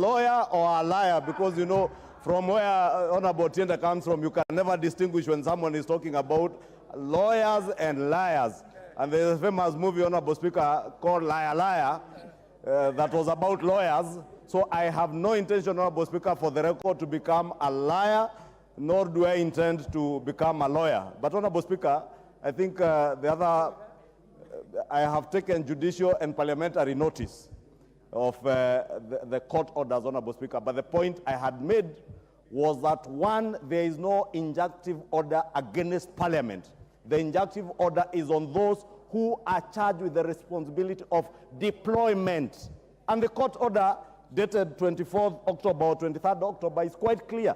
lawyer or a liar, because you know, from where Honorable Tienda comes from, you can never distinguish when someone is talking about lawyers and liars. And there's a famous movie, Honorable Speaker, called Liar Liar, that was about lawyers. So I have no intention, Honorable Speaker, for the record to become a liar, nor do I intend to become a lawyer. But Honorable Speaker, I think I have taken judicial and parliamentary notice of the court orders, Honorable Speaker. But the point I had made was that, one, there is no injunctive order against Parliament. The injunctive order is on those who are charged with the responsibility of deployment. And the court order dated 24th October or 23rd October is quite clear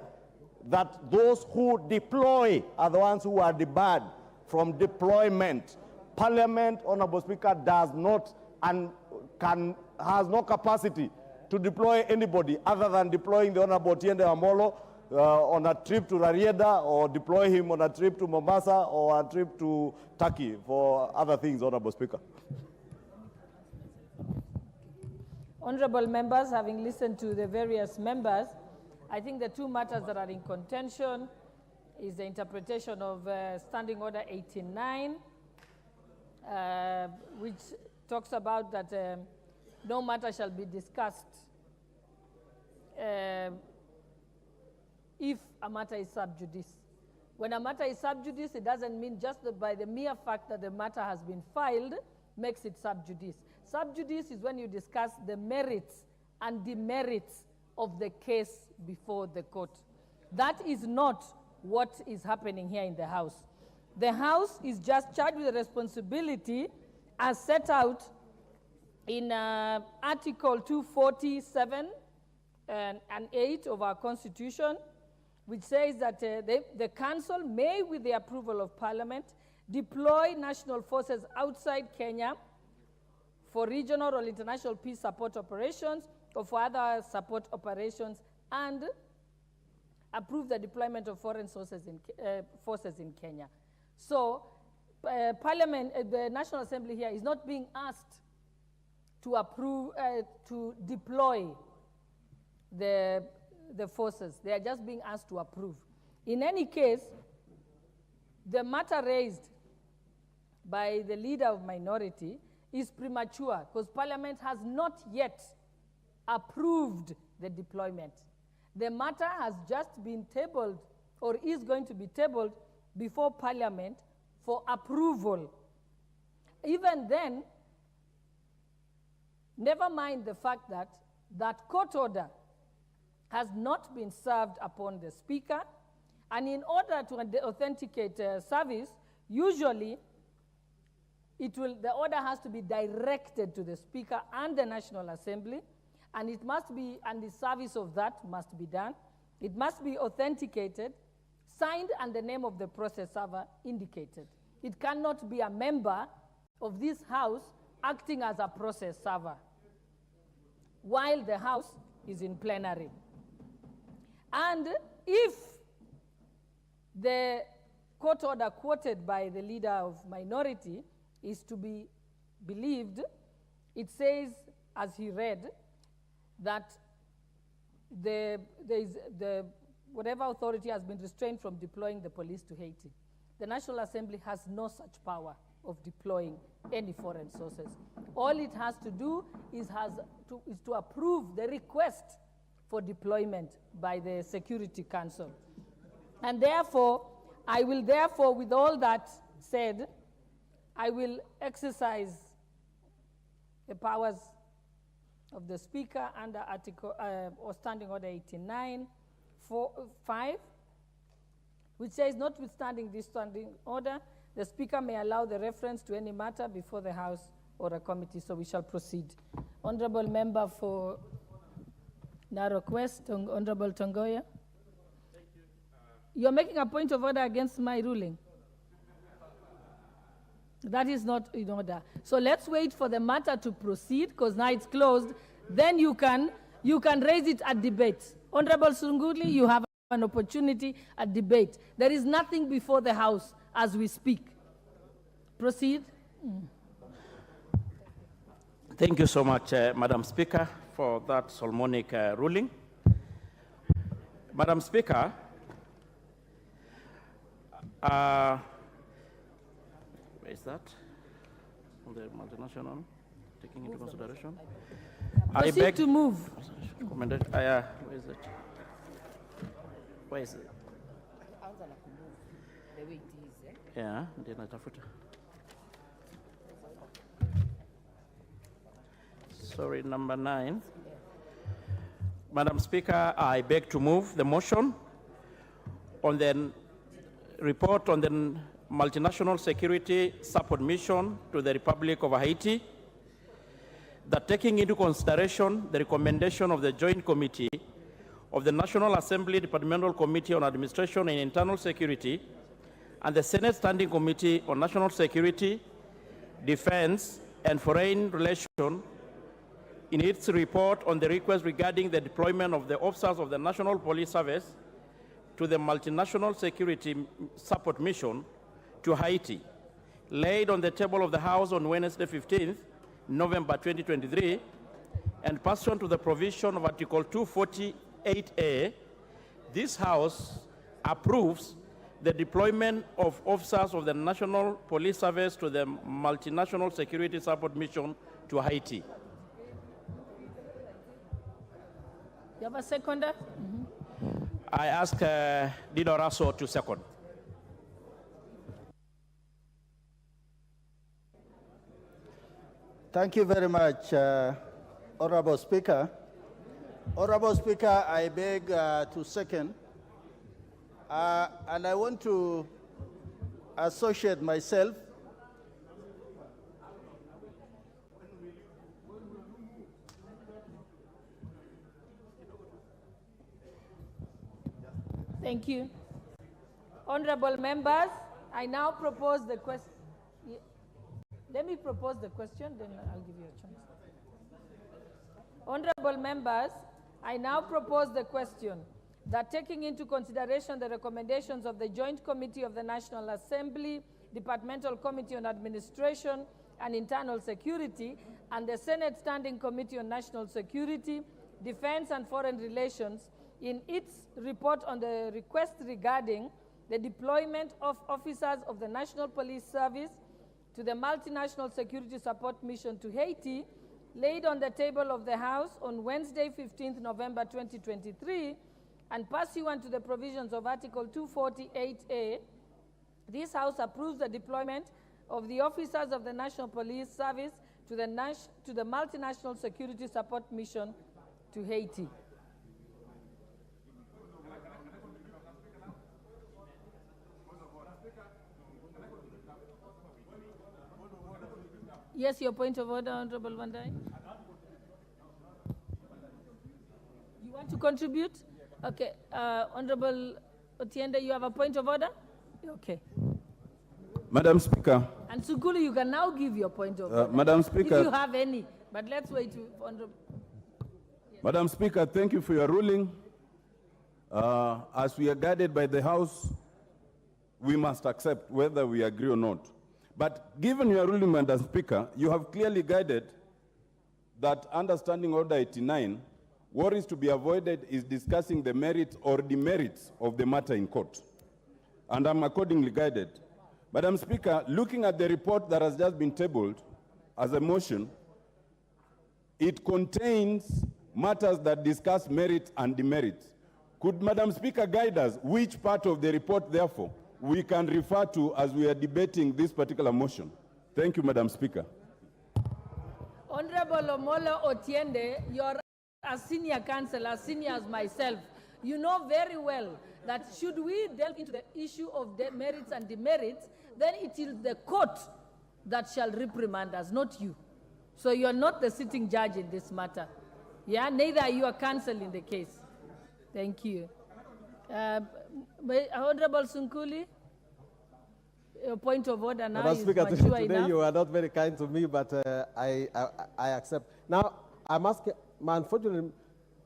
that those who deploy are the ones who are debarred from deployment. Parliament, Honorable Speaker, does not and has no capacity to deploy anybody other than deploying the Honorable Tiende Amolo on a trip to Rarieda, or deploy him on a trip to Mombasa or a trip to Turkey for other things, Honorable Speaker. Honorable members, having listened to the various members, I think the two matters that are in contention is the interpretation of Standing Order 89, which talks about that no matter shall be discussed if a matter is sub judice. When a matter is sub judice, it doesn't mean just that by the mere fact that the matter has been filed makes it sub judice. Sub judice is when you discuss the merits and demerits of the case before the court. That is not what is happening here in the House. The House is just charged with the responsibility as set out in Article 247 and 8 of our Constitution, which says that the Council may, with the approval of Parliament, deploy national forces outside Kenya for regional or international peace support operations or for other support operations, and approve the deployment of foreign forces in Kenya. So Parliament, the National Assembly here is not being asked to approve, to deploy the forces. They are just being asked to approve. In any case, the matter raised by the leader of minority is premature because Parliament has not yet approved the deployment. The matter has just been tabled or is going to be tabled before Parliament for approval. Even then, never mind the fact that that court order has not been served upon the Speaker, and in order to authenticate service, usually the order has to be directed to the Speaker and the National Assembly, and it must be, and the service of that must be done. It must be authenticated, signed, and the name of the process server indicated. It cannot be a member of this House acting as a process server while the House is in plenary. And if the court order quoted by the leader of minority is to be believed, it says, as he read, that whatever authority has been restrained from deploying the police to Haiti. The National Assembly has no such power of deploying any foreign sources. All it has to do is to approve the request for deployment by the Security Council. And therefore, I will therefore, with all that said, I will exercise the powers of the Speaker under Article or Standing Order 89(5), which says, notwithstanding this standing order, the Speaker may allow the reference to any matter before the House or a committee. So we shall proceed. Honorable Member for Narok West, Honorable Tongoya. Thank you. You're making a point of order against my ruling. That is not in order. So let's wait for the matter to proceed, because now it's closed. Then you can raise it at debate. Honorable Sunguli, you have an opportunity at debate. There is nothing before the House as we speak. Proceed. Thank you so much, Madam Speaker, for that Solomonic ruling. Madam Speaker, where is that? On the multinational, taking into consideration. Proceed to move. Where is it? Where is it? The way it is, Yeah, ndio natafuta. Sorry, number 9. Madam Speaker, I beg to move the motion on the report on the multinational security support mission to the Republic of Haiti, that taking into consideration the recommendation of the Joint Committee of the National Assembly Departmental Committee on Administration and Internal Security and the Senate Standing Committee on National Security, Defense, and Foreign Relations in its report on the request regarding the deployment of the officers of the National Police Service to the multinational security support mission to Haiti, laid on the table of the House on Wednesday, 15th November 2023, and pursuant to the provision of Article 248A, this House approves the deployment of officers of the National Police Service to the multinational security support mission to Haiti. You have a seconder? I ask Dido Raso to second. Thank you very much, Honorable Speaker. Honorable Speaker, I beg to second. And I want to associate myself Thank you. Honorable members, I now propose the question. Let me propose the question, then I'll give you a chance. Honorable members, I now propose the question that taking into consideration the recommendations of the Joint Committee of the National Assembly, Departmental Committee on Administration and Internal Security, and the Senate Standing Committee on National Security, Defense and Foreign Relations, in its report on the request regarding the deployment of officers of the National Police Service to the multinational security support mission to Haiti, laid on the table of the House on Wednesday, 15th November 2023, and pursuant to the provisions of Article 248A, this House approves the deployment of the officers of the National Police Service to the multinational security support mission to Haiti. Yes, your point of order, Honorable Vandai. You want to contribute? Okay. Honorable Otiende, you have a point of order? Okay. Madam Speaker. And Sugulu, you can now give your point of order. Madam Speaker. If you have any. But let's wait to Honorable. Yes. Madam Speaker, thank you for your ruling. As we are guided by the House, we must accept whether we agree or not. But given your ruling, Madam Speaker, you have clearly guided that understanding Order 89, what is to be avoided is discussing the merits or demerits of the matter in court. And I'm accordingly guided. Madam Speaker, looking at the report that has just been tabled as a motion, it contains matters that discuss merits and demerits. Could Madam Speaker guide us which part of the report, therefore, we can refer to as we are debating this particular motion? Thank you, Madam Speaker. Honorable Omolo Otiende, you're a senior counsel, as senior as myself. You know very well that should we delve into the issue of the merits and demerits, then it is the court that shall reprimand us, not you. So you're not the sitting judge in this matter. Yeah, neither are you a counsel in the case. Thank you. Honorable Sunkuli, your point of order now is Speaker, mature today enough. you are not very kind to me, but I accept. Now, I'm asking, unfortunately,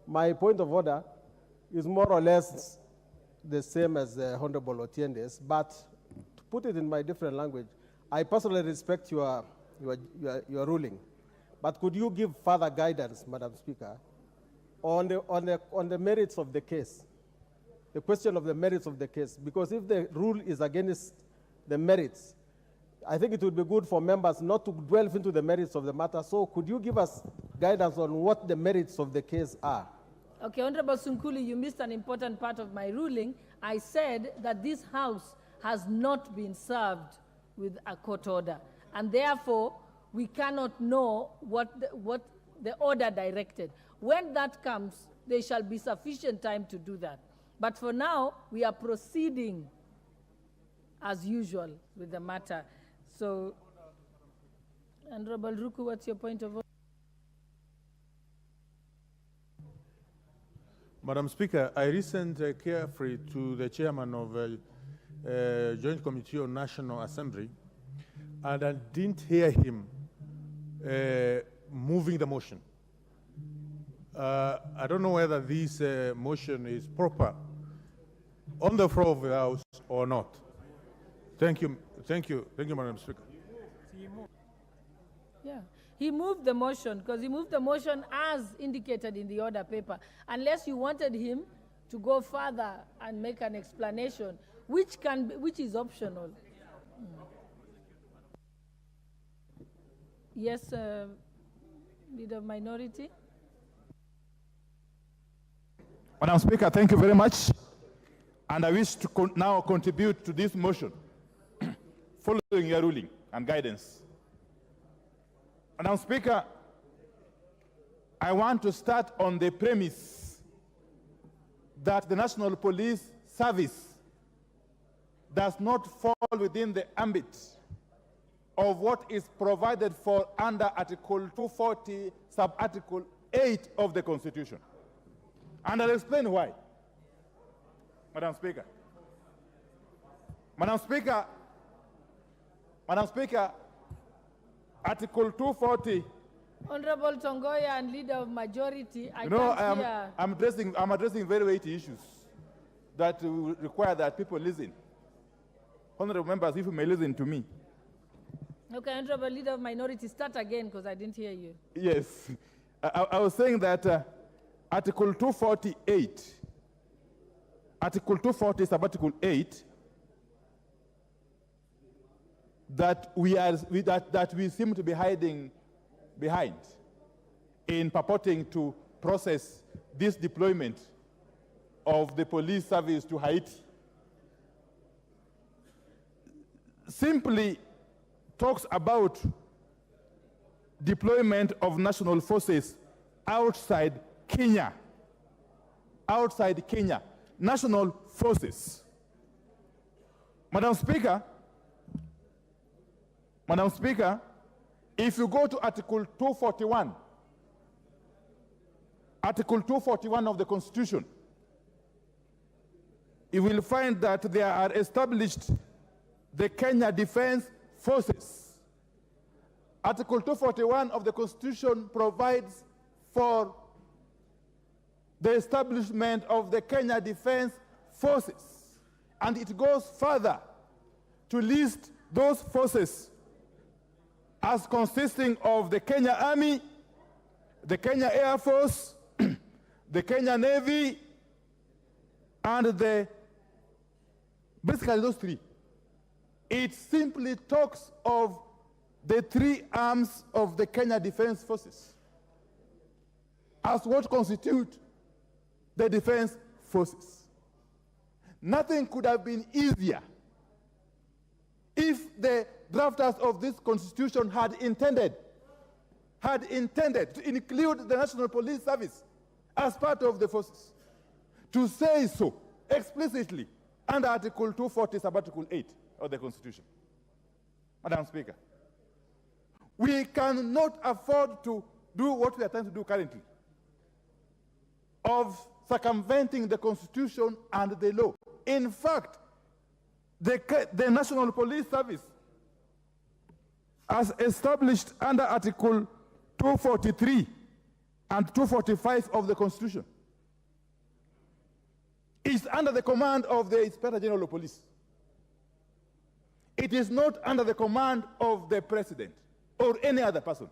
my point of order is more or less the same as Honorable Otiende's, but to put it in my different language, I personally respect your ruling. But could you give further guidance, Madam Speaker, on the merits of the case? The question of the merits of the case, because if the rule is against the merits, I think it would be good for members not to delve into the merits of the matter. So could you give us guidance on what the merits of the case are? Okay, Honorable Sunkuli, you missed an important part of my ruling. I said that this House has not been served with a court order, and therefore we cannot know what the order directed. When that comes, there shall be sufficient time to do that. But for now, we are proceeding as usual with the matter. So, Honorable Ruku, what's your point of order? Madam Speaker, I listened carefully to the chairman of Joint Committee on National Assembly, and I didn't hear him moving the motion. I don't know whether this motion is proper on the floor of the House or not. Thank you, Madam Speaker. Yeah, he moved the motion because he moved the motion as indicated in the order paper. Unless you wanted him to go further and make an explanation, which is optional. Yes, Leader of Minority. Madam Speaker, thank you very much. And I wish to now contribute to this motion following your ruling and guidance. Madam Speaker, I want to start on the premise that the National Police Service does not fall within the ambit of what is provided for under Article 240, sub-Article 8 of the Constitution. And I'll explain why. Madam Speaker. Madam Speaker, Article 240. Honorable Tongoya and Leader of Majority, I'm addressing very weighty issues that will require that people listen. Honorable members, if you may listen to me. Okay, Honorable Leader of Minority, start again because I didn't hear you. Yes. I was saying that Article 248, Article 240, sub-Article 8, that we seem to be hiding behind in purporting to process this deployment of the police service to Haiti simply talks about deployment of national forces outside Kenya. Outside Kenya. National forces. Madam Speaker, if you go to Article 241, Article 241 of the Constitution, you will find that there are established the Kenya Defense Forces. Article 241 of the Constitution provides for the establishment of the Kenya Defense Forces. And it goes further to list those forces as consisting of the Kenya Army, the Kenya Air Force, the Kenya Navy, and basically those three. It simply talks of the three arms of the Kenya Defense Forces as what constitute the defense forces. Nothing could have been easier if the drafters of this constitution had intended to include the National Police Service as part of the forces. To say so explicitly under Article 240, sub-Article 8 of the Constitution. Madam Speaker, we cannot afford to do what we are trying to do currently, of circumventing the Constitution and the law. In fact, the National Police Service, as established under Article 243 and 245 of the Constitution, is under the command of the Inspector General of Police. It is not under the command of the President or any other person.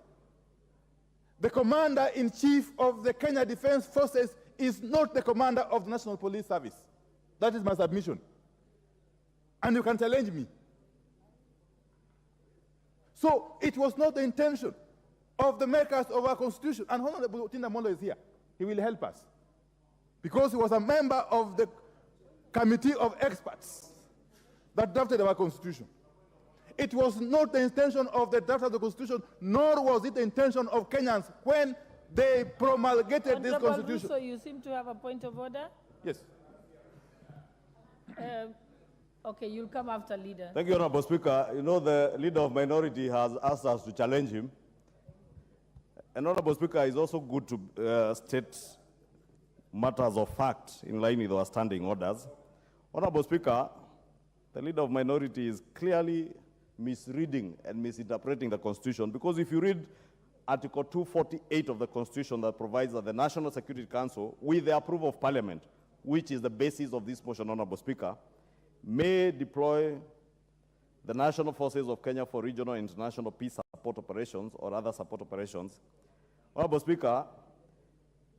the commander-in-chief of the Kenya Defense Forces is not the commander of the National Police Service. That is my submission. And you can challenge me. So it was not the intention of the makers of our constitution. And Honorable Otinda Molo is here. He will help us. Because he was a member of the committee of experts that drafted our constitution. It was not the intention of the draft of the constitution, nor was it the intention of Kenyans when they promulgated this constitution. So you seem to have a point of order? Yes. Okay, you'll come after leader. Thank you, Honorable Speaker. You know, the leader of minority has asked us to challenge him. And Honorable Speaker, it's also good to state matters of fact in line with our standing orders. Honorable Speaker, the leader of minority is clearly misreading and misinterpreting the Constitution, because if you read Article 248 of the Constitution that provides that the National Security Council, with the approval of Parliament, which is the basis of this motion, Honorable Speaker, may deploy the national forces of Kenya for regional and international peace support operations or other support operations. Honorable Speaker,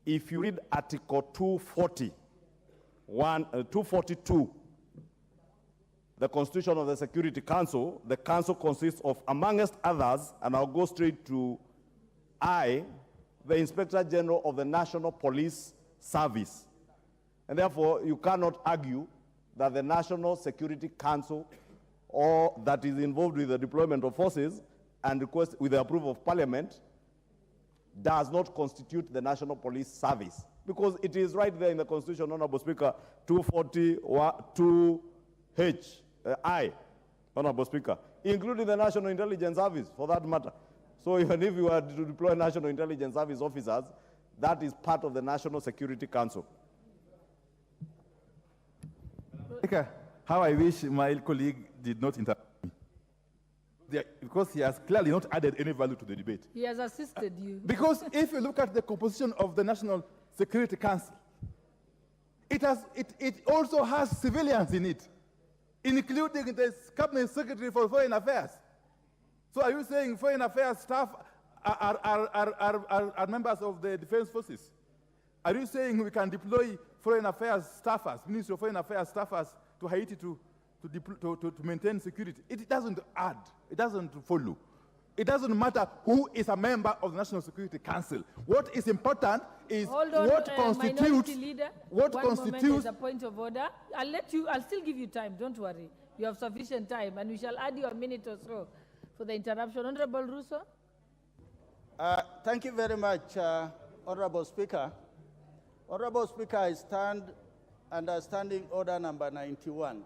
if you read Article 242, the Constitution of the Security Council, the Council consists of, amongst others, and I'll go straight to I, the Inspector General of the National Police Service. And therefore, you cannot argue that the National Security Council, or that is involved with the deployment of forces and request with the approval of Parliament, does not constitute the National Police Service. Because it is right there in the Constitution, Honorable Speaker, 242H, I, Honorable Speaker, including the National Intelligence Service, for that matter. So even if you were to deploy National Intelligence Service officers, that is part of the National Security Council. Speaker, how I wish my colleague did not interrupt me. Because he has clearly not added any value to the debate. He has assisted you. Because if you look at the composition of the National Security Council, it also has civilians in it, including the Cabinet Secretary for Foreign Affairs. So are you saying Foreign Affairs staff are members of the Defense Forces? Are you saying we can deploy Foreign Affairs staffers, Ministry of Foreign Affairs staffers to Haiti to maintain security? It doesn't add. It doesn't follow. It doesn't matter who is a member of the National Security Council. What is important is what constitutes. What constitutes a point of order. I'll still give you time. Don't worry. You have sufficient time, and we shall add you a minute or so for the interruption. Honorable Russo. Thank you very much, Honorable Speaker. Honorable Speaker, I stand under Standing Order number 91.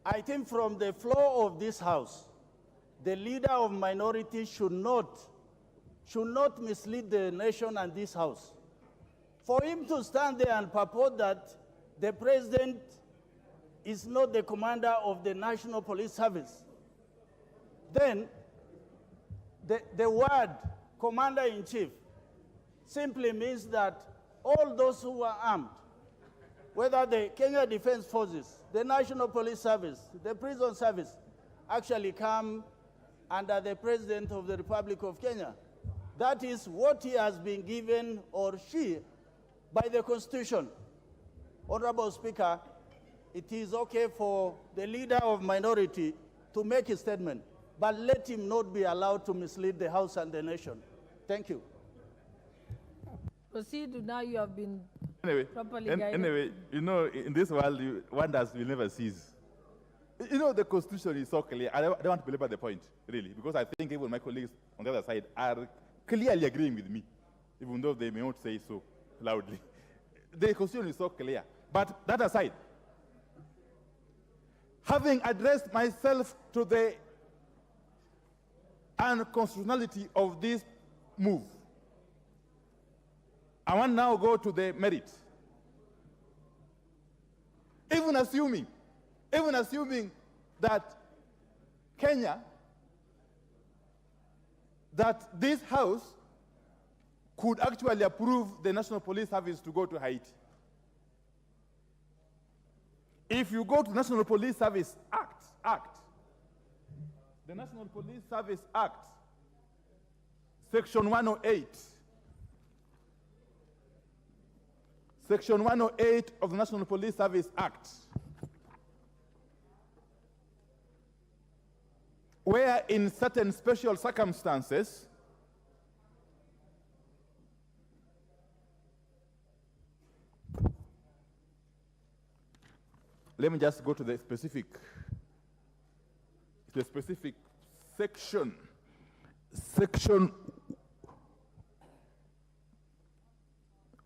I think from the floor of this House, the leader of minority should not mislead the nation and this House. For him to stand there and purport that the president is not the commander of the National Police Service, then the word commander-in-chief simply means that all those who are armed, whether the Kenya Defense Forces, the National Police Service, the Prison Service, actually come under the President of the Republic of Kenya. That is what he has been given, or she, by the Constitution. Honorable Speaker, it is okay for the leader of minority to make a statement, but let him not be allowed to mislead the House and the nation. Thank you. Proceed. Now you have been properly guided. Anyway, you know, in this world, wonders will never cease. You know, the Constitution is so clear. I don't want to belabor the point, really, because I think even my colleagues on the other side are clearly agreeing with me, even though they may not say so loudly. The Constitution is so clear. But that aside, having addressed myself to the unconstitutionality of this move, I want now go to the merit. Even assuming that Kenya, that this House could actually approve the National Police Service to go to Haiti. If you go to National Police Service Act, the National Police Service Act Section 108. Section 108 of the National Police Service Act, where in certain special circumstances, let me just go to the specific section. Section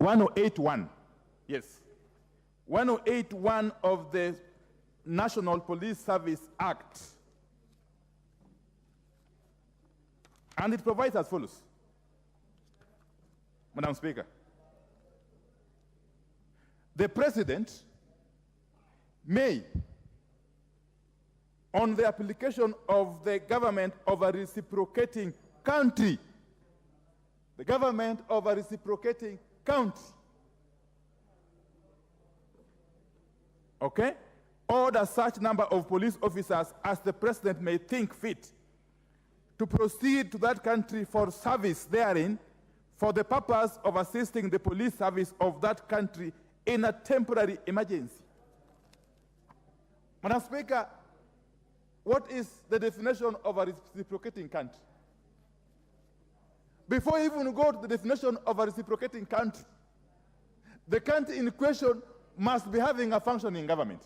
108.1. Yes. 108.1 of the National Police Service Act. And it provides as follows. Madam Speaker, the President may, on the application of the government of a reciprocating country, the government of a reciprocating country, okay, order such number of police officers as the President may think fit to proceed to that country for service therein for the purpose of assisting the police service of that country in a temporary emergency. Madam Speaker, what is the definition of a reciprocating country? Before you even go to the definition of a reciprocating country, the country in question must be having a functioning government.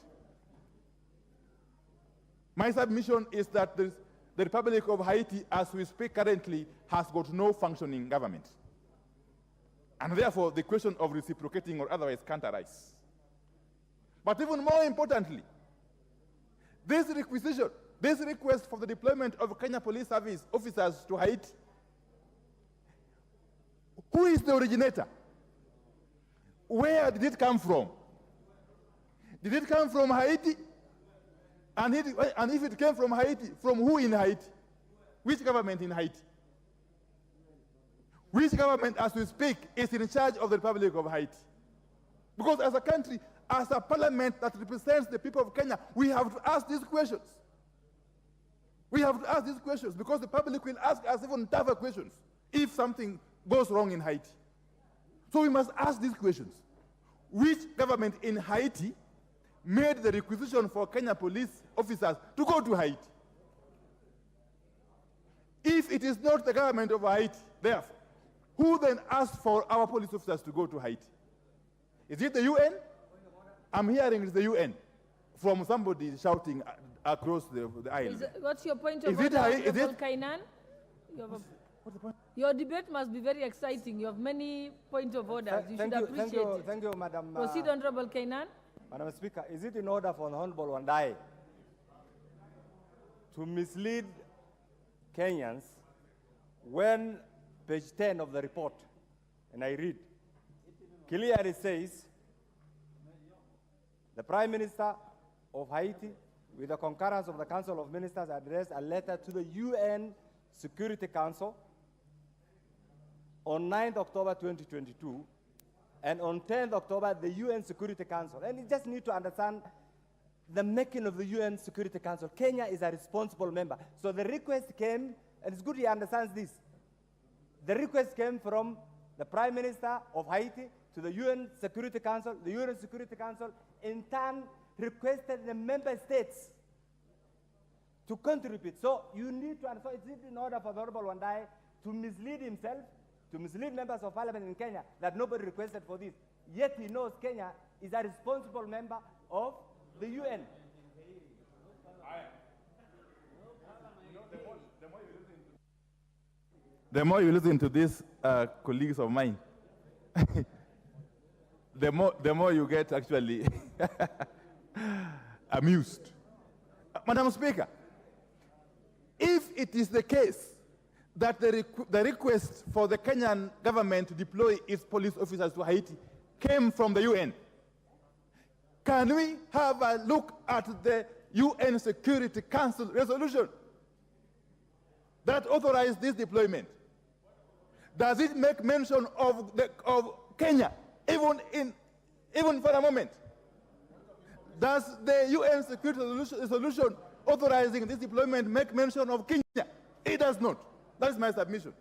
My submission is that the Republic of Haiti, as we speak currently, has got no functioning government. And therefore, the question of reciprocating or otherwise can't arise. But even more importantly, this request for the deployment of Kenya Police Service officers to Haiti, who is the originator? Where did it come from? Did it come from Haiti? And if it came from Haiti, from who in Haiti? Which government in Haiti? Which government, as we speak, is in charge of the Republic of Haiti? Because as a country, as a parliament that represents the people of Kenya, we have to ask these questions. We have to ask these questions because the public will ask us even tougher questions if something goes wrong in Haiti. So we must ask these questions. Which government in Haiti made the requisition for Kenya police officers to go to Haiti? If it is not the government of Haiti, therefore, who then asked for our police officers to go to Haiti? Is it the UN? I'm hearing it's the UN from somebody shouting across the aisle. What's your point of order, Honorable KENYAN? What's the point? Your debate must be very exciting. You have many points of orders. You should appreciate it. Thank you, Madam. Proceed, Honorable KENYAN. Madam Speaker, is it in order for the Honorable Wandai to mislead Kenyans when page 10 of the report, and I read, clearly says, the Prime Minister of Haiti, with the concurrence of the Council of Ministers, addressed a letter to the UN Security Council on 9th October 2022, and on 10th October, the UN Security Council. And you just need to understand the making of the UN Security Council. Kenya is a responsible member. So the request came, and it's good he understands this. The request came from the Prime Minister of Haiti to the UN Security Council. The UN Security Council, in turn, requested the member states to contribute. So you need to understand, it's in order for the Honorable Wandai to mislead himself, to mislead members of parliament in Kenya that nobody requested for this. Yet he knows Kenya is a responsible member of the UN. The more you listen to these colleagues of mine, the more you get actually amused. Madam Speaker, if it is the case that the request for the Kenyan government to deploy its police officers to Haiti came from the UN, can we have a look at the UN Security Council resolution that authorized this deployment? Does it make mention of Kenya, even for a moment? Does the UN Security Resolution authorizing this deployment make mention of Kenya? It does not. That is my submission.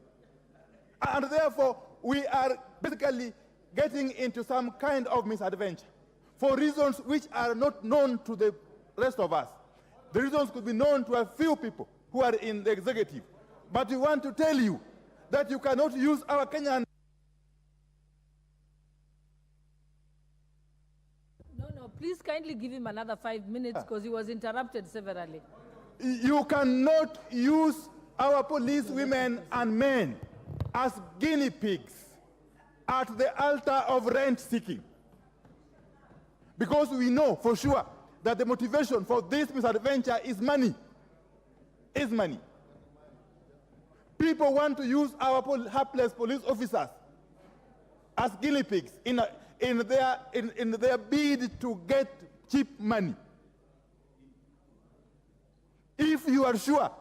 And therefore, we are basically getting into some kind of misadventure for reasons which are not known to the rest of us. The reasons could be known to a few people who are in the executive. But we want to tell you that you cannot use our Kenyan. No, please kindly give him another 5 minutes because he was interrupted severally. You cannot use our police women and men as guinea pigs at the altar of rent seeking. Because we know for sure that the motivation for this misadventure is money. Is money. People want to use our hapless police officers as guinea pigs in their bid to get cheap money. If you are sure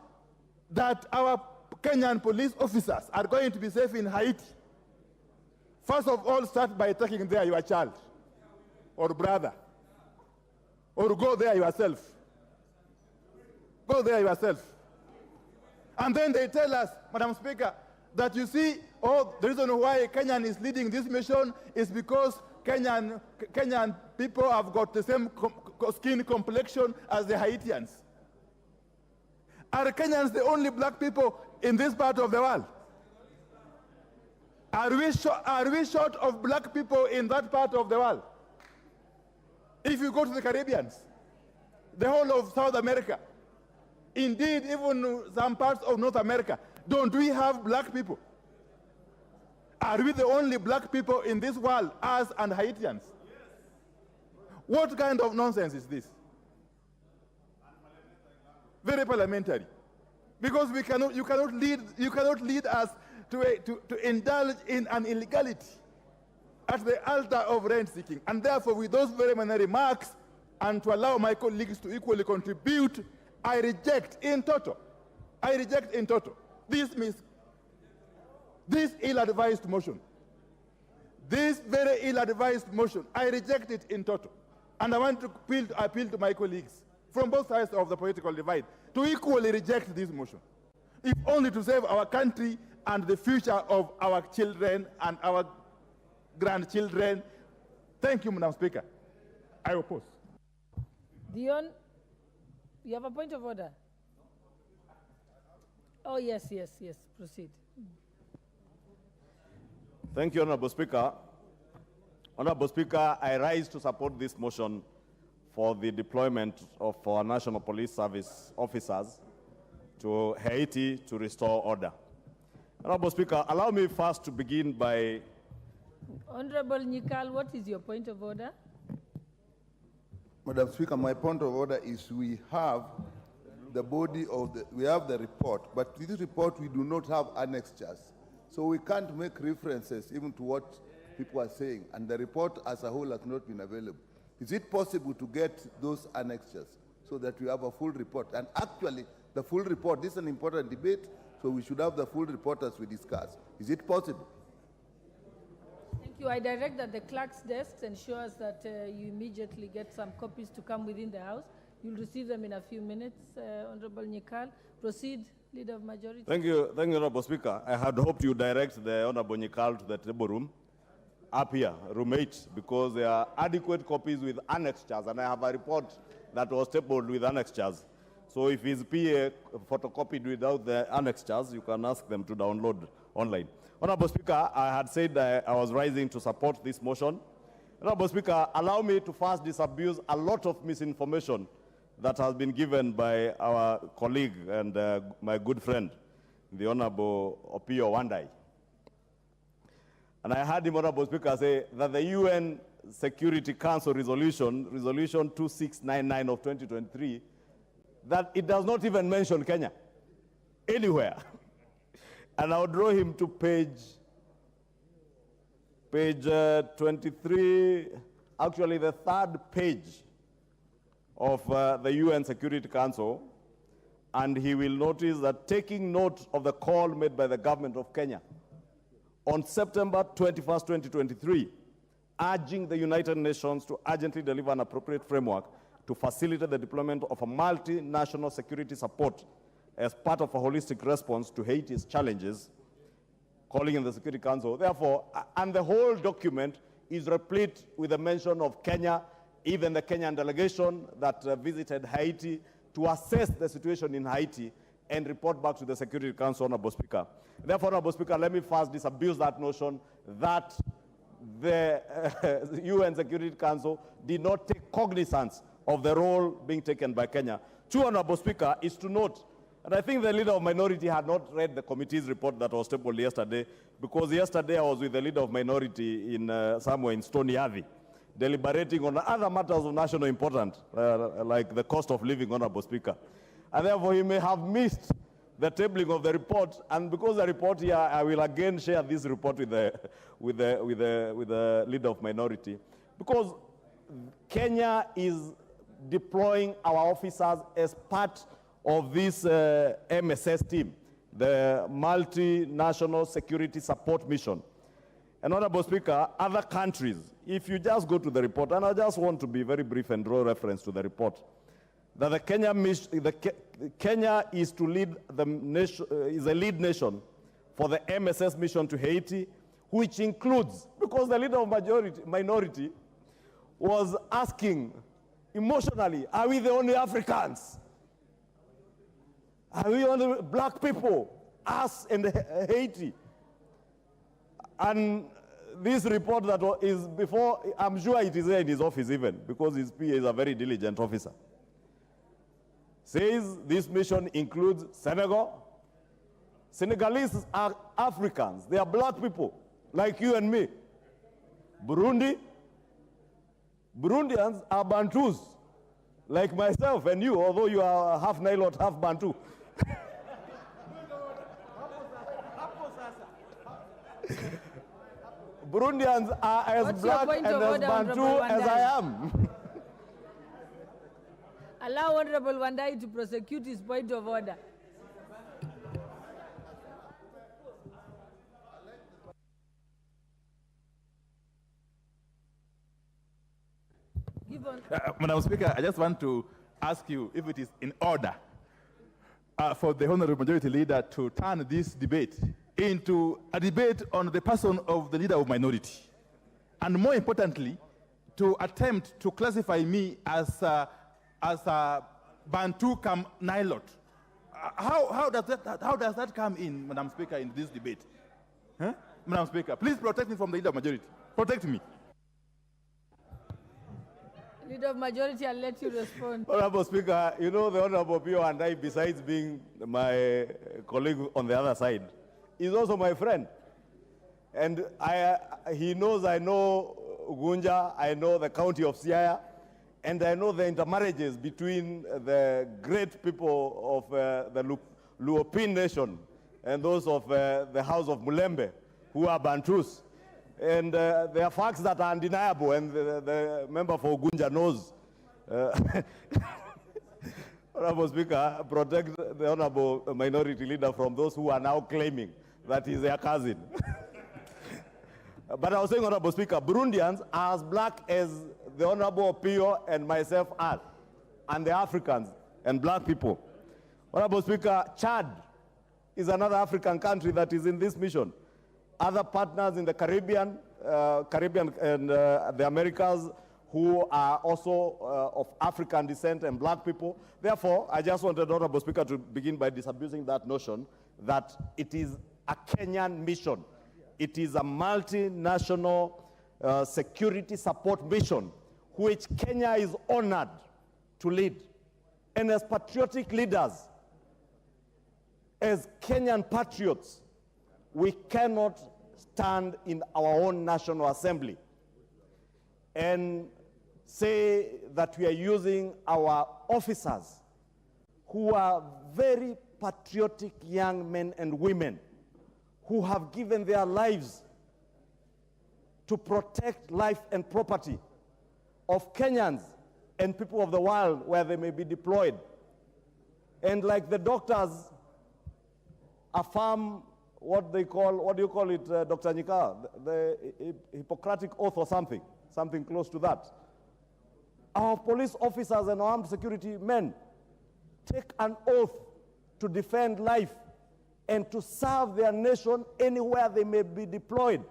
that our Kenyan police officers are going to be safe in Haiti, first of all, start by taking there your child or brother, or go there yourself. Go there yourself. And then they tell us, Madam Speaker, that you see, oh, the reason why Kenyan is leading this mission is because Kenyan people have got the same skin complexion as the Haitians. Are Kenyans the only black people in this part of the world? Are we short of black people in that part of the world? If you go to the Caribbeans, the whole of South America, indeed even some parts of North America, don't we have black people? Are we the only black people in this world, us and Haitians? What kind of nonsense is this? Very parliamentary. Because you cannot lead us to indulge in an illegality at the altar of rent seeking. And therefore, with those very many remarks, and to allow my colleagues to equally contribute, I reject in toto this ill-advised motion. This very ill-advised motion, I reject it in toto. And I want to appeal to my colleagues from both sides of the political divide to equally reject this motion, if only to save our country and the future of our children and our grandchildren. Thank you, Madam Speaker. I oppose. Dion, you have a point of order? Oh, yes, proceed. Thank you, Honorable Speaker. Honorable Speaker, I rise to support this motion for the deployment of our National Police Service officers to Haiti to restore order. Honorable Speaker, allow me first to begin by... Honorable Nyikal, what is your point of order? Madam Speaker, my point of order is we have the body of we have the report, but with this report we do not have annexures. So we can't make references even to what people are saying, and the report as a whole has not been available. Is it possible to get those annexures so that we have a full report? And actually, the full report, this is an important debate, so we should have the full report as we discuss. Is it possible? Thank you. I direct that the clerk's desk ensures that you immediately get some copies to come within the House. You'll receive them in a few minutes. Honorable Nyikal, proceed, Leader of Majority. Thank you, Honorable Speaker. I had hoped you direct the Honorable Nyikal to the table room, up here, room 8, because there are adequate copies with annexures, and I have a report that was tabled with annexures. So if his PA photocopied without the annexures, you can ask them to download online. Honorable Speaker, I had said that I was rising to support this motion. Honorable Speaker, allow me to first disabuse a lot of misinformation that has been given by our colleague and my good friend, the Honorable Opio Wandai. And I heard him, Honorable Speaker, say that the UN Security Council resolution 2699 of 2023, that it does not even mention Kenya anywhere. And I'll draw him to page 23, actually the third page of the UN Security Council, and he will notice that taking note of the call made by the government of Kenya on September 21st, 2023, urging the United Nations to urgently deliver an appropriate framework to facilitate the deployment of a multinational security support as part of a holistic response to Haiti's challenges. calling in the Security Council. Therefore, and the whole document is replete with a mention of Kenya, even the Kenyan delegation that visited Haiti to assess the situation in Haiti and report back to the Security Council, Honorable Speaker. Therefore, Honorable Speaker, let me first disabuse that notion that the UN Security Council did not take cognizance of the role being taken by Kenya. Two, Honorable Speaker, is to note, and I think the leader of minority had not read the committee's report that was tabled yesterday, because yesterday I was with the leader of minority in somewhere in Stony Avi, deliberating on other matters of national importance, like the cost of living, Honorable Speaker. And therefore, he may have missed the tabling of the report, and because the report here, I will again share this report with the leader of minority, because Kenya is deploying our officers as part of this MSS team, the Multinational Security Support Mission. And Honorable Speaker, other countries, if you just go to the report, and I just want to be very brief and draw reference to the report, that the Kenya is to lead the nation, is a lead nation for the MSS mission to Haiti, which includes, because the leader of minority was asking emotionally, are we the only Africans? Are we only black people? Us and Haiti. And this report that is before, I'm sure it is there in his office even, because his PA is a very diligent officer, says this mission includes Senegal. Senegalese are Africans. They are black people, like you and me. Burundi. Burundians are Bantus, like myself and you, although you are half Nilot, half Bantu. Burundians are as What's black and as Bantu as I am. Allow Honorable Wandai to prosecute his point of order. Madam Speaker, I just want to ask you if it is in order for the Honorable Majority Leader to turn this debate into a debate on the person of the Leader of Minority. And more importantly, to attempt to classify me as a Bantu come Nilot. How does that come in, Madam Speaker, in this debate? Huh? Madam Speaker, please protect me from the Leader of Majority. Protect me. Leader of Majority, I'll let you respond. Honorable Speaker, you know the Honorable Pio and I, besides being my colleague on the other side, is also my friend. And he knows I know Gunja, I know the county of Siaya, and I know the intermarriages between the great people of the Luopin nation and those of the house of Mulembe, who are Bantus. And there are facts that are undeniable, and the member for Gunja knows. Honorable Speaker, protect the Honorable Minority Leader from those who are now claiming that he's their cousin. But I was saying, Honorable Speaker, Burundians are as black as the Honorable Pio and myself are, and the Africans and black people. Honorable Speaker, Chad is another African country that is in this mission. Other partners in the Caribbean and the Americas who are also of African descent and black people. Therefore, I just wanted, Honorable Speaker, to begin by disabusing that notion that it is a Kenyan mission. It is a multinational security support mission which Kenya is honored to lead. And as patriotic leaders, as Kenyan patriots, we cannot stand in our own National Assembly and say that we are using our officers, who are very patriotic young men and women who have given their lives to protect life and property of Kenyans and people of the world where they may be deployed. And like the doctors affirm what do you call it, Dr. Nyika, the Hippocratic Oath or something close to that. Our police officers and armed security men take an oath to defend life and to serve their nation anywhere they may be deployed,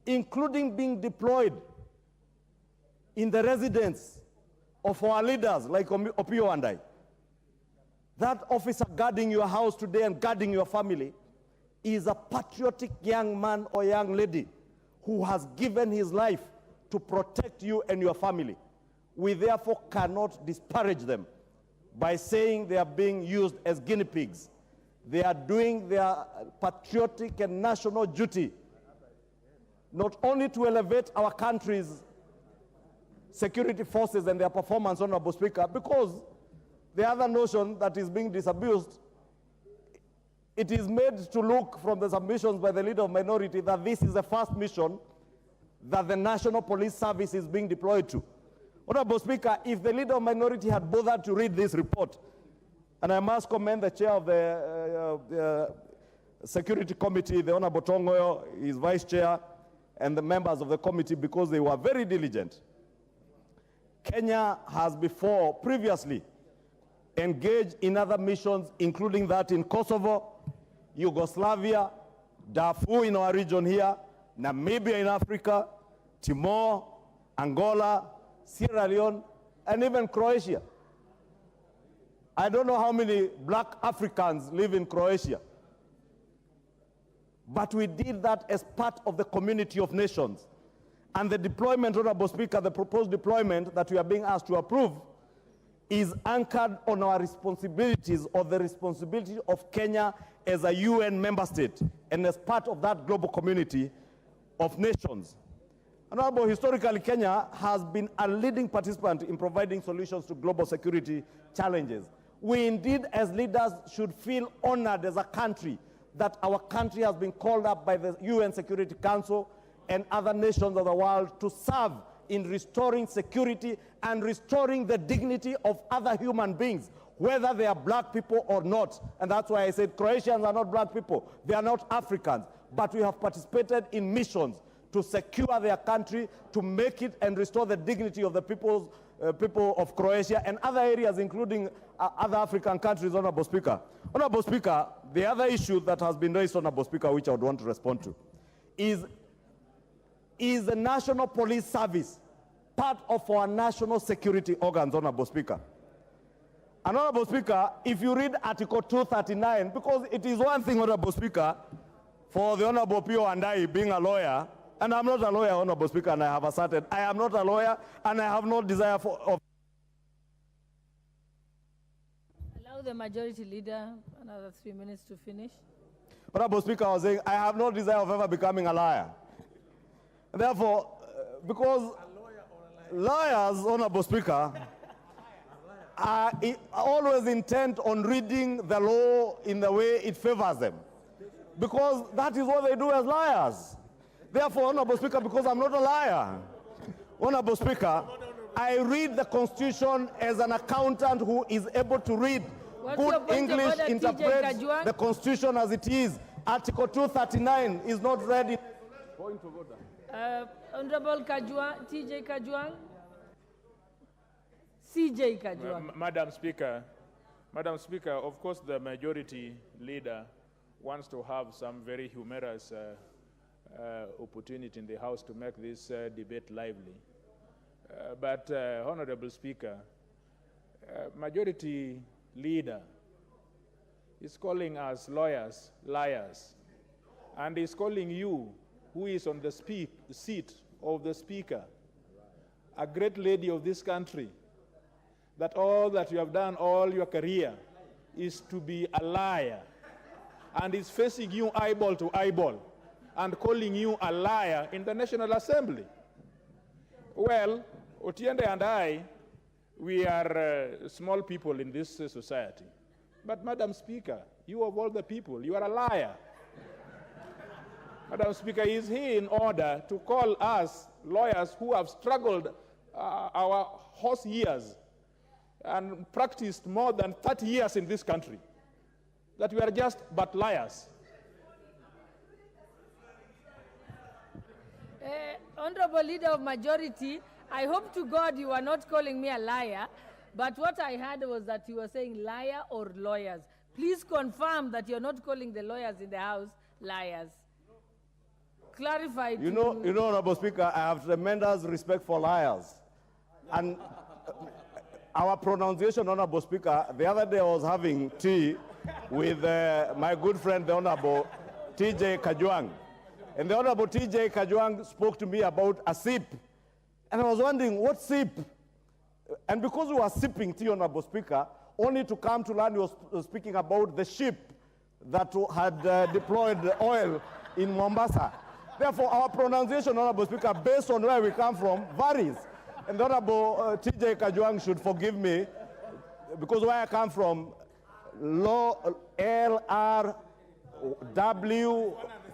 including being deployed in the residence of our leaders like Opio and I. That officer guarding your house today and guarding your family is a patriotic young man or young lady who has given his life to protect you and your family. We therefore cannot disparage them by saying they are being used as guinea pigs. They are doing their patriotic and national duty, not only to elevate our country's security forces and their performance, Honorable Speaker, because the other notion that is being disabused, it is made to look from the submissions by the Leader of Minority that this is the first mission that the National Police Service is being deployed to. Honorable Speaker, if the Leader of Minority had bothered to read this report, and I must commend the chair of the Security Committee, the Honorable Tongoyo, his vice chair, and the members of the committee, because they were very diligent. Kenya has previously engaged in other missions, including that in Kosovo, Yugoslavia, Darfur in our region here, Namibia in Africa, Timor, Angola, Sierra Leone, and even Croatia. I don't know how many black Africans live in Croatia, but we did that as part of the community of nations. And the deployment, Honorable Speaker, the proposed deployment that we are being asked to approve is anchored on our responsibilities, or the responsibility of Kenya as a UN member state and as part of that global community of nations. Honorable, historically, Kenya has been a leading participant in providing solutions to global security challenges. We indeed, as leaders, should feel honored as a country that our country has been called up by the UN Security Council and other nations of the world to serve in restoring security and restoring the dignity of other human beings, whether they are black people or not. And that's why I said Croatians are not black people. They are not Africans. But we have participated in missions to secure their country, to make it and restore the dignity of the people of Croatia and other areas, including other African countries, Honorable Speaker. Honorable Speaker, the other issue that has been raised, Honorable Speaker, which I would want to respond to, is the National Police Service part of our national security organs, Honorable Speaker? And Honorable Speaker, if you read Article 239, because it is one thing, Honorable Speaker, for the Honorable Pio and I being a lawyer, and I'm not a lawyer, Honorable Speaker, and I have asserted I am not a lawyer, and I have no desire of... Allow the majority leader another 3 minutes to finish. Honorable Speaker, I was saying I have no desire of ever becoming a liar. Therefore, because lawyers, Honorable Speaker, are always intent on reading the law in the way it favors them, because that is what they do as liars. Therefore, Honorable Speaker, because I'm not a liar, Honorable Speaker, I read the Constitution as an accountant who is able to read good English, interpret the Constitution as it is. Article 239 is not read in... Point of order. Honorable Kajwang, TJ Kajwang. CJ Kajwang. Madam Speaker, of course the majority leader wants to have some very humorous opportunity in the House to make this debate lively. But Honorable Speaker, majority leader is calling us lawyers liars, and is calling you, who is on the seat of the Speaker, a great lady of this country, that all that you have done all your career is to be a liar, and is facing you eyeball to eyeball and calling you a liar in the National Assembly. Well, Otiende and I, we are small people in this society. But Madam Speaker, you of all the people, you are a liar. Madam Speaker, is he in order to call us lawyers who have struggled our horse years and practiced more than 30 years in this country, that we are just but liars? Honorable Leader of Majority, I hope to God you are not calling me a liar, but what I heard was that you were saying liar or lawyers. Please confirm that you're not calling the lawyers in the House liars. Clarify. You know, Honorable Speaker, I have tremendous respect for liars. And our pronunciation, Honorable Speaker, the other day I was having tea with my good friend, the Honorable TJ Kajwang. And the Honorable TJ Kajwang spoke to me about a sip. And I was wondering, what sip? And because we were sipping tea, Honorable Speaker, only to come to learn he was speaking about the ship that had deployed the oil in Mombasa. Therefore, our pronunciation, Honorable Speaker, based on where we come from, varies. And the Honorable TJ Kajwang should forgive me, because where I come from, LRW,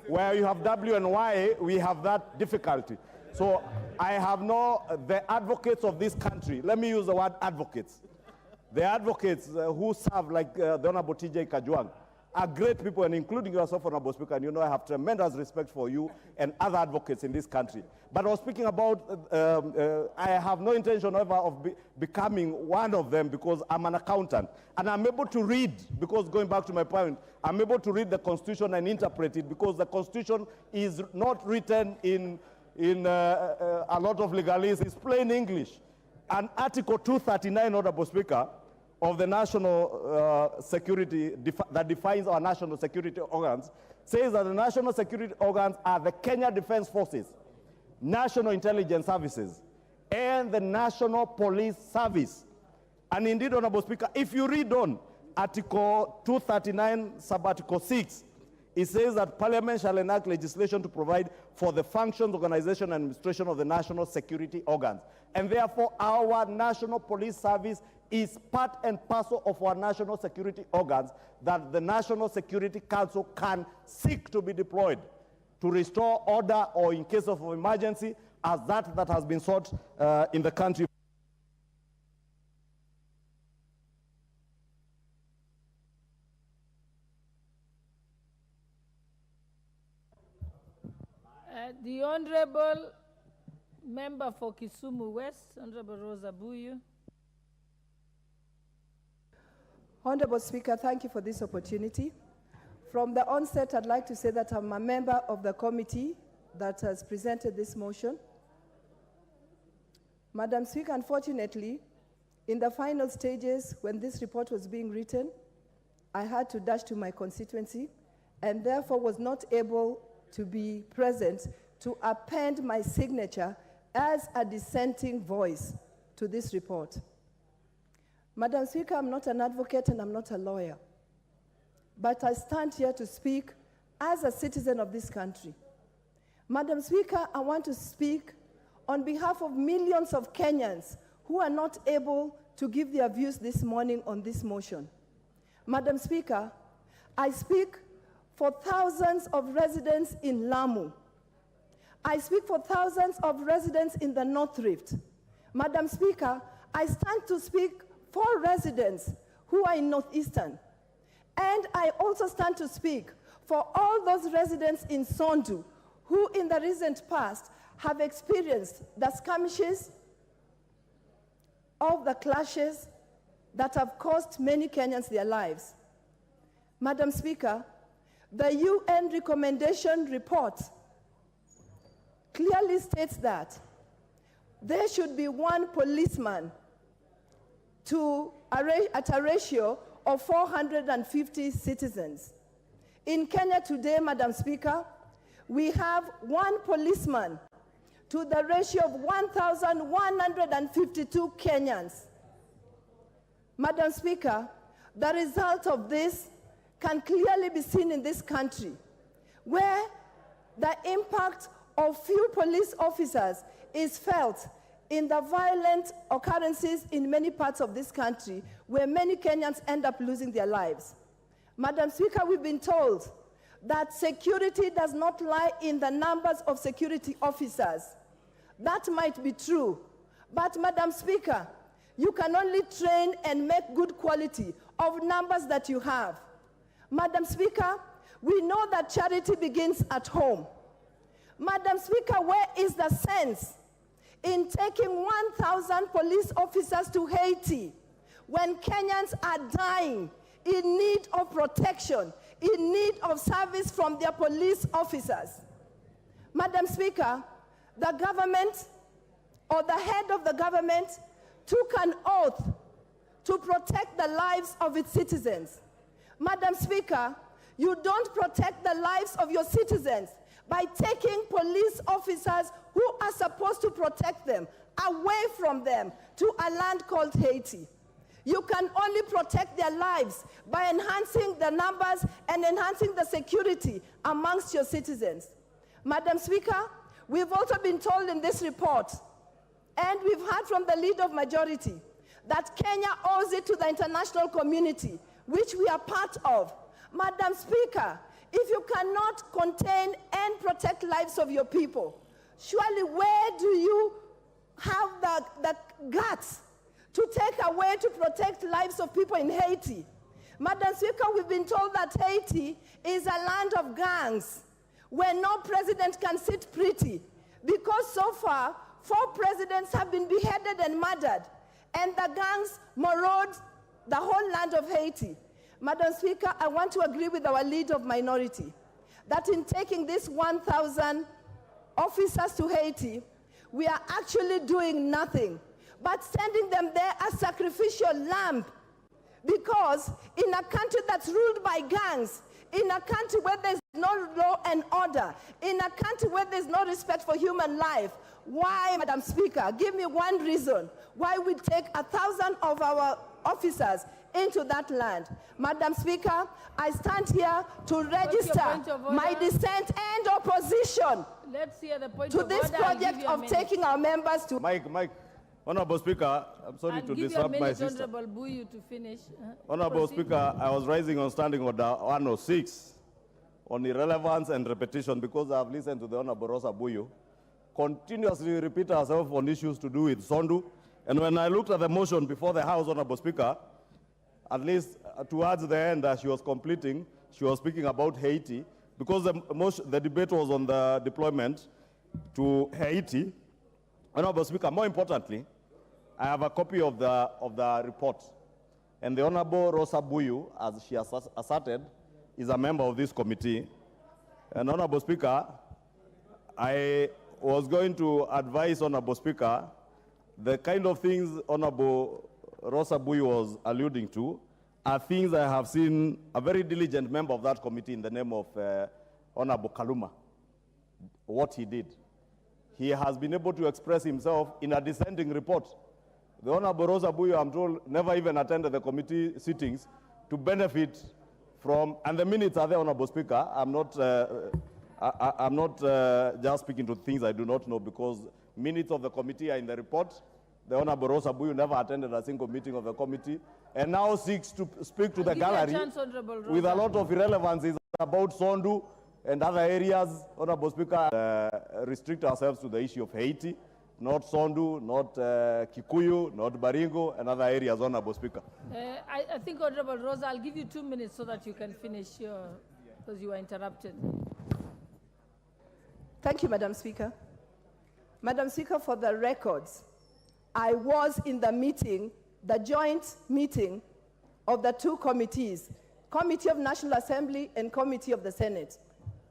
where you have W and Y, we have that difficulty. So I have the advocates of this country, let me use the word advocates. The advocates who serve, like the Honorable TJ Kajwang, are great people, and including yourself, Honorable Speaker, and you know I have tremendous respect for you and other advocates in this country. But I was speaking about, I have no intention ever of becoming one of them, because I'm an accountant. And I'm able to read, because going back to my point, I'm able to read the Constitution and interpret it, because the Constitution is not written in a lot of legalese, it's plain English. And Article 239, Honorable Speaker, of the national security, that defines our national security organs, says that the national security organs are the Kenya Defense Forces, National Intelligence Services, and the National Police Service. And indeed, Honorable Speaker, if you read on Article 239, sub-article 6, it says that Parliament shall enact legislation to provide for the functions, organization, and administration of the national security organs. And therefore, our National Police Service is part and parcel of our national security organs that the National Security Council can seek to be deployed to restore order, or in case of emergency, as that has been sought in the country. The Honorable Member for Kisumu West, Honorable Rosa Buyu. Honorable Speaker, thank you for this opportunity. From the onset, I'd like to say that I'm a member of the committee that has presented this motion. Madam Speaker, unfortunately, in the final stages, when this report was being written, I had to dash to my constituency, and therefore was not able to be present to append my signature as a dissenting voice to this report. Madam Speaker, I'm not an advocate and I'm not a lawyer, but I stand here to speak as a citizen of this country. Madam Speaker, I want to speak on behalf of millions of Kenyans who are not able to give their views this morning on this motion. Madam Speaker, I speak for thousands of residents in Lamu. I speak for thousands of residents in the North Rift. Madam Speaker, I stand to speak for residents who are in Northeastern. And I also stand to speak for all those residents in Sondu who in the recent past have experienced the skirmishes of the clashes that have cost many Kenyans their lives. Madam Speaker, the UN recommendation report clearly states that there should be one policeman at a ratio of 450 citizens. In Kenya today, Madam Speaker, we have one policeman to the ratio of 1,152 Kenyans. Madam Speaker, the result of this can clearly be seen in this country, where the impact of few police officers is felt in the violent occurrences in many parts of this country, where many Kenyans end up losing their lives. Madam Speaker, we've been told that security does not lie in the numbers of security officers. That might be true, but Madam Speaker, you can only train and make good quality of numbers that you have. Madam Speaker, we know that charity begins at home. Madam Speaker, where is the sense in taking 1,000 police officers to Haiti when Kenyans are dying in need of protection, in need of service from their police officers. Madam Speaker, the government or the head of the government took an oath to protect the lives of its citizens. Madam Speaker, you don't protect the lives of your citizens by taking police officers who are supposed to protect them away from them to a land called Haiti. You can only protect their lives by enhancing the numbers and enhancing the security amongst your citizens. Madam Speaker, we've also been told in this report, and we've heard from the leader of majority, that Kenya owes it to the international community, which we are part of. Madam Speaker, if you cannot contain and protect lives of your people, surely where do you have the guts to take away to protect lives of people in Haiti? Madam Speaker, we've been told that Haiti is a land of gangs where no president can sit pretty, because so far 4 presidents have been beheaded and murdered, and the gangs maraud the whole land of Haiti. Madam Speaker, I want to agree with our leader of minority that in taking these 1,000 officers to Haiti, we are actually doing nothing but sending them there as sacrificial lamb, because in a country that's ruled by gangs, in a country where there's no law and order, in a country where there's no respect for human life, why, Madam Speaker, give me one reason why we take 1,000 of our officers into that land. Madam Speaker, I stand here to register my dissent and opposition to this project of taking our members to... Mike, Honorable Speaker, I'm sorry to disrupt my sister. Honorable Buyu to finish. Honorable Speaker, I was rising on standing order 106 on irrelevance and repetition because I've listened to the Honorable Rosa Buyu continuously repeat herself on issues to do with Sondu. And when I looked at the motion before the House, Honorable Speaker, at least towards the end as she was completing, she was speaking about Haiti, because the debate was on the deployment to Haiti. Honorable Speaker, more importantly, I have a copy of the report. And the Honorable Rosa Buyu, as she has asserted, is a member of this committee. And Honorable Speaker, I was going to advise Honorable Speaker, the kind of things Honorable Rosa Buyu was alluding to are things I have seen a very diligent member of that committee in the name of Honorable Kaluma, what he did. He has been able to express himself in a dissenting report. The Honorable Rosa Buyu, I'm told, never even attended the committee sittings to benefit from, and the minutes are there, Honorable Speaker. I'm not just speaking to things I do not know, because minutes of the committee are in the report. The Honorable Rosa Buyu never attended a single meeting of the committee, and now seeks to speak to the gallery with a lot of irrelevancies about Sondu and other areas. Honorable Speaker, restrict ourselves to the issue of Haiti, not Sondu, not Kikuyu, not Baringo, and other areas, Honorable Speaker. I think, Honorable Rosa, I'll give you 2 minutes so that you can finish because you were interrupted. Thank you, Madam Speaker. Madam Speaker, for the records, I was in the meeting, the joint meeting of the 2 committees, Committee of National Assembly and Committee of the Senate.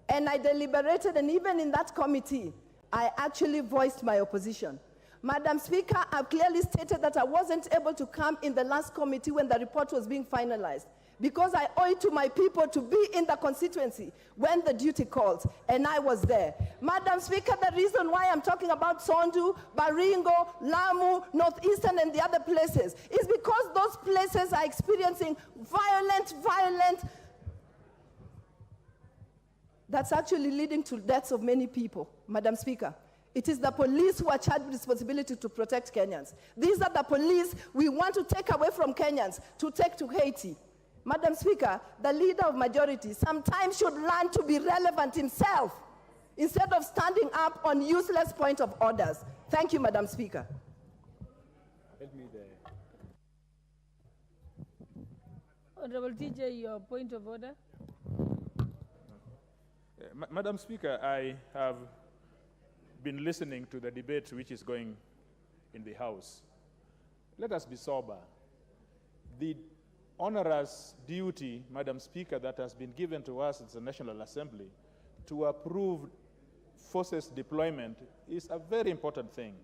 And I deliberated, and even in that committee, I actually voiced my opposition. Madam Speaker, I've clearly stated that I wasn't able to come in the last committee when the report was being finalized, because I owe it to my people to be in the constituency when the duty calls, and I was there. Madam Speaker, the reason why I'm talking about Sondu, Baringo, Lamu, Northeastern, and the other places is because those places are experiencing violent, that's actually leading to deaths of many people, Madam Speaker. It is the police who are charged with responsibility to protect Kenyans. These are the police we want to take away from Kenyans to take to Haiti. Madam Speaker, the leader of majority sometimes should learn to be relevant himself instead of standing up on useless point of orders. Thank you, Madam Speaker. Help me there. Honorable TJ, your point of order. Madam Speaker, I have been listening to the debate which is going in the House. Let us be sober. The onerous duty, Madam Speaker, that has been given to us as the National Assembly to approve forces deployment is a very important thing.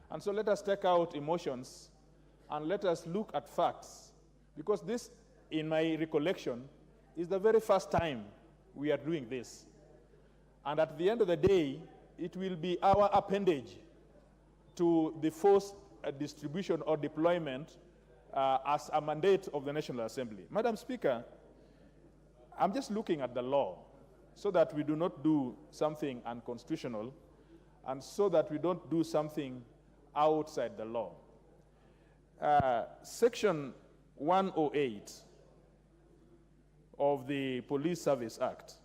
And so let us take out emotions and let us look at facts, because this, in my recollection, is the very first time we are doing this. And at the end of the day, it will be our appendage to the force distribution or deployment as a mandate of the National Assembly. Madam Speaker, I'm just looking at the law so that we do not do something unconstitutional and so that we don't do something outside the law. Section 108 of the Police Service Act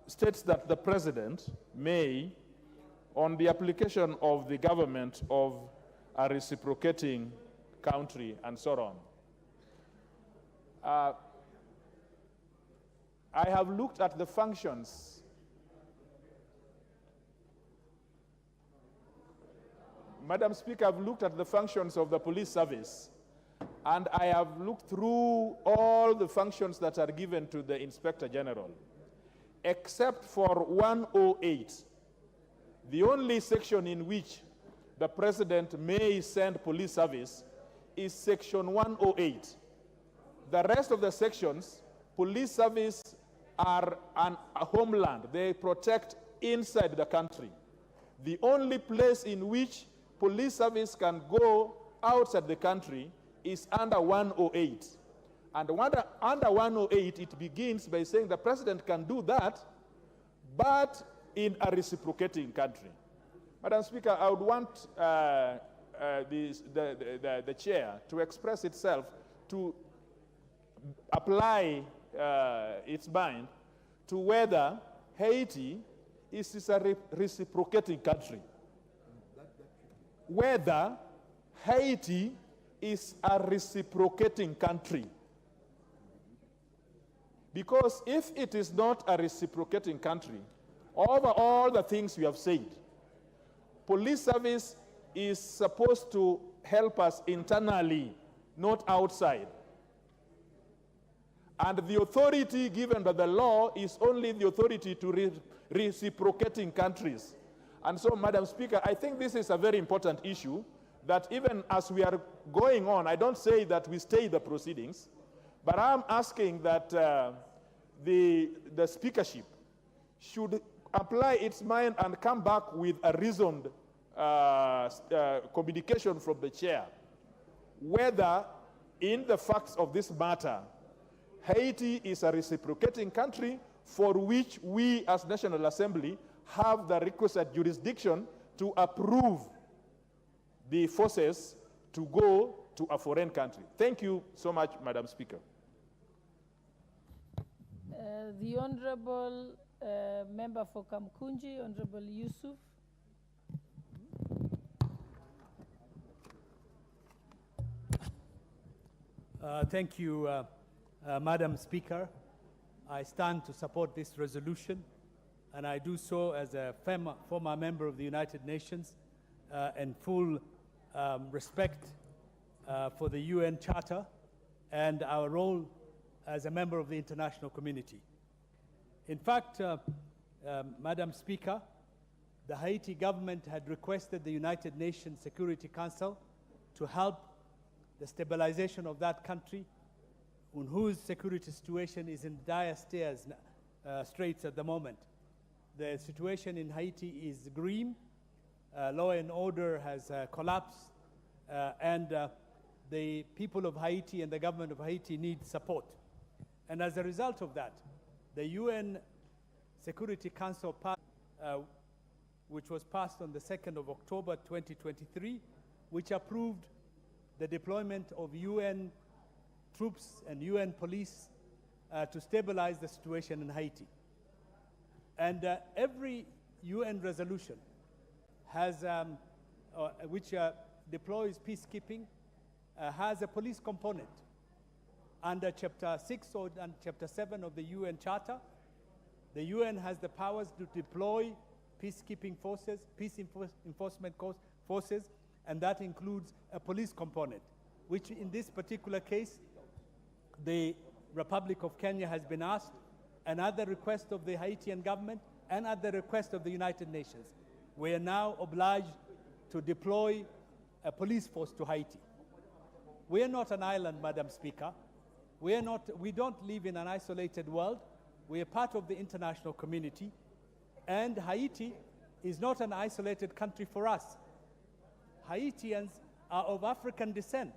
states that the President may, on the application of the government of a reciprocating country and so on. I have looked at the functions. Madam Speaker, I've looked at the functions of the police service, and I have looked through all the functions that are given to the Inspector General, except for 108, the only section in which the President may send police service is section 108. The rest of the sections, police service are a homeland. They protect inside the country. The only place in which police service can go outside the country is under 108. And under 108, it begins by saying the President can do that, but in a reciprocating country. Madam Speaker, I would want the chair to express itself to apply its mind to whether Haiti is a reciprocating country. Whether Haiti is a reciprocating country. Because if it is not a reciprocating country, over all the things we have said, police service is supposed to help us internally, not outside. And the authority given by the law is only the authority to reciprocating countries. And so, Madam Speaker, I think this is a very important issue that even as we are going on, I don't say that we stay the proceedings, but I'm asking that the speakership should apply its mind and come back with a reasoned communication from the chair, whether in the facts of this matter, Haiti is a reciprocating country for which we as National Assembly have the requisite jurisdiction to approve the forces to go to a foreign country. Thank you so much, Madam Speaker. The Honorable Member for Kamkunji, Honorable Yusuf. Thank you, Madam Speaker. I stand to support this resolution, and I do so as a former member of the United Nations and full respect for the UN Charter and our role as a member of the international community. In fact, Madam Speaker, the Haiti government had requested the United Nations Security Council to help the stabilization of that country, on whose security situation is in dire straits at the moment. The situation in Haiti is grim. Law and order has collapsed, and the people of Haiti and the government of Haiti need support. And as a result of that, the UN Security Council, which was passed on the 2nd of October 2023, which approved the deployment of UN troops and UN police to stabilize the situation in Haiti. And every UN resolution has, which deploys peacekeeping has a police component. Under Chapter 6 and Chapter 7 of the UN Charter, the UN has the powers to deploy peacekeeping forces, peace enforcement forces, and that includes a police component, which in this particular case the Republic of Kenya has been asked, and at the request of the Haitian government, and at the request of the United Nations, we are now obliged to deploy a police force to Haiti. We are not an island, Madam Speaker. We don't live in an isolated world. We are part of the international community, and Haiti is not an isolated country for us. Haitians are of African descent,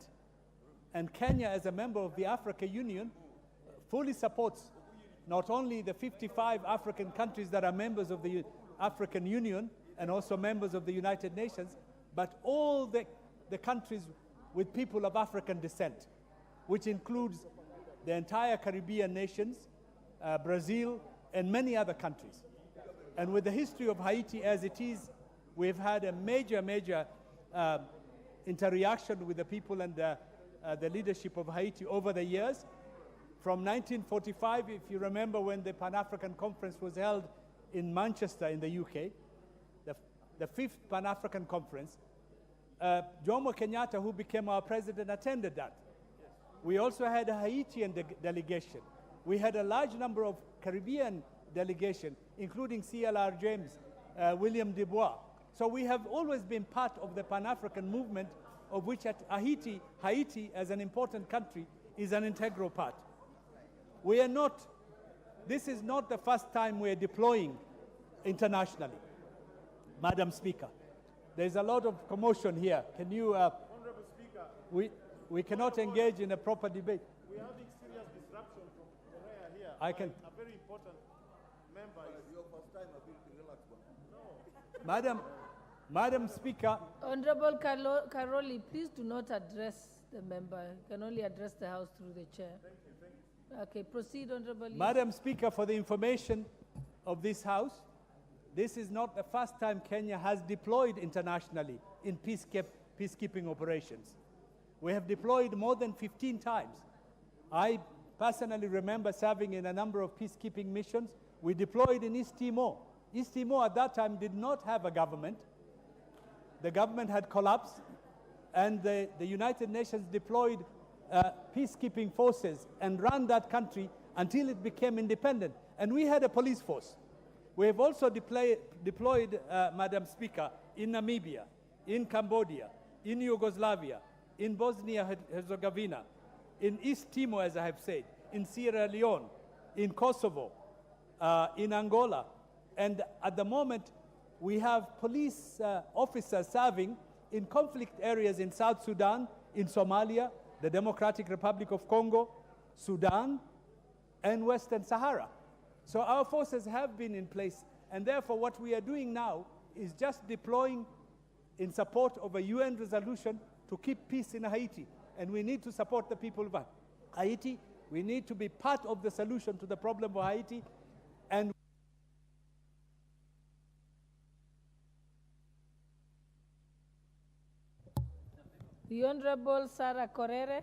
and Kenya, as a member of the African Union, fully supports not only the 55 African countries that are members of the African Union and also members of the United Nations, but all the countries with people of African descent, which includes the entire Caribbean nations, Brazil, and many other countries. And with the history of Haiti as it is, we've had a major interaction with the people and the leadership of Haiti over the years. From 1945, if you remember, when the Pan-African Conference was held in Manchester in the UK, the 5th Pan-African Conference, Jomo Kenyatta, who became our president, attended that. We also had a Haitian delegation. We had a large number of Caribbean delegation, including CLR James, William Dubois. So we have always been part of the Pan-African movement, of which at Haiti, as an important country, is an integral part. We are not, this is not the first time we are deploying internationally, Madam Speaker. There's a lot of commotion here. Can you, Honorable Speaker, we cannot engage in a proper debate. we are having serious disruption from Korea here. I can. A very important member is... Your first time, Madam Speaker. Honorable Caroli, please do not address the member. You can only address the House through the chair. Thank you. Okay, proceed, Honorable. Madam Speaker, for the information of this House, this is not the first time Kenya has deployed internationally in peacekeeping operations. We have deployed more than 15 times. I personally remember serving in a number of peacekeeping missions. We deployed in East Timor. East Timor at that time did not have a government. The government had collapsed, and the United Nations deployed peacekeeping forces and ran that country until it became independent. And we had a police force. We have also deployed, Madam Speaker, in Namibia, in Cambodia, in Yugoslavia, in Bosnia-Herzegovina, in East Timor, as I have said, in Sierra Leone, in Kosovo, in Angola. And at the moment, we have police officers serving in conflict areas in South Sudan, in Somalia, the Democratic Republic of Congo, Sudan, and Western Sahara. So our forces have been in place, and therefore what we are doing now is just deploying in support of a UN resolution to keep peace in Haiti. And we need to support the people of Haiti. We need to be part of the solution to the problem of Haiti. And the Honorable Sarah Correre.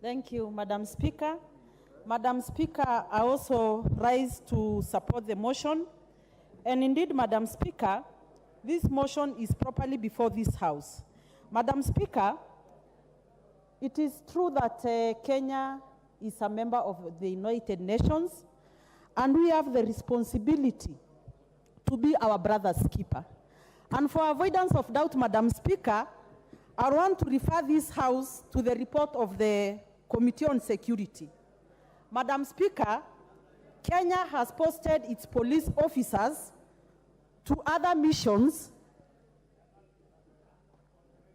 Thank you, Madam Speaker. Madam Speaker, I also rise to support the motion. And indeed, Madam Speaker, this motion is properly before this House. Madam Speaker, it is true that Kenya is a member of the United Nations, and we have the responsibility to be our brother's keeper. And for avoidance of doubt, Madam Speaker, I want to refer this House to the report of the Committee on Security. Madam Speaker, Kenya has posted its police officers to other missions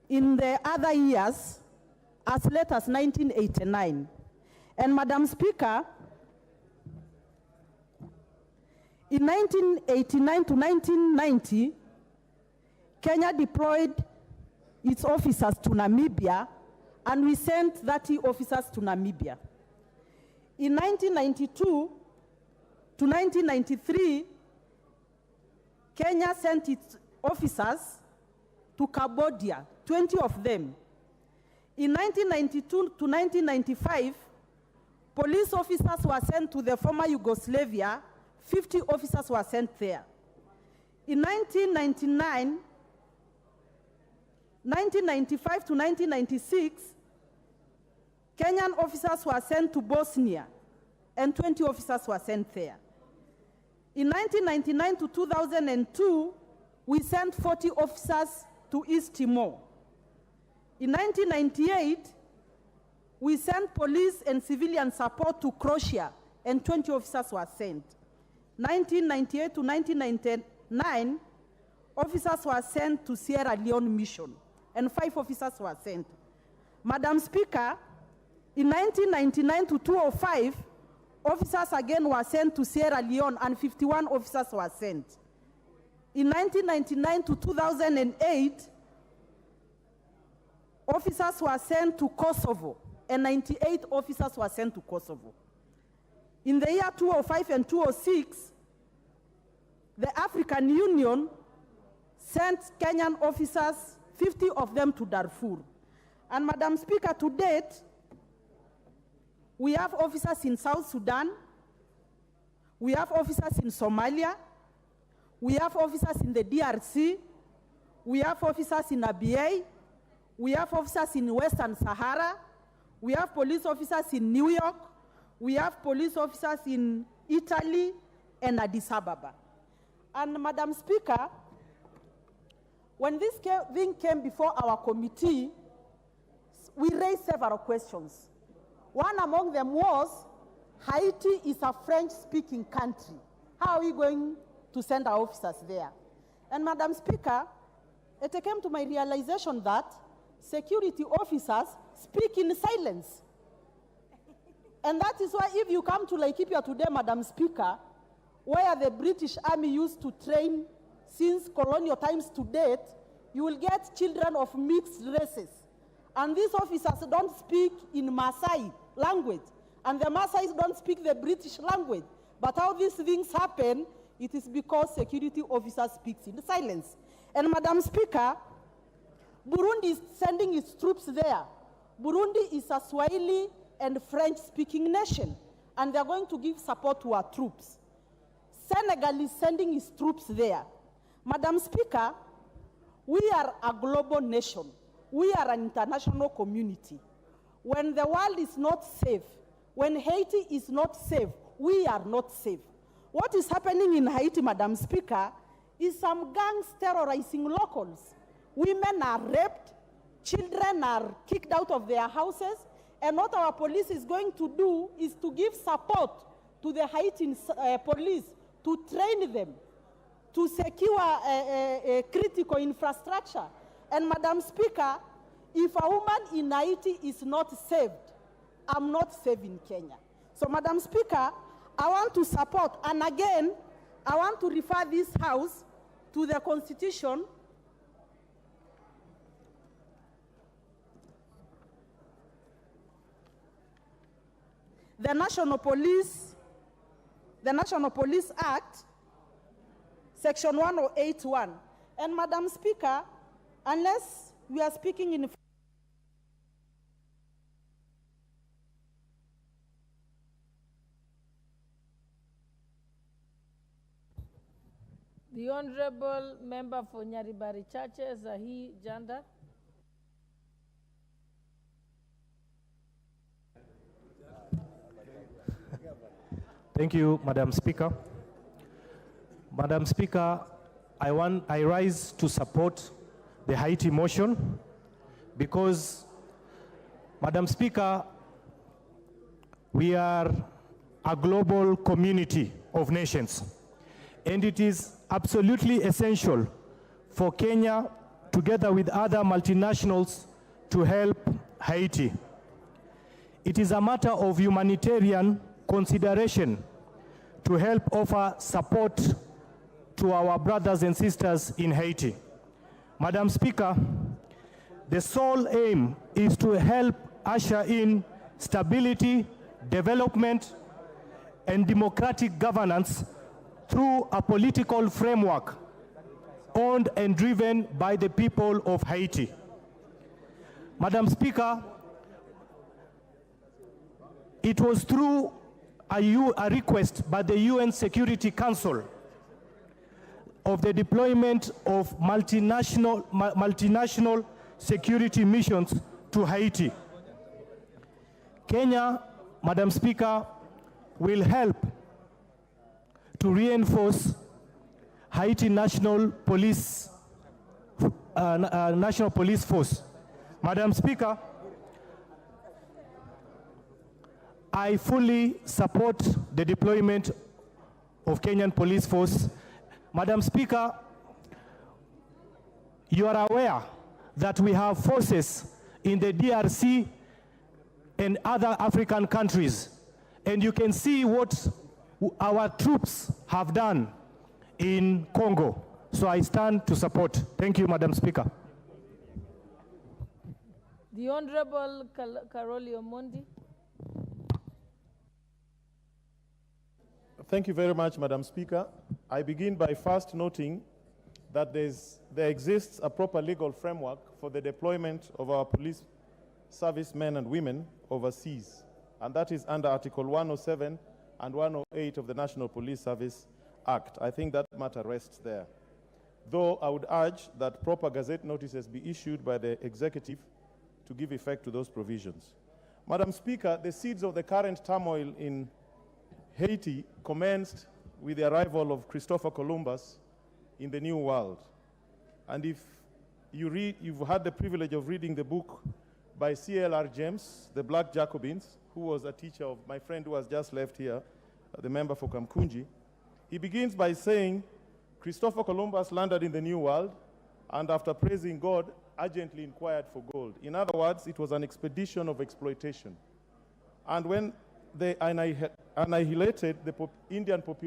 in the other years as late as 1989. And Madam Speaker, in 1989 to 1990, Kenya deployed its officers to Namibia, and we sent 30 officers to Namibia. In 1992 to 1993, Kenya sent its officers to Cambodia, 20 of them. In 1992 to 1995, police officers were sent to the former Yugoslavia, 50 officers were sent there. In 1999, 1995 to 1996, Kenyan officers were sent to Bosnia, and 20 officers were sent there. In 1999 to 2002, we sent 40 officers to East Timor. In 1998, we sent police and civilian support to Croatia, and 20 officers were sent. 1998 to 1999, officers were sent to Sierra Leone mission, and 5 officers were sent. Madam Speaker, in 1999 to 2005, officers again were sent to Sierra Leone, and 51 officers were sent. In 1999 to 2008, officers were sent to Kosovo, and 98 officers were sent to Kosovo. In the year 2005 and 2006, the African Union sent Kenyan officers, 50 of them to Darfur. And Madam Speaker, to date, we have officers in South Sudan, we have officers in Somalia, we have officers in the DRC, we have officers in Abyei, we have officers in Western Sahara, we have police officers in New York, we have police officers in Italy and Addis Ababa. And Madam Speaker, when this thing came before our committee, we raised several questions. One among them was, Haiti is a French-speaking country. How are we going to send our officers there? And Madam Speaker, it came to my realization that security officers speak in silence. And that is why if you come to Laikipia today, Madam Speaker, where the British Army used to train since colonial times to date, you will get children of mixed races. And these officers don't speak in Maasai language, and the Maasais don't speak the British language. But how these things happen, it is because security officers speak in silence. And Madam Speaker, Burundi is sending its troops there. Burundi is a Swahili and French-speaking nation, and they're going to give support to our troops. Senegal is sending its troops there. Madam Speaker, we are a global nation. We are an international community. When the world is not safe, when Haiti is not safe, we are not safe. What is happening in Haiti, Madam Speaker, is some gangs terrorizing locals. Women are raped, children are kicked out of their houses, and what our police is going to do is to give support to the Haitian police, to train them, to secure critical infrastructure. And Madam Speaker, if a woman in Haiti is not saved, I'm not safe in Kenya. So Madam Speaker, I want to support, and again, I want to refer this House to the Constitution, the National Police Act, Section 1081. And Madam Speaker, unless we are speaking in the Honorable Member for Nyaribari Chache, Zahi Janda. Thank you, Madam Speaker. Madam Speaker, I rise to support the Haiti motion because, Madam Speaker, we are a global community of nations, and it is absolutely essential for Kenya, together with other multinationals, to help Haiti. It is a matter of humanitarian consideration to help offer support to our brothers and sisters in Haiti. Madam Speaker, the sole aim is to help usher in stability, development, and democratic governance through a political framework owned and driven by the people of Haiti. Madam Speaker, it was through a request by the UN Security Council of the deployment of multinational security missions to Haiti. Kenya, Madam Speaker, will help to reinforce Haiti National Police Force. Madam Speaker, I fully support the deployment of Kenyan Police Force. Madam Speaker, you are aware that we have forces in the DRC and other African countries, and you can see what our troops have done in Congo. So I stand to support. Thank you, Madam Speaker. The Honorable Karoli Omondi. Thank you very much, Madam Speaker. I begin by first noting that there exists a proper legal framework for the deployment of our police servicemen and women overseas, and that is under Article 107 and 108 of the National Police Service Act. I think that matter rests there. Though I would urge that proper gazette notices be issued by the executive to give effect to those provisions. Madam Speaker, the seeds of the current turmoil in Haiti commenced with the arrival of Christopher Columbus in the New World. And if you've had the privilege of reading the book by C.L.R. James, The Black Jacobins, who was a teacher of my friend who has just left here, the member for Kamkunji. He begins by saying, Christopher Columbus landed in the New World, and after praising God, urgently inquired for gold. In other words, it was an expedition of exploitation. And when they annihilated the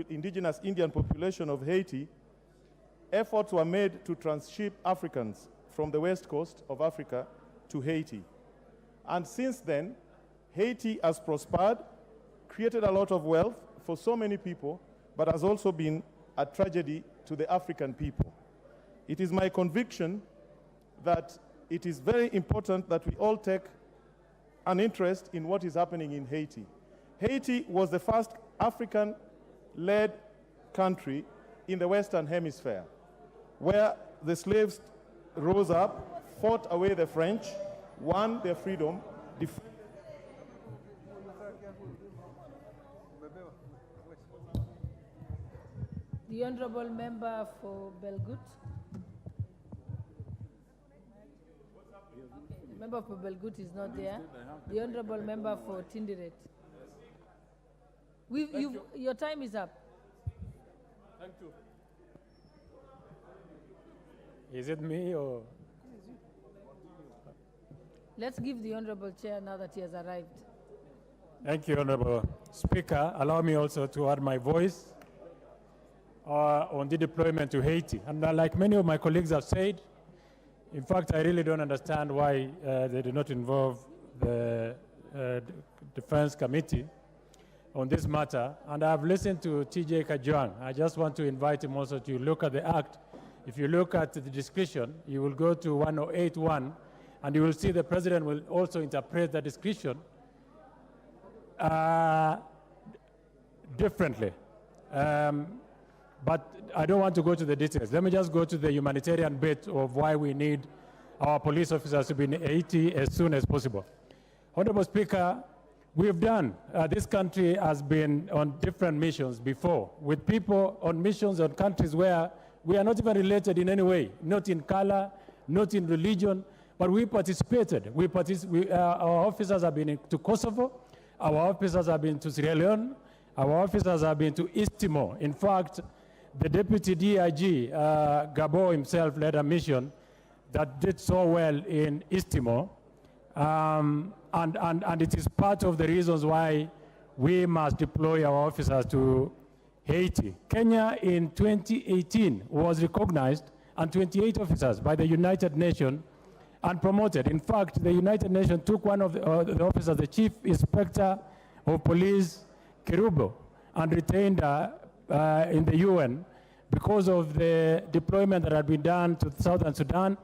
indigenous Indian population of Haiti, efforts were made to transship Africans from the west coast of Africa to Haiti. And since then, Haiti has prospered, created a lot of wealth for so many people, but has also been a tragedy to the African people. It is my conviction that it is very important that we all take an interest in what is happening in Haiti. Haiti was the first African-led country in the Western Hemisphere, where the slaves rose up, fought away the French, won their freedom. The Honorable Member for Belgut. The member for Belgut is not there. The Honorable Member for Tindiret. Your time is up. Thank you. Is it me or? Let's give the Honorable Chair now that he has arrived. Thank you, Honorable Speaker. Allow me also to add my voice on the deployment to Haiti. And like many of my colleagues have said, in fact, I really don't understand why they do not involve the Defense Committee on this matter. And I've listened to TJ Kajwang. I just want to invite him also to look at the act. If you look at the discretion, you will go to 1081, and you will see the President will also interpret the discretion differently. But I don't want to go to the details. Let me just go to the humanitarian bit of why we need our police officers to be in Haiti as soon as possible. Honorable Speaker, we've done, this country has been on different missions before, with people on missions on countries where we are not even related in any way, not in color, not in religion, but we participated. Our officers have been to Kosovo, our officers have been to Sierra Leone, our officers have been to East Timor. In fact, the Deputy DIG, Gabo himself, led a mission that did so well in East Timor. And it is part of the reasons why we must deploy our officers to Haiti. Kenya in 2018 was recognized, and 28 officers by the United Nations and promoted. In fact, the United Nations took one of the officers, the Chief Inspector of Police, Kerubo, and retained in the UN because of the deployment that had been done to Southern Sudan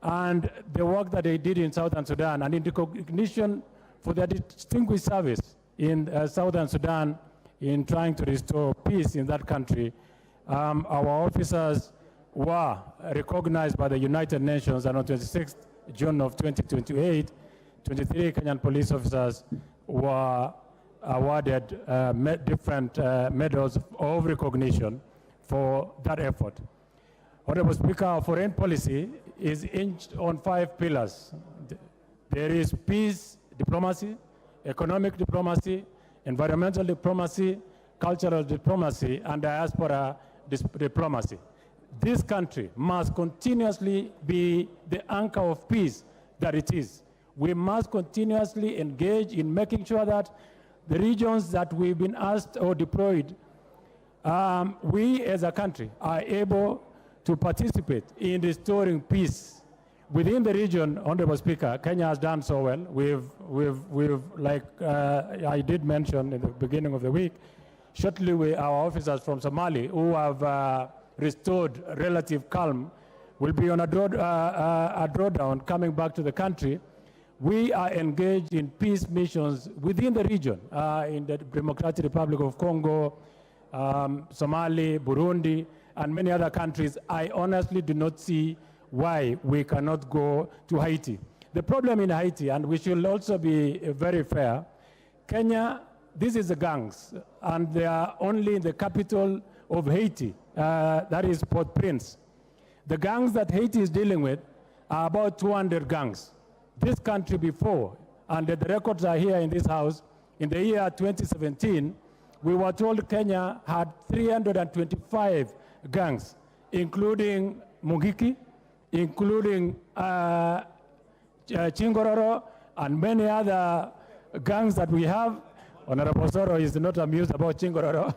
and the work that they did in Southern Sudan, and in recognition for their distinguished service in Southern Sudan in trying to restore peace in that country. Our officers were recognized by the United Nations, and on 26th June of 2028, 23 Kenyan police officers were awarded different medals of recognition for that effort. Honorable Speaker, foreign policy is hinged on 5 pillars. There is peace diplomacy, economic diplomacy, environmental diplomacy, cultural diplomacy, and diaspora diplomacy. This country must continuously be the anchor of peace that it is. We must continuously engage in making sure that the regions that we've been asked or deployed, we as a country are able to participate in restoring peace within the region. Honorable Speaker, Kenya has done so well. We've like I did mention in the beginning of the week, shortly our officers from Somali who have restored relative calm will be on a drawdown coming back to the country. We are engaged in peace missions within the region, in the Democratic Republic of Congo, Somali, Burundi, and many other countries. I honestly do not see why we cannot go to Haiti. The problem in Haiti, and we should also be very fair, Kenya, this is the gangs, and they are only in the capital of Haiti, that is Port-au-Prince. The gangs that Haiti is dealing with are about 200 gangs. This country before, and the records are here in this house, in the year 2017, we were told Kenya had 325 gangs, including Mungiki, including Chingororo, and many other gangs that we have. Honorable Soro is not amused about Chingororo.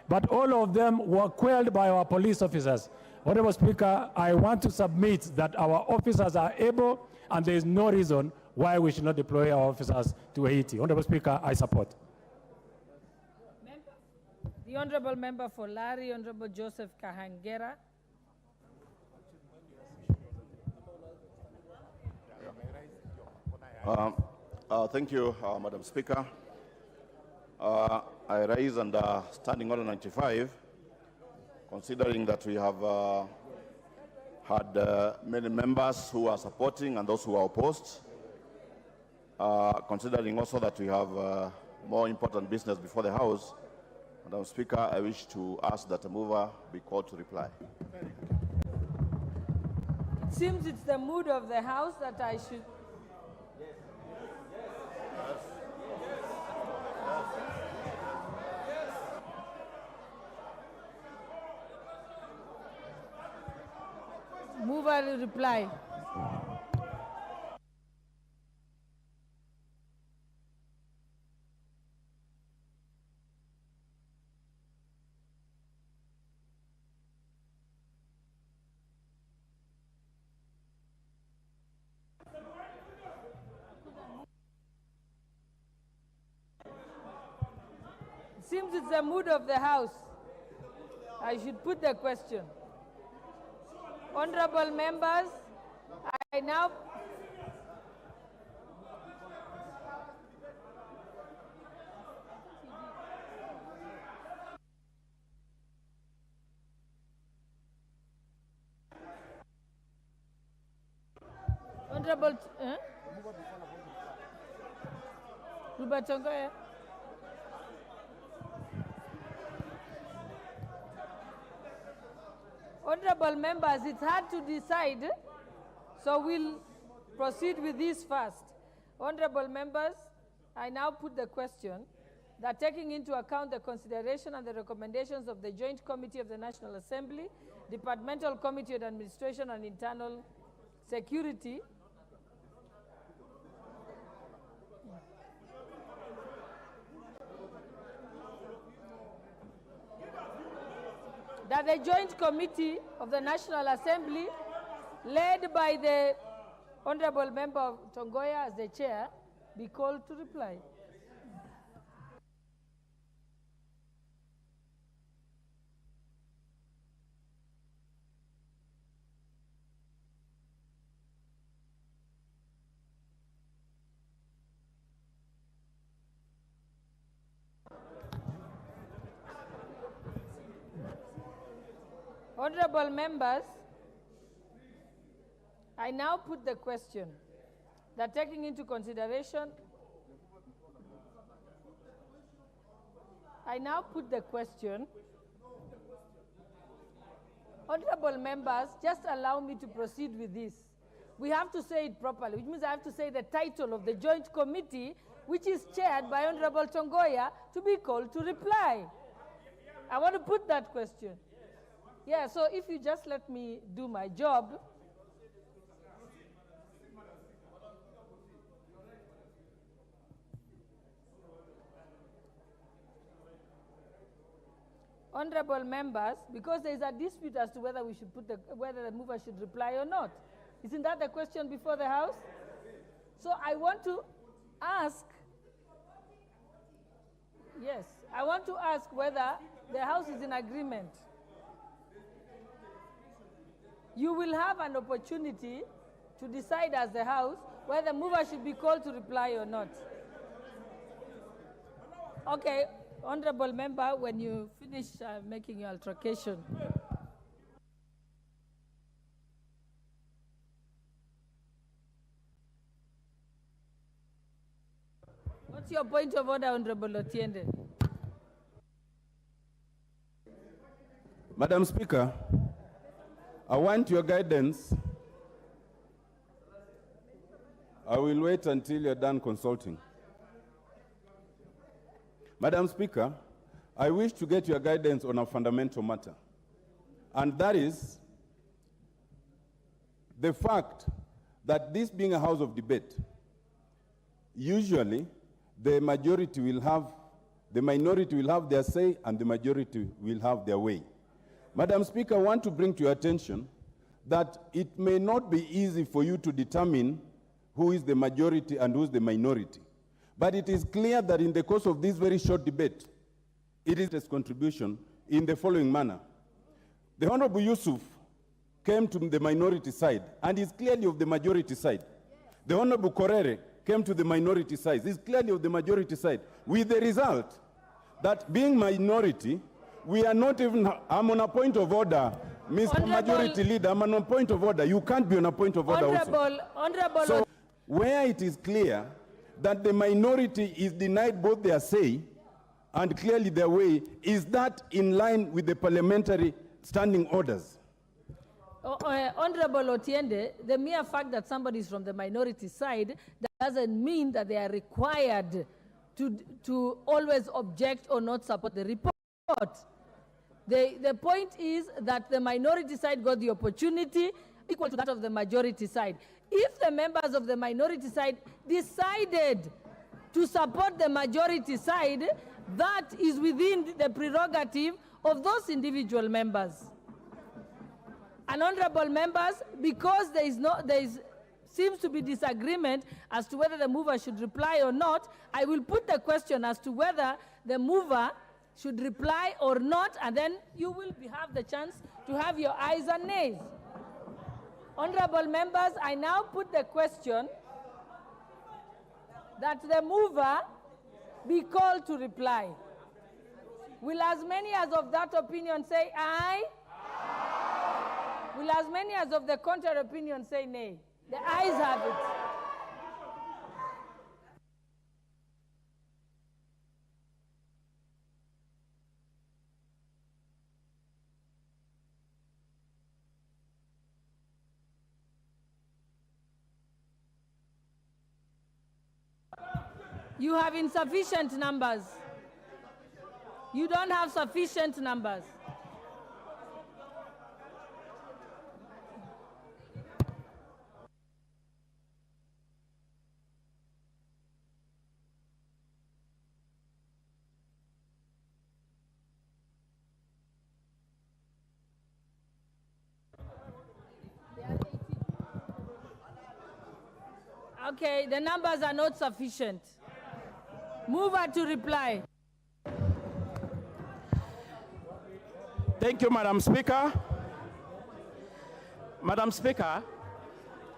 But all of them were quelled by our police officers. Honorable Speaker, I want to submit that our officers are able, and there is no reason why we should not deploy our officers to Haiti. Honorable Speaker, I support. The Honorable Member for Lari, Honorable Joseph Kahangera. Thank you, Madam Speaker. I rise under Standing Order 95, considering that we have had many members who are supporting and those who are opposed, considering also that we have more important business before the House. Madam Speaker, I wish to ask that the mover be called to reply. It seems it's the mood of the House that I should... Mover will reply. It seems it's the mood of the House. I should put the question. Honorable members, I now... Honorable... Rubatongoya. Honorable members, it's hard to decide, so we'll proceed with this first. Honorable members, I now put the question that taking into account the consideration and the recommendations of the Joint Committee of the National Assembly, Departmental Committee on Administration and Internal Security, that the Joint Committee of the National Assembly, led by the Honorable Member of Tongoya as the chair, be called to reply. Honorable members, I now put the question that taking into consideration, Honorable members, just allow me to proceed with this. We have to say it properly, which means I have to say the title of the joint committee, which is chaired by Honorable Tongoya, to be called to reply. I want to put that question. Yeah, so if you just let me do my job. Honorable members, because there is a dispute as to whether we should put whether the mover should reply or not. Isn't that the question before the House? So I want to ask, yes, I want to ask whether the House is in agreement. You will have an opportunity to decide as the House whether the mover should be called to reply or not. Okay, Honorable member, when you finish making your altercation. What's your point of order, Honorable Otiende? Madam Speaker, I want your guidance. I will wait until you're done consulting. Madam Speaker, I wish to get your guidance on a fundamental matter, and that is the fact that this being a house of debate, usually the minority will have their say and the majority will have their way. Madam Speaker, I want to bring to your attention that it may not be easy for you to determine who is the majority and who is the minority. But it is clear that in the course of this very short debate, it is its contribution in the following manner. The Honorable Yusuf came to the minority side and is clearly of the majority side. The Honorable Korere came to the minority side, is clearly of the majority side, with the result that being minority, we are not even, I'm on a point of order, Mr. Majority Leader, I'm on a point of order. You can't be on a point of order Honorable. So where it is clear that the minority is denied both their say and clearly their way, is that in line with the parliamentary standing orders? Honorable Otiende, the mere fact that somebody is from the minority side doesn't mean that they are required to always object or not support the report. The point is that the minority side got the opportunity equal to that of the majority side. If the members of the minority side decided to support the majority side, that is within the prerogative of those individual members. And honorable members, because there seems to be disagreement as to whether the mover should reply or not, I will put the question as to whether the mover should reply or not, and then you will have the chance to have your ayes and nays. Honorable members, I now put the question that the mover be called to reply. Will as many as of that opinion say aye? Aye. Will as many as of the contrary opinion say nay? The ayes have it. You have insufficient numbers. You don't have sufficient numbers. Okay, the numbers are not sufficient. Mover to reply. Thank you, Madam Speaker. Madam Speaker,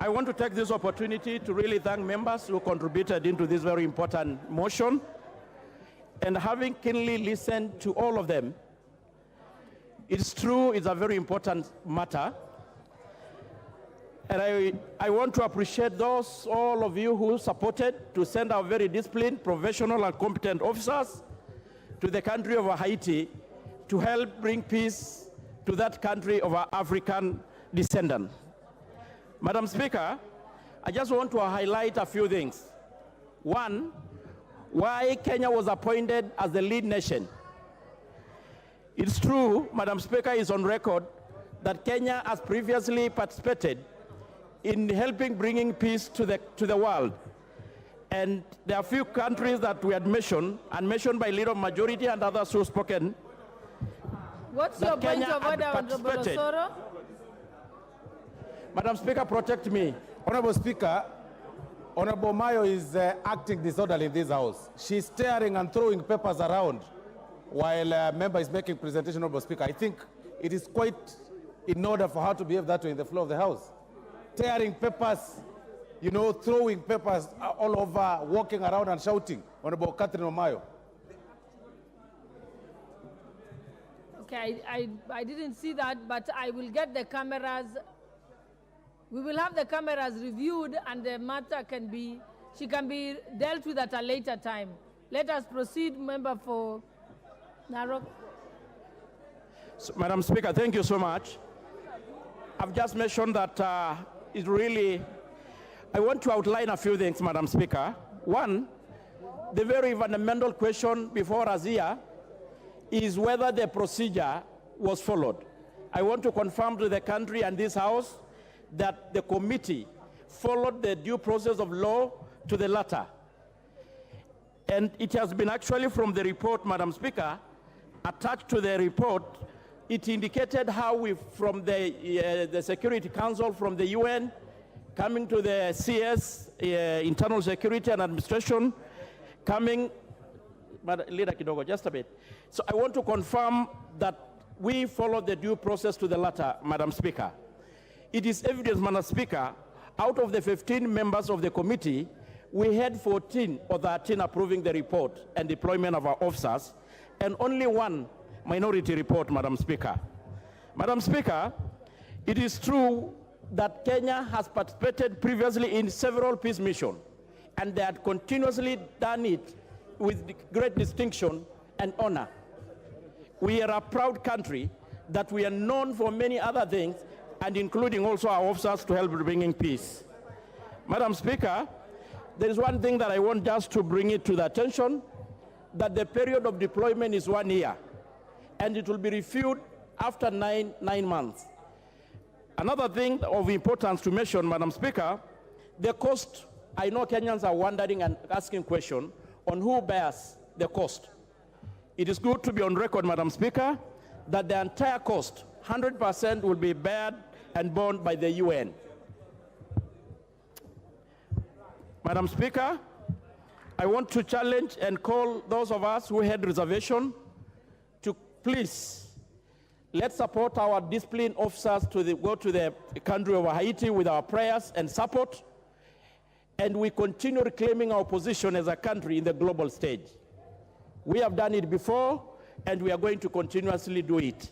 I want to take this opportunity to really thank members who contributed into this very important motion. And having keenly listened to all of them, it's true it's a very important matter. And I want to appreciate all of you who supported to send our very disciplined, professional, and competent officers to the country of Haiti to help bring peace to that country of our African descendant. Madam Speaker, I just want to highlight a few things. One, why Kenya was appointed as the lead nation. It's true, Madam Speaker, is on record that Kenya has previously participated in helping bringing peace to the world. And there are a few countries that we had mentioned, and mentioned by leader of majority and others who have spoken. What's your point of order, Honorable Osoro? Madam Speaker, protect me. Honorable Speaker, Honorable Mayo is acting disorderly in this house. She's tearing and throwing papers around while a member is making presentation, Honorable Speaker. I think it is quite in order for her to behave that way in the floor of the House. Tearing papers, you know, throwing papers all over, walking around and shouting. Honorable Catherine Omayo. Okay, I didn't see that, but I will get the cameras. We will have the cameras reviewed, and the matter she can be dealt with at a later time. Let us proceed, member for Narok. So, Madam Speaker, thank you so much. I've just mentioned that I want to outline a few things, Madam Speaker. One, the very fundamental question before us here is whether the procedure was followed. I want to confirm to the country and this House that the committee followed the due process of law to the letter. And it has been actually from the report, Madam Speaker, attached to the report, it indicated how we, from the Security Council, from the UN, coming to the CS, Internal Security and Administration, coming, Leader Kidogo, just a bit. So I want to confirm that we followed the due process to the letter, Madam Speaker. It is evidence, Madam Speaker, out of the 15 members of the committee, we had 14 or 13 approving the report and deployment of our officers, and only one minority report, Madam Speaker. Madam Speaker, it is true that Kenya has participated previously in several peace missions, and they had continuously done it with great distinction and honor. We are a proud country that we are known for many other things, and including also our officers to help bringing peace. Madam Speaker, there is one thing that I want just to bring it to the attention, that the period of deployment is 1 year, and it will be reviewed after nine months. Another thing of importance to mention, Madam Speaker, the cost. I know Kenyans are wondering and asking questions on who bears the cost. It is good to be on record, Madam Speaker, that the entire cost, 100%, will be bared and borne by the UN. Madam Speaker, I want to challenge and call those of us who had reservation to please, let's support our disciplined officers to go to the country of Haiti with our prayers and support, and we continue reclaiming our position as a country in the global stage. We have done it before, and we are going to continuously do it.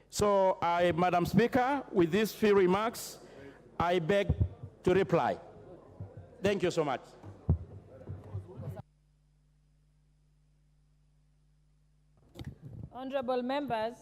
So, Madam Speaker, with these few remarks, I beg to reply. Thank you so much. Honorable members,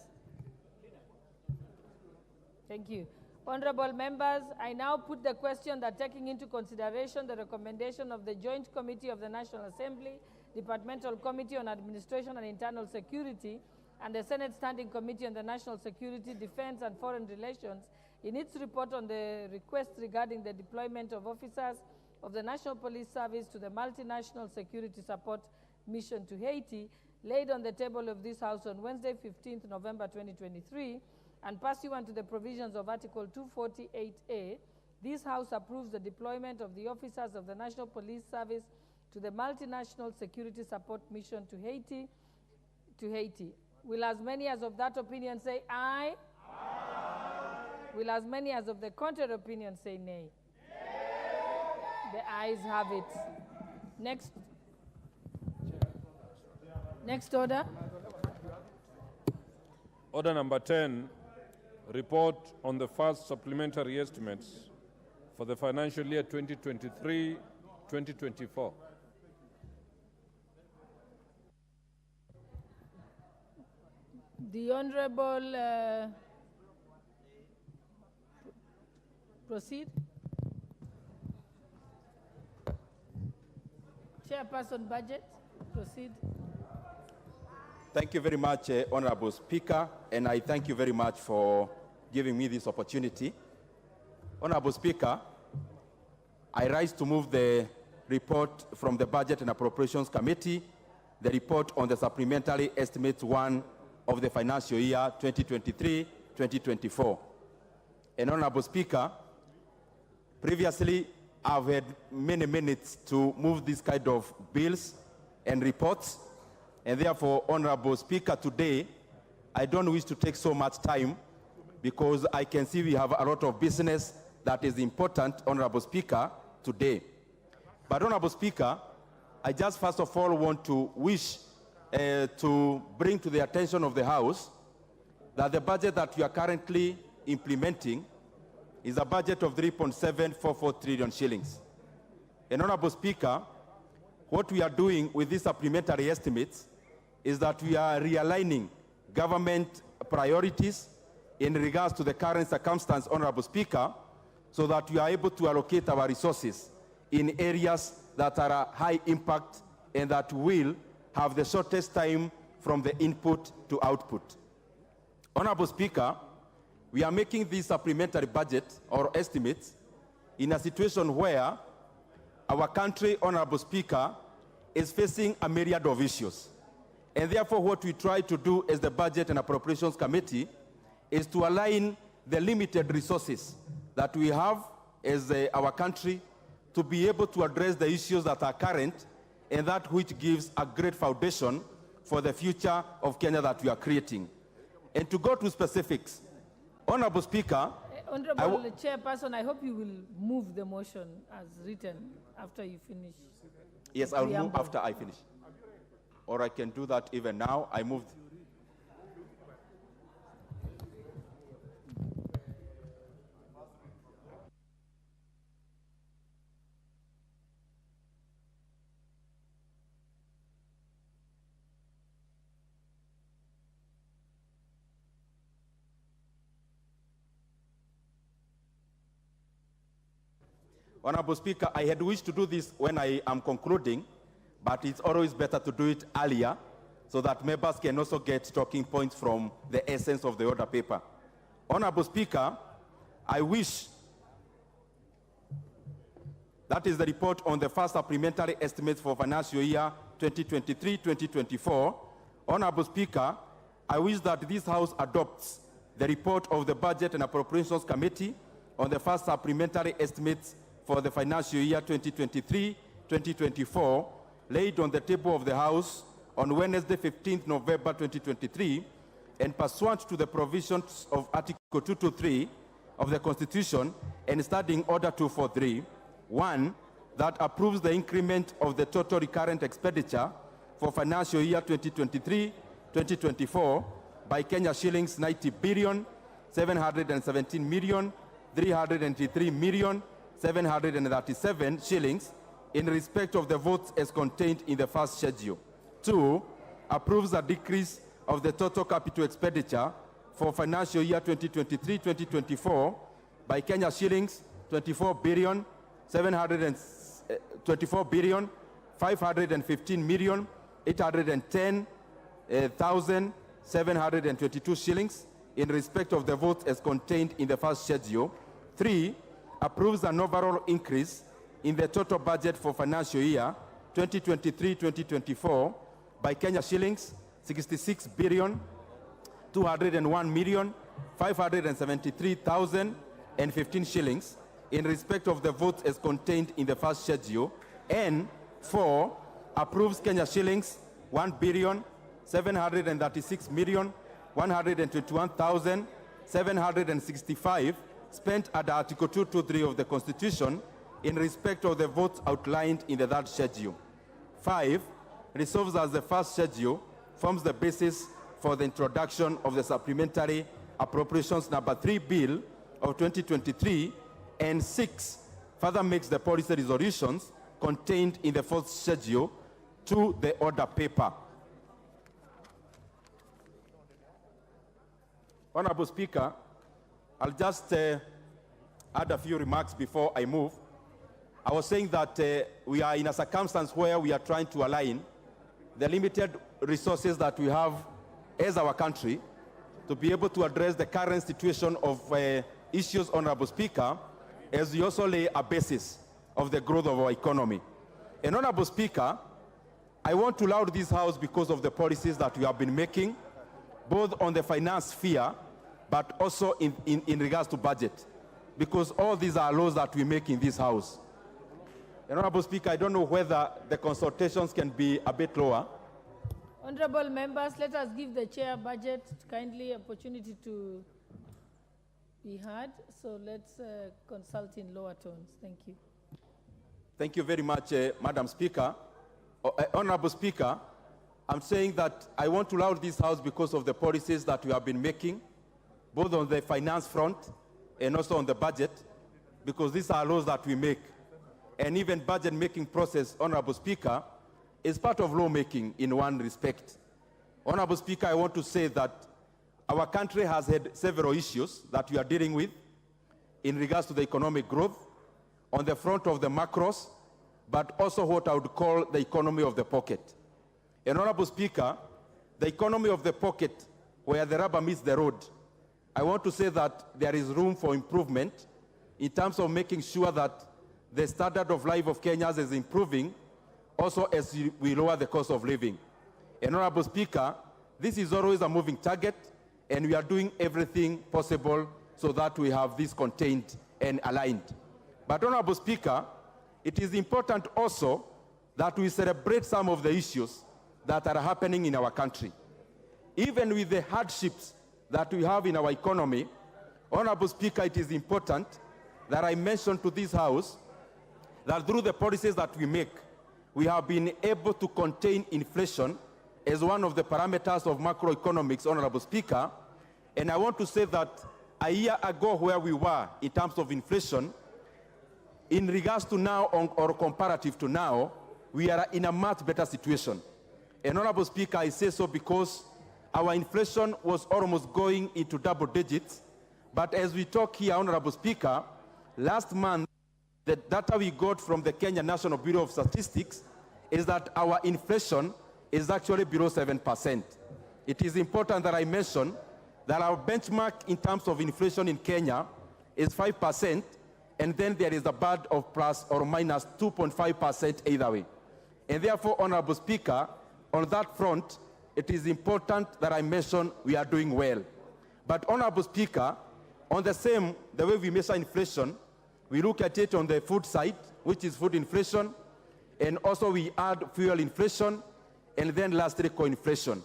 thank you. Honorable members, I now put the question that taking into consideration the recommendation of the Joint Committee of the National Assembly, Departmental Committee on Administration and Internal Security, and the Senate Standing Committee on the National Security, Defense, and Foreign Relations, in its report on the request regarding the deployment of officers of the National Police Service to the Multinational Security Support Mission to Haiti, laid on the table of this House on Wednesday, 15th November 2023, and pursuant to the provisions of Article 248A, this House approves the deployment of the officers of the National Police Service to the Multinational Security Support Mission to Haiti. Will as many as of that opinion say aye? Aye. Will as many as of the contrary opinion say nay? Nay. The ayes have it. Next order. Order number 10, report on the first supplementary estimates for the financial year 2023-2024. The Honorable proceed. Chairperson Budget, proceed. Thank you very much, Honorable Speaker, and I thank you very much for giving me this opportunity. Honorable Speaker, I rise to move the report from the Budget and Appropriations Committee, the report on the Supplementary Estimates 1 of the financial year 2023-2024. And Honorable Speaker, previously I've had many minutes to move this kind of bills and reports, and therefore, Honorable Speaker, today I don't wish to take so much time because I can see we have a lot of business that is important, Honorable Speaker, today. But Honorable Speaker, I just first of all want to wish to bring to the attention of the House that the budget that we are currently implementing is a budget of 3.744 trillion shillings. And Honorable Speaker, what we are doing with these supplementary estimates is that we are realigning government priorities in regards to the current circumstance, Honorable Speaker, so that we are able to allocate our resources in areas that are a high impact and that will have the shortest time from the input to output. Honorable Speaker, we are making this supplementary budget or estimates in a situation where our country, Honorable Speaker, is facing a myriad of issues. And therefore, what we try to do as the Budget and Appropriations Committee is to align the limited resources that we have as our country to be able to address the issues that are current and that which gives a great foundation for the future of Kenya that we are creating. And to go to specifics, Honorable Speaker, Honorable Chairperson, I hope you will move the motion as written after you finish. Yes, I will move after I finish. Or I can do that even now. I moved. Honorable Speaker, I had wished to do this when I am concluding, but it's always better to do it earlier so that members can also get talking points from the essence of the order paper. Honorable Speaker, I wish that is the report on the first supplementary estimates for financial year 2023-2024. Honorable Speaker, I wish that this House adopts the report of the Budget and Appropriations Committee on the first supplementary estimates for the financial year 2023-2024, laid on the table of the House on Wednesday, 15th November 2023, and pursuant to the provisions of Article 223 of the Constitution and Standing Order 243, 1, that approves the increment of the total recurrent expenditure for financial year 2023-2024 by Kenya shillings 90 billion, 717 million, 383 million, 737 shillings in respect of the votes as contained in the first schedule. 2, approves a decrease of the total capital expenditure for financial year 2023-2024 by Kenya shillings 24 billion, 515 million, 810,722 shillings in respect of the votes as contained in the first schedule. 3, approves an overall increase in the total budget for financial year 2023-2024 by Kenya shillings 66 billion, 201 million, 573,015 shillings in respect of the votes as contained in the first schedule. And 4, approves Kenya shillings 1 billion, 736 million, 121,765 spent under Article 223 of the Constitution in respect of the votes outlined in the third schedule. 5, resolves as the first schedule forms the basis for the introduction of the supplementary Appropriations number 3 bill of 2023, and 6, further makes the policy resolutions contained in the fourth schedule to the order paper. Honorable Speaker, I'll just add a few remarks before I move. I was saying that we are in a circumstance where we are trying to align the limited resources that we have as our country to be able to address the current situation of issues, Honorable Speaker, as we also lay a basis of the growth of our economy. And Honorable Speaker, I want to laud this House because of the policies that we have been making, both on the finance sphere, but also in regards to budget, because all these are laws that we make in this House. And Honorable Speaker, I don't know whether the consultations can be a bit lower. Honorable members, let us give the chair budget kindly opportunity to be heard. So let's consult in lower tones. Thank you. Thank you very much, Madam Speaker. Honorable Speaker, I'm saying that I want to laud this House because of the policies that we have been making, both on the finance front and also on the budget, because these are laws that we make. And even budget-making process, Honorable Speaker, is part of lawmaking in one respect. Honorable Speaker, I want to say that our country has had several issues that we are dealing with in regards to the economic growth, on the front of the macros, but also what I would call the economy of the pocket. And Honorable Speaker, the economy of the pocket, where the rubber meets the road, I want to say that there is room for improvement in terms of making sure that the standard of life of Kenyans is improving, also as we lower the cost of living. And Honorable Speaker, this is always a moving target, and we are doing everything possible so that we have this contained and aligned. But Honorable Speaker, it is important also that we celebrate some of the issues that are happening in our country. Even with the hardships that we have in our economy, Honorable Speaker, it is important that I mention to this House that through the policies that we make, we have been able to contain inflation as one of the parameters of macroeconomics, Honorable Speaker. And I want to say that a year ago where we were in terms of inflation, in regards to now or comparative to now, we are in a much better situation. And Honorable Speaker, I say so because our inflation was almost going into double digits. But as we talk here, Honorable Speaker, last month, the data we got from the Kenya National Bureau of Statistics is that our inflation is actually below 7%. It is important that I mention that our benchmark in terms of inflation in Kenya is 5%, and then there is a band of plus or minus 2.5% either way. And therefore, Honorable Speaker, on that front, it is important that I mention we are doing well. But Honorable Speaker, on the way we measure inflation, we look at it on the food side, which is food inflation, and also we add fuel inflation, and then lastly, co-inflation.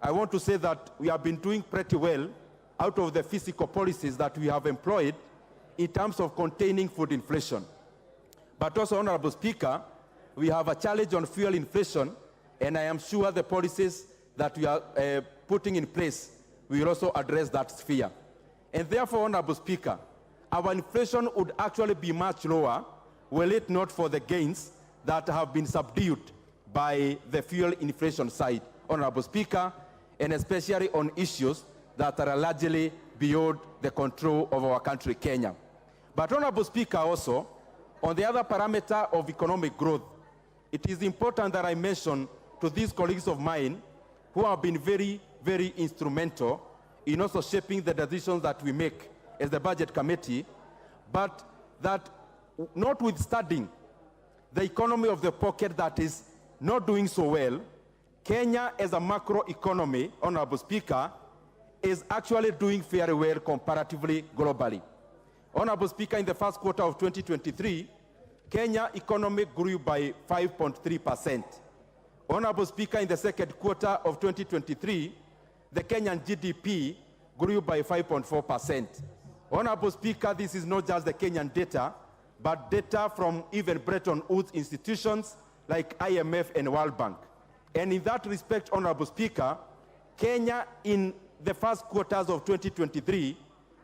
I want to say that we have been doing pretty well out of the fiscal policies that we have employed in terms of containing food inflation. But also, Honorable Speaker, we have a challenge on fuel inflation, and I am sure the policies that we are putting in place will also address that sphere. And therefore, Honorable Speaker, our inflation would actually be much lower were it not for the gains that have been subdued by the fuel inflation side, Honorable Speaker, and especially on issues that are largely beyond the control of our country, Kenya. But Honorable Speaker, also, on the other parameter of economic growth, it is important that I mention to these colleagues of mine who have been very, very instrumental in also shaping the decisions that we make as the Budget Committee, but that notwithstanding the economy of the pocket that is not doing so well, Kenya as a macro economy, Honorable Speaker, is actually doing very well comparatively globally. Honorable Speaker, in the first quarter of 2023, Kenya economy grew by 5.3%. Honorable Speaker, in the second quarter of 2023, the Kenyan GDP grew by 5.4%. Honorable Speaker, this is not just the Kenyan data, but data from even Bretton Woods institutions like IMF and World Bank. And in that respect, Honorable Speaker, Kenya in the first quarters of 2023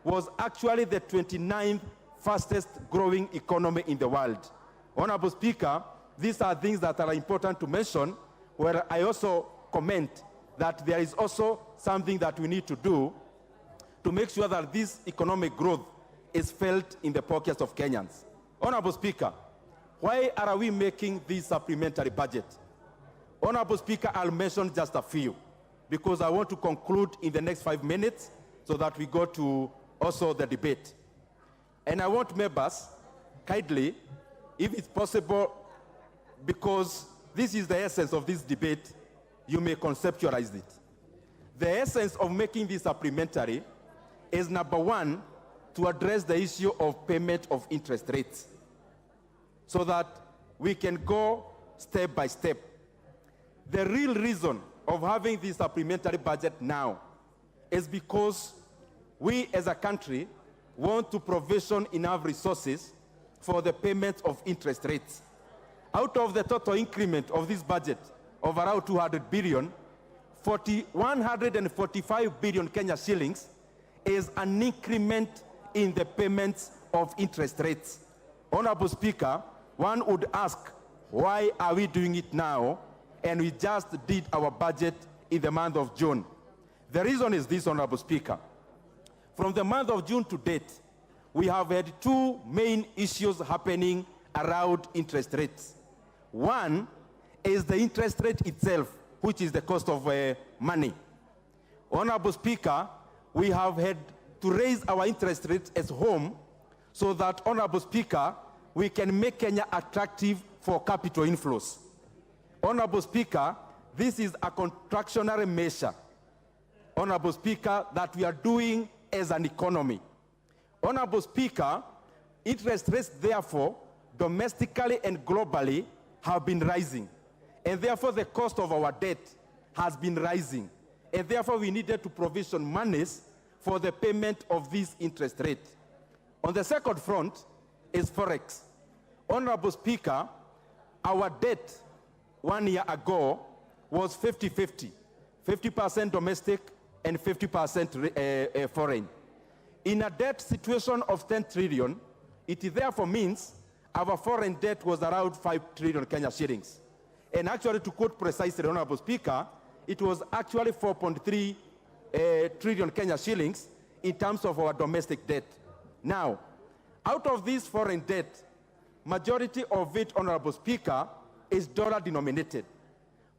was actually the 29th fastest growing economy in the world. Honorable Speaker, these are things that are important to mention, where I also comment that there is also something that we need to do to make sure that this economic growth is felt in the pockets of Kenyans. Honorable Speaker, why are we making this supplementary budget? Honorable Speaker, I'll mention just a few, because I want to conclude in the next 5 minutes so that we go to also the debate. And I want members, kindly, if it's possible, because this is the essence of this debate, you may conceptualize it. The essence of making this supplementary is, number one, to address the issue of payment of interest rates so that we can go step by step. The real reason of having this supplementary budget now is because we as a country want to provision enough resources for the payment of interest rates. Out of the total increment of this budget of around 200 billion, 145 billion Kenya shillings is an increment in the payments of interest rates. Honorable Speaker, one would ask, why are we doing it now? And we just did our budget in the month of June. The reason is this, Honorable Speaker. From the month of June to date, we have had two main issues happening around interest rates. One is the interest rate itself, which is the cost of money. Honorable Speaker, we have had to raise our interest rates as home so that, Honorable Speaker, we can make Kenya attractive for capital inflows. Honorable Speaker, this is a contractionary measure, Honorable Speaker, that we are doing as an economy. Honorable Speaker, interest rates, therefore, domestically and globally have been rising. And therefore, the cost of our debt has been rising. And therefore, we needed to provision monies for the payment of this interest rate. On the second front is Forex. Honorable Speaker, our debt 1 year ago was 50-50, 50% domestic and 50% foreign. In a debt situation of 10 trillion, it therefore means our foreign debt was around 5 trillion Kenya shillings. And actually, to quote precisely, Honorable Speaker, it was actually 4.3 trillion Kenya shillings in terms of our domestic debt. Now, out of this foreign debt, majority of it, Honorable Speaker, is dollar denominated.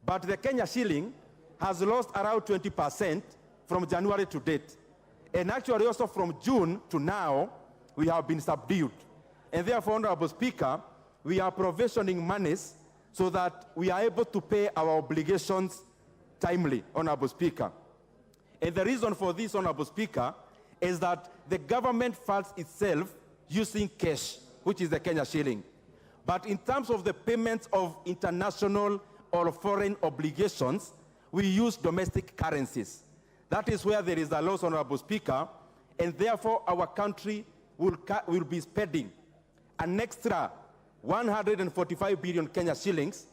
But the Kenya shilling has lost around 20% from January to date. And actually also from June to now, we have been subdued. And therefore, Honorable Speaker, we are provisioning monies so that we are able to pay our obligations timely, Honorable Speaker. And the reason for this, Honorable Speaker, is that the government funds itself using cash, which is the Kenya shilling. But in terms of the payments of international or foreign obligations, we use domestic currencies. That is where there is a loss, Honorable Speaker, and therefore our country will be spending an extra 145 billion Kenya shillings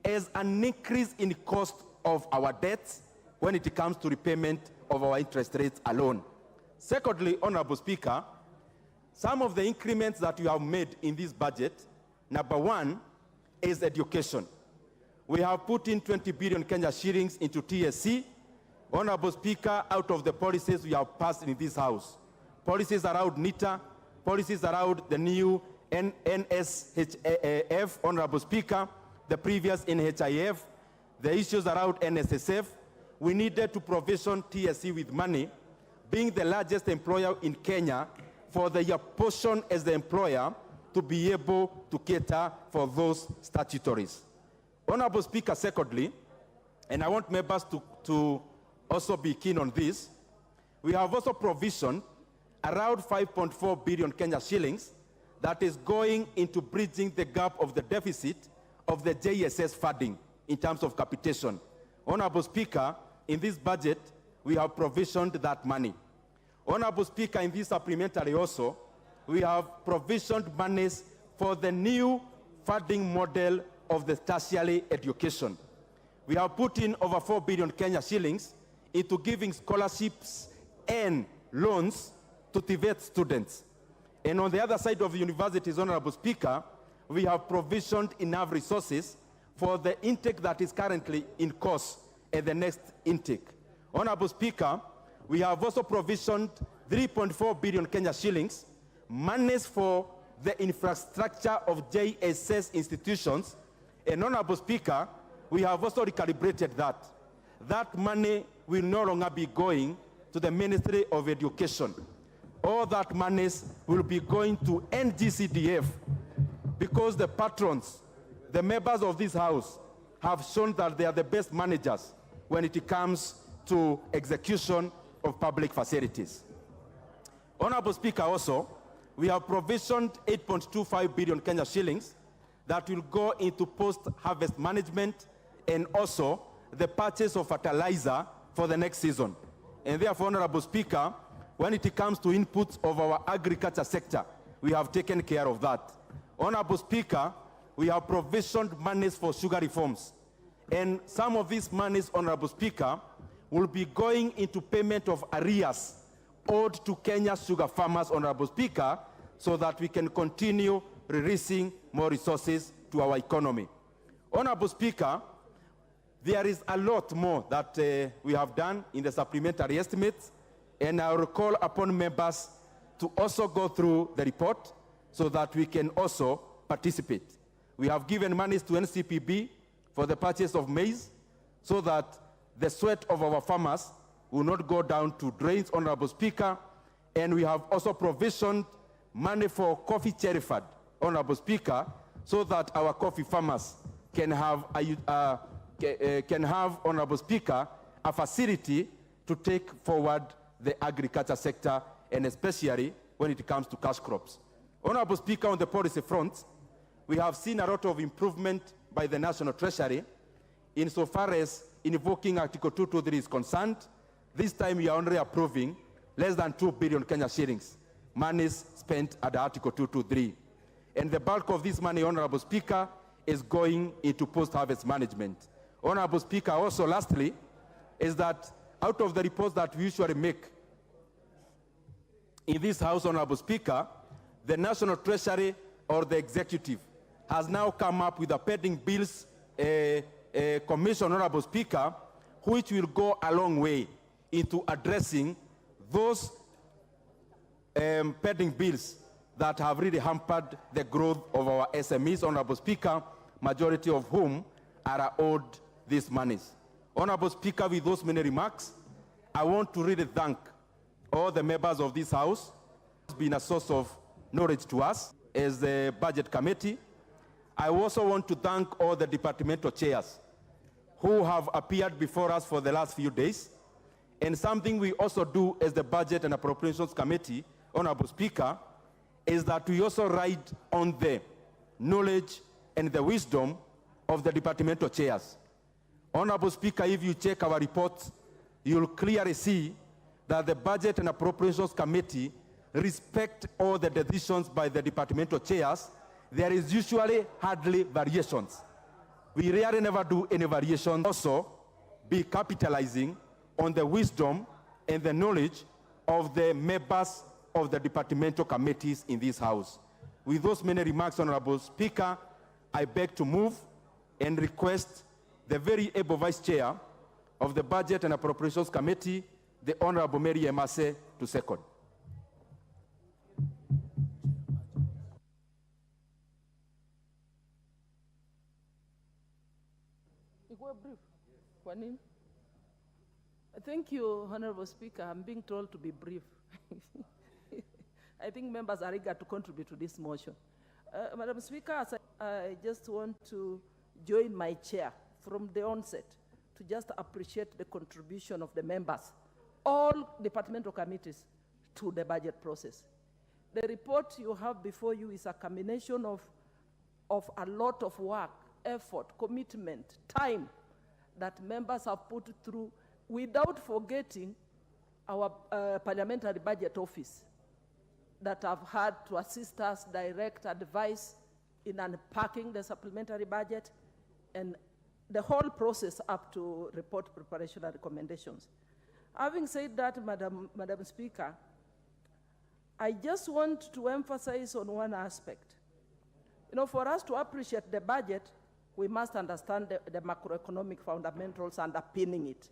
as an increase in cost of our debts when it comes to repayment of our interest rates alone. Secondly, Honorable Speaker, some of the increments that you have made in this budget, number one is education. We have put in 20 billion Kenya shillings into TSC. Honorable Speaker, out of the policies we have passed in this House, policies around NITA, policies around the new NSHF, Honorable Speaker, the previous NHIF, the issues around NSSF, we needed to provision TSC with money, being the largest employer in Kenya, for the portion as the employer to be able to cater for those statutories. Honorable Speaker, secondly, and I want members to also be keen on this, we have also provisioned around 5.4 billion Kenya shillings that is going into bridging the gap of the deficit of the JSS funding in terms of capitation. Honorable Speaker, in this budget, we have provisioned that money. Honorable Speaker, in this supplementary also, we have provisioned monies for the new funding model of the tertiary education. We have put in over 4 billion Kenya shillings into giving scholarships and loans to TVET students. And on the other side of the universities, Honorable Speaker, we have provisioned enough resources for the intake that is currently in course and the next intake. Honorable Speaker, we have also provisioned 3.4 billion Kenya shillings, monies for the infrastructure of JSS institutions. And Honorable Speaker, we have also recalibrated that. That money will no longer be going to the Ministry of Education. All that monies will be going to NGCDF, because the patrons, the members of this House, have shown that they are the best managers when it comes to execution of public facilities. Honorable Speaker, also, we have provisioned 8.25 billion Kenya shillings that will go into post-harvest management and also the purchase of fertilizer for the next season. And therefore, Honorable Speaker, when it comes to inputs of our agriculture sector, we have taken care of that. Honorable Speaker, we have provisioned monies for sugar reforms. And some of these monies, Honorable Speaker, will be going into payment of arrears owed to Kenya's sugar farmers, Honorable Speaker, so that we can continue releasing more resources to our economy. Honorable Speaker, there is a lot more that we have done in the supplementary estimates, and I will call upon members to also go through the report so that we can also participate. We have given monies to NCPB for the purchase of maize so that the sweat of our farmers will not go down to drains, Honorable Speaker. And we have also provisioned money for coffee cherry fund, Honorable Speaker, so that our coffee farmers can have, Honorable Speaker, a facility to take forward the agriculture sector, and especially when it comes to cash crops. Honorable Speaker, on the policy front, we have seen a lot of improvement by the National Treasury insofar as invoking Article 223 is concerned. This time we are only approving less than 2 billion Kenya shillings, monies spent at Article 223. And the bulk of this money, Honorable Speaker, is going into post-harvest management. Honorable Speaker, also lastly, is that out of the reports that we usually make in this House, Honorable Speaker, the National Treasury or the Executive has now come up with a pending bills commission, Honorable Speaker, which will go a long way into addressing those pending bills that have really hampered the growth of our SMEs, Honorable Speaker, majority of whom are owed these monies. Honorable Speaker, with those many remarks, I want to really thank all the members of this House. It's been a source of knowledge to us as the Budget Committee. I also want to thank all the departmental chairs who have appeared before us for the last few days. And something we also do as the Budget and Appropriations Committee, Honorable Speaker, is that we also ride on the knowledge and the wisdom of the departmental chairs. Honorable Speaker, if you check our reports, you'll clearly see that the Budget and Appropriations Committee respect all the decisions by the departmental chairs. There is usually hardly variations. We rarely never do any variation. Also, be capitalizing on the wisdom and the knowledge of the members of the departmental committees in this House. With those many remarks, Honorable Speaker, I beg to move and request the very able Vice Chair of the Budget and Appropriations Committee, the Honorable Mary Emase, to second. Thank you, Honorable Speaker. I'm being told to be brief. I think members are eager to contribute to this motion. Madam Speaker, I just want to join my chair from the onset to just appreciate the contribution of the members, all departmental committees, to the budget process. The report you have before you is a combination of a lot of work, effort, commitment, time that members have put through, without forgetting our parliamentary budget office that have had to assist us, direct advice in unpacking the supplementary budget and the whole process up to report preparation and recommendations. Having said that, Madam Speaker, I just want to emphasize on one aspect. You know, for us to appreciate the budget, we must understand the macroeconomic fundamentals underpinning it.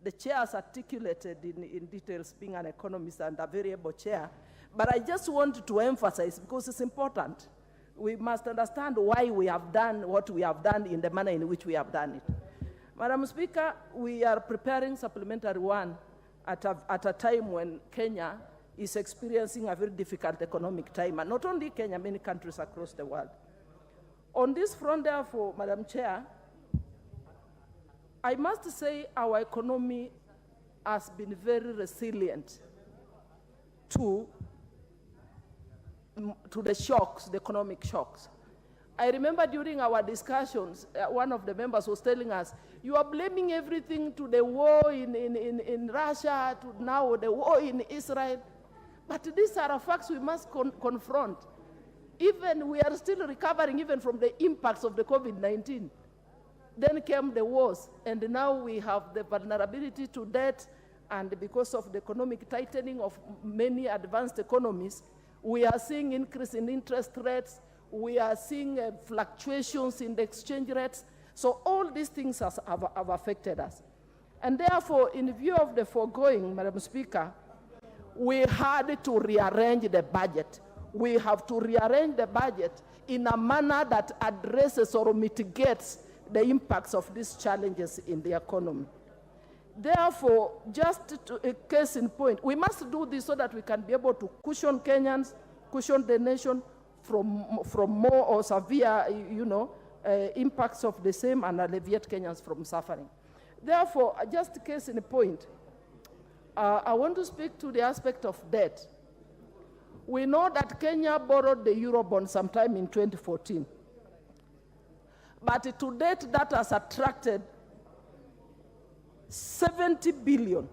The chair has articulated in details, being an economist and a very able chair, but I just want to emphasize, because it's important, we must understand why we have done what we have done in the manner in which we have done it. Madam Speaker, we are preparing Supplementary 1 at a time when Kenya is experiencing a very difficult economic time, and not only Kenya, many countries across the world. On this front, therefore, Madam Chair, I must say our economy has been very resilient to the shocks, the economic shocks. I remember during our discussions, one of the members was telling us, you are blaming everything to the war in Russia, to now the war in Israel. But these are facts we must confront. Even we are still recovering even from the impacts of the COVID-19. Then came the wars, and now we have the vulnerability to debt, and because of the economic tightening of many advanced economies, we are seeing increase in interest rates, we are seeing fluctuations in the exchange rates. So all these things have affected us. And therefore, in view of the foregoing, Madam Speaker, we had to rearrange the budget. We have to rearrange the budget in a manner that addresses or mitigates the impacts of these challenges in the economy. Therefore, just a case in point, we must do this so that we can be able to cushion Kenyans, cushion the nation from more or severe, impacts of the same, and alleviate Kenyans from suffering. Therefore, just a case in point, I want to speak to the aspect of debt. We know that Kenya borrowed the Eurobond sometime in 2014. But to date, that has attracted 70 billion.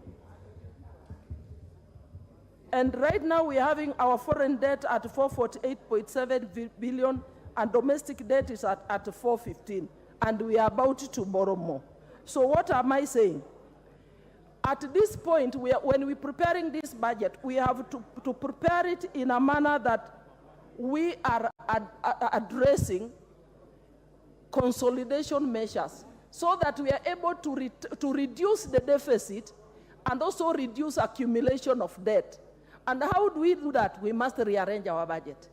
And right now we are having our foreign debt at 448.7 billion, and domestic debt is at 415, and we are about to borrow more. So what am I saying? At this point, when we're preparing this budget, we have to prepare it in a manner that we are addressing consolidation measures so that we are able to reduce the deficit and also reduce accumulation of debt. And how do we do that? We must rearrange our budget.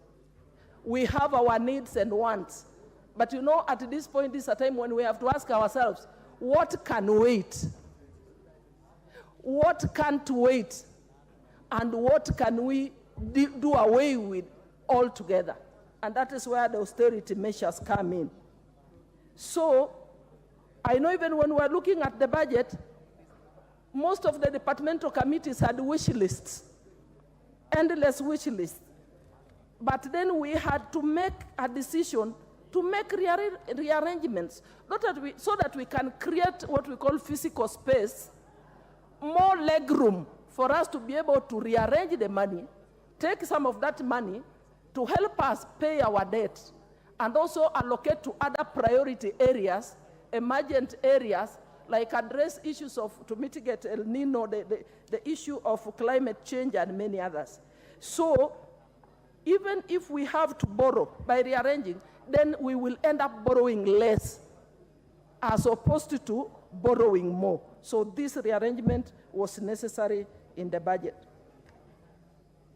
We have our needs and wants. But at this point, this is a time when we have to ask ourselves, what can wait? What can't wait? And what can we do away with altogether? And that is where the austerity measures come in. So, I know even when we're looking at the budget, most of the departmental committees had wish lists, endless wish lists. But then we had to make a decision to make rearrangements, so that we can create what we call physical space, more leg room for us to be able to rearrange the money, take some of that money to help us pay our debt, and also allocate to other priority areas, emergent areas, like address issues to mitigate El Nino, the issue of climate change, and many others. So even if we have to borrow by rearranging, then we will end up borrowing less as opposed to borrowing more. So this rearrangement was necessary in the budget.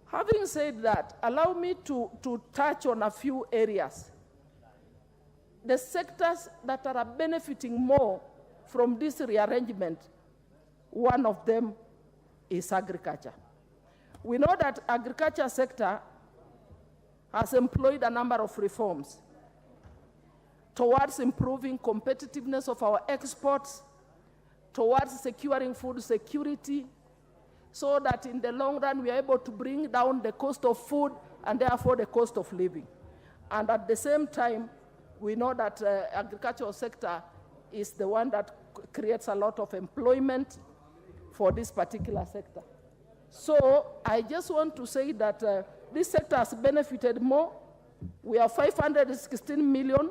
Having said that, allow me to touch on a few areas. The sectors that are benefiting more from this rearrangement, one of them is agriculture. We know that agriculture sector has employed a number of reforms towards improving competitiveness of our exports, towards securing food security, so that in the long run we are able to bring down the cost of food and therefore the cost of living. And at the same time, we know that agricultural sector is the one that creates a lot of employment for this particular sector. So I just want to say that this sector has benefited more. We have 516 million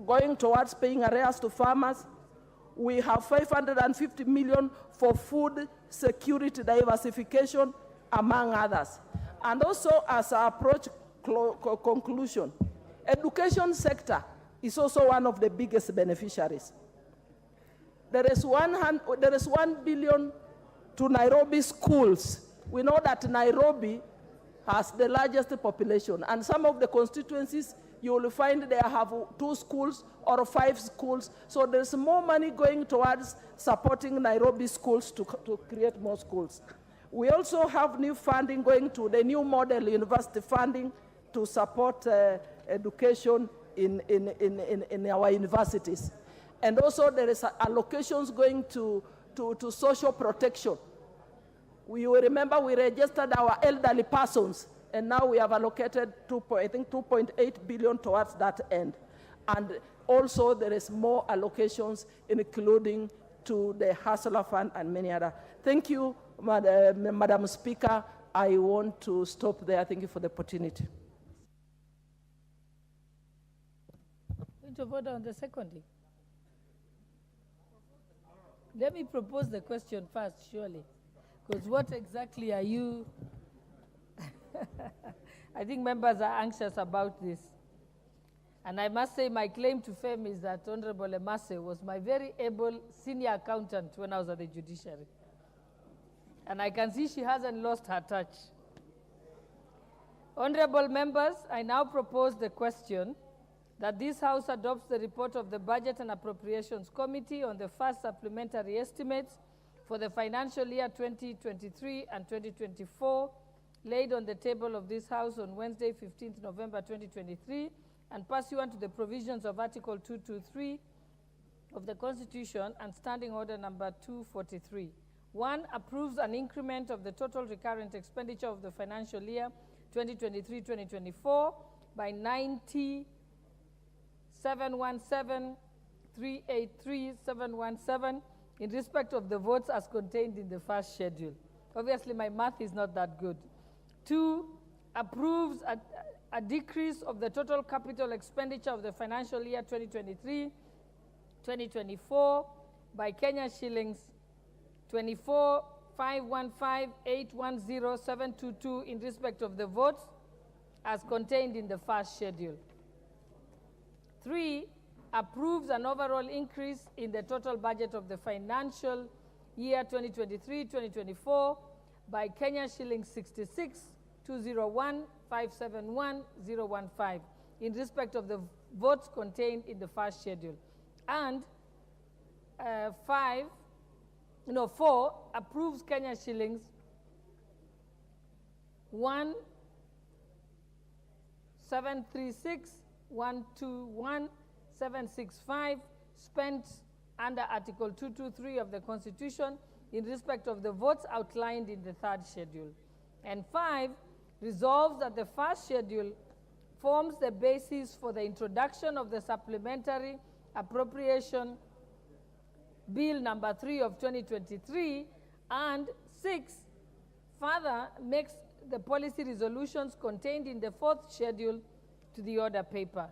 going towards paying arrears to farmers. We have 550 million for food security diversification, among others. And also, as I approach conclusion, education sector is also one of the biggest beneficiaries. There is 1 billion to Nairobi schools. We know that Nairobi has the largest population, and some of the constituencies you will find they have 2 schools or 5 schools. So there's more money going towards supporting Nairobi schools to create more schools. We also have new funding going to the new model university funding to support education in our universities. And also there is allocations going to social protection. We will remember we registered our elderly persons, and now we have allocated 2.8 billion towards that end. And also there is more allocations, including to the Hustler Fund and many other. Thank you, Madam Speaker. I want to stop there. Thank you for the opportunity. Point of order on the seconding. Let me propose the question first, surely. Because what exactly are you? I think members are anxious about this. And I must say my claim to fame is that Honorable Emase was my very able senior accountant when I was at the judiciary. And I can see she hasn't lost her touch. Honorable members, I now propose the question that this House adopts the report of the Budget and Appropriations Committee on the first supplementary estimates for the financial year 2023 and 2024, laid on the table of this House on Wednesday, 15th November 2023, and pursuant to the provisions of Article 223 of the Constitution and Standing Order number 243. 1, approves an increment of the total recurrent expenditure of the financial year 2023-2024 by 90,717,383,717 in respect of the votes as contained in the first schedule. Obviously, my math is not that good. 2, approves a decrease of the total capital expenditure of the financial year 2023-2024 by Kenya shillings 24,515,810,722 in respect of the votes as contained in the first schedule. 3, approves an overall increase in the total budget of the financial year 2023-2024 by Kenya shillings 66,201,571,015 in respect of the votes contained in the first schedule. And 4, approves Kenya shillings 1,736,121,765 spent under Article 223 of the Constitution in respect of the votes outlined in the third schedule. And 5, resolves that the first schedule forms the basis for the introduction of the Supplementary Appropriation Bill number 3 of 2023, and 6, further makes the policy resolutions contained in the fourth schedule to the order paper.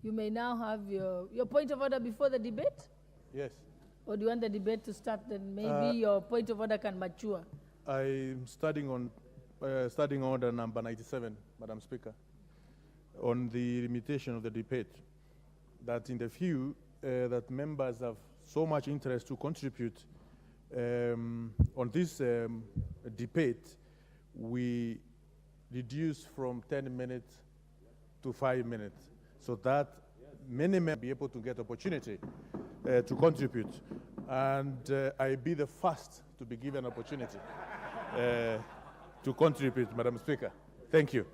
You may now have your point of order before the debate? Yes. Or do you want the debate to start, then maybe your point of order can mature? I'm starting on starting order number 97, Madam Speaker, on the limitation of the debate. That in the view that members have so much interest to contribute on this debate, we reduce from 10 minutes to 5 minutes, so that many men be able to get opportunity to contribute. And I be the first to be given opportunity to contribute, Madam Speaker. Thank you.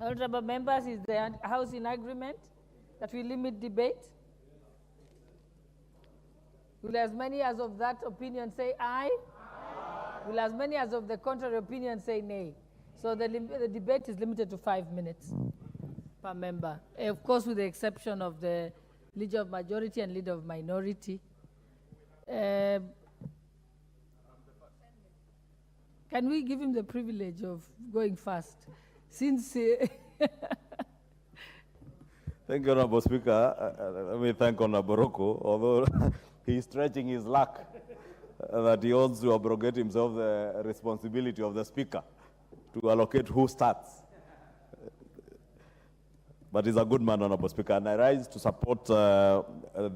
Honorable members, is the House in agreement that we limit debate? Will as many as of that opinion say aye? Aye. Will as many as of the contrary opinion say nay? So the debate is limited to 5 minutes per member. Of course, with the exception of the Leader of Majority and Leader of Minority. Can Can we give him the privilege of going first? Since... Thank you, Honorable Speaker. Let me thank Honorable Rocco, although he's stretching his luck that he wants to abrogate himself the responsibility of the Speaker to allocate who starts. But he's a good man, Honorable Speaker, and I rise to support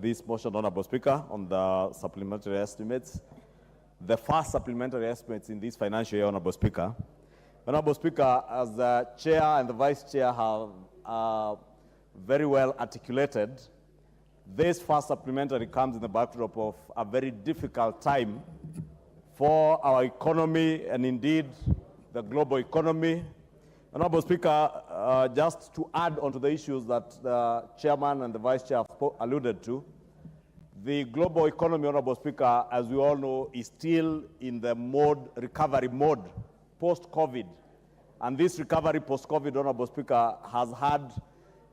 this motion, Honorable Speaker, on the supplementary estimates. The first supplementary estimates in this financial year, Honorable Speaker. Honorable Speaker, as the Chair and the Vice Chair have very well articulated, this first supplementary comes in the backdrop of a very difficult time for our economy and indeed the global economy. Honorable Speaker, just to add onto the issues that the Chairman and the Vice Chair have alluded to, the global economy, Honorable Speaker, as we all know, is still in the recovery mode post-COVID. And this recovery post-COVID, Honorable Speaker, has had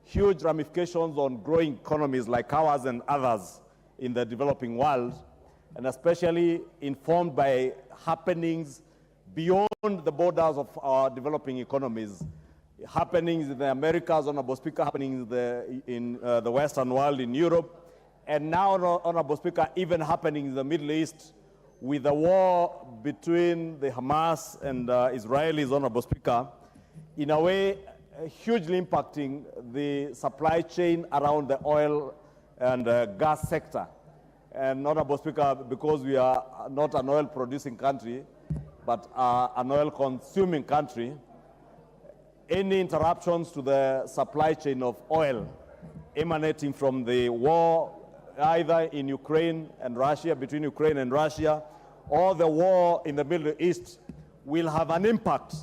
huge ramifications on growing economies like ours and others in the developing world, and especially informed by happenings beyond the borders of our developing economies. Happenings in the Americas, Honorable Speaker, happenings in the Western world, in Europe, and now, Honorable Speaker, even happening in the Middle East with the war between the Hamas and Israelis, Honorable Speaker, in a way hugely impacting the supply chain around the oil and gas sector. And Honorable Speaker, because we are not an oil-producing country, but an oil-consuming country, any interruptions to the supply chain of oil emanating from the war either in Ukraine and Russia, between Ukraine and Russia, or the war in the Middle East will have an impact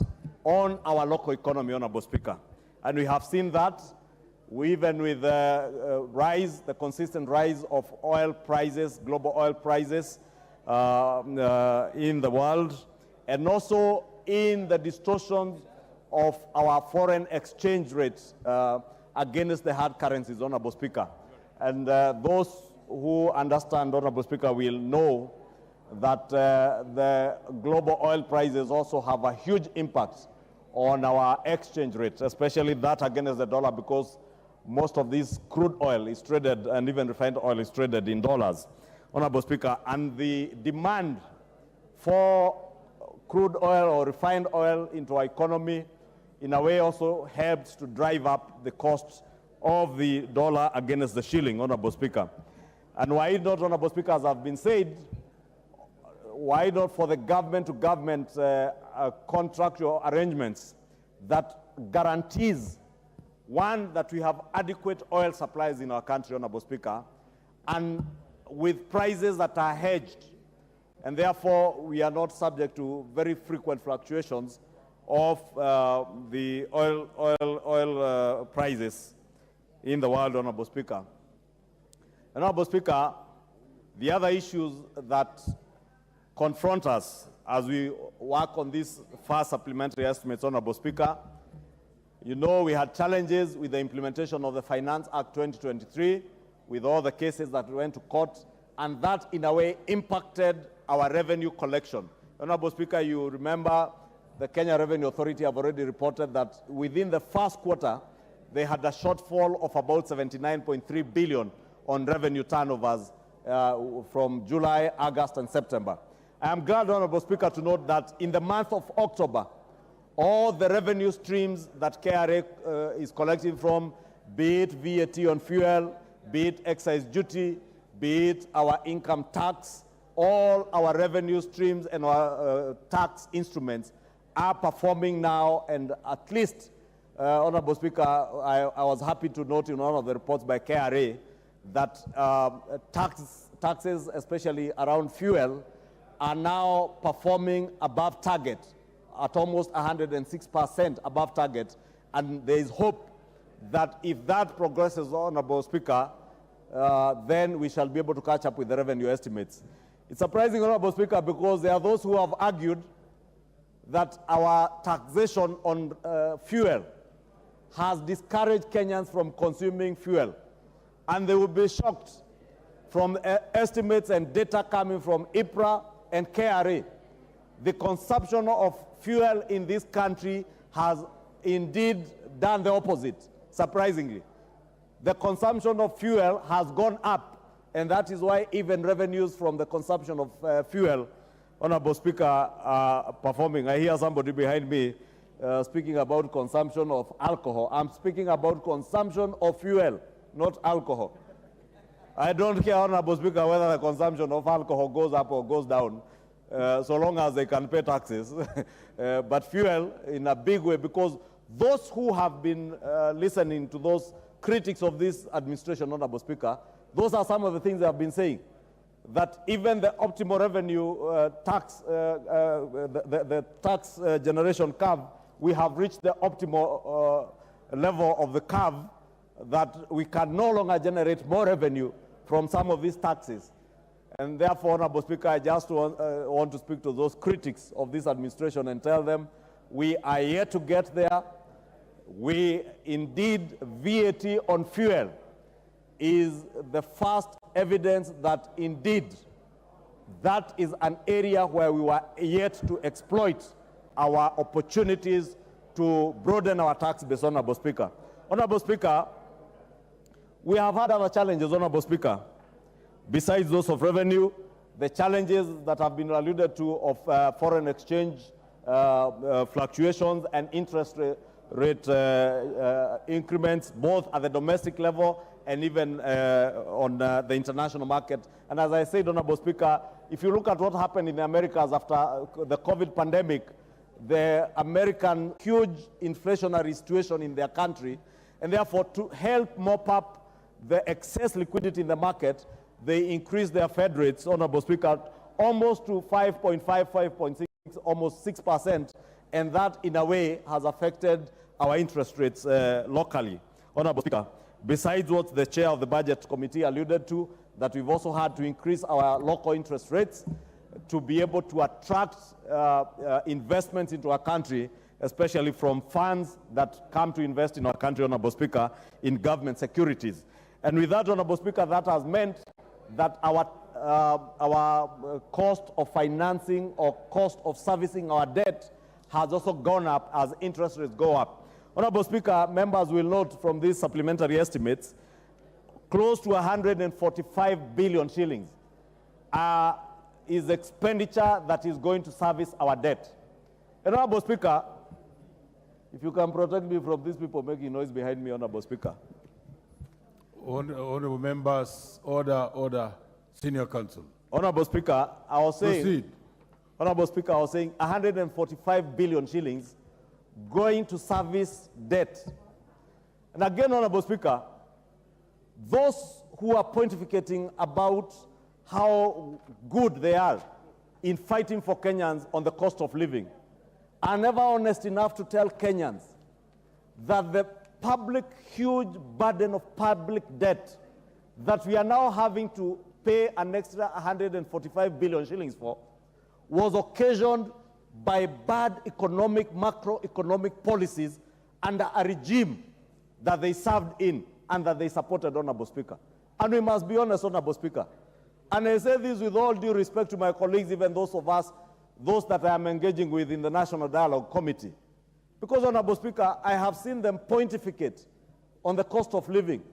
on our local economy, Honorable Speaker. And we have seen that even with the consistent rise of oil prices, global oil prices in the world, and also in the distortions of our foreign exchange rates against the hard currencies, Honorable Speaker. And those who understand, Honorable Speaker, will know that the global oil prices also have a huge impact on our exchange rates, especially that against the dollar, because most of this crude oil is traded, and even refined oil is traded in dollars, Honorable Speaker. And the demand for crude oil or refined oil into our economy in a way also helps to drive up the costs of the dollar against the shilling, Honorable Speaker. And why not, Honorable Speaker, as have been said, why not for the government-to-government contractual arrangements that guarantees, one, that we have adequate oil supplies in our country, Honorable Speaker, and with prices that are hedged, and therefore we are not subject to very frequent fluctuations of the oil prices in the world, Honorable Speaker. Honorable Speaker, the other issues that confront us as we work on these first supplementary estimates, Honorable Speaker, you know we had challenges with the implementation of the Finance Act 2023, with all the cases that went to court, and that in a way impacted our revenue collection. Honorable Speaker, you remember the Kenya Revenue Authority have already reported that within the first quarter, they had a shortfall of about 79.3 billion on revenue turnovers from July, August, and September. I am glad, Honorable Speaker, to note that in the month of October, all the revenue streams that KRA is collecting from, be it VAT on fuel, be it excise duty, be it our income tax, all our revenue streams and our tax instruments are performing now, and at least, Honorable Speaker, I was happy to note in one of the reports by KRA that taxes, especially around fuel, are now performing above target, at almost 106% above target, and there is hope that if that progresses, Honorable Speaker, then we shall be able to catch up with the revenue estimates. It's surprising, Honorable Speaker, because there are those who have argued that our taxation on fuel has discouraged Kenyans from consuming fuel. And they will be shocked from estimates and data coming from IPRA and KRA the consumption of fuel in this country has indeed done the opposite, surprisingly. The consumption of fuel has gone up, and that is why even revenues from the consumption of fuel, Honorable Speaker, are performing. I hear somebody behind me speaking about consumption of alcohol. I'm speaking about consumption of fuel, not alcohol. I don't care, Honorable Speaker, whether the consumption of alcohol goes up or goes down, so long as they can pay taxes. But fuel in a big way, because those who have been listening to those critics of this administration, Honorable Speaker, those are some of the things they have been saying, that even the optimal revenue tax, the tax generation curve, we have reached the optimal level of the curve, that we can no longer generate more revenue from some of these taxes. And therefore, Honorable Speaker, I just want to speak to those critics of this administration and tell them we are yet to get there. We indeed, VAT on fuel is the first evidence that indeed that is an area where we were yet to exploit our opportunities to broaden our tax base, Honorable Speaker. Honorable Speaker, we have had other challenges, Honorable Speaker, besides those of revenue, the challenges that have been alluded to of foreign exchange fluctuations and interest rate increments, both at the domestic level and even on the international market. And as I said, Honorable Speaker, if you look at what happened in the Americas after the COVID pandemic, the American huge inflationary situation in their country, and therefore to help mop up the excess liquidity in the market, they increased their Fed rates, Honorable Speaker, almost to 5.5, 5.6, almost 6%, and that in a way has affected our interest rates locally. Honorable Speaker, besides what the chair of the Budget Committee alluded to, that we've also had to increase our local interest rates to be able to attract investments into our country, especially from funds that come to invest in our country, Honorable Speaker, in government securities. And with that, Honorable Speaker, that has meant that our cost of financing or cost of servicing our debt has also gone up as interest rates go up. Honorable Speaker, members will note from these supplementary estimates, close to 145 billion shillings is expenditure that is going to service our debt. And Honorable Speaker, if you can protect me from these people making noise behind me, Honorable Speaker. Honorable members, order, Senior Counsel. Honorable Speaker, I was saying, proceed. Honorable Speaker, I was saying 145 billion shillings going to service debt. And again, Honorable Speaker, those who are pontificating about how good they are in fighting for Kenyans on the cost of living are never honest enough to tell Kenyans that the huge burden of public debt that we are now having to pay an extra 145 billion shillings for was occasioned by bad macroeconomic policies under a regime that they served in and that they supported, Honorable Speaker. And we must be honest, Honorable Speaker. And I say this with all due respect to my colleagues, even those of us, those that I am engaging with in the National Dialogue Committee. Because, Honorable Speaker, I have seen them pontificate on the cost of living,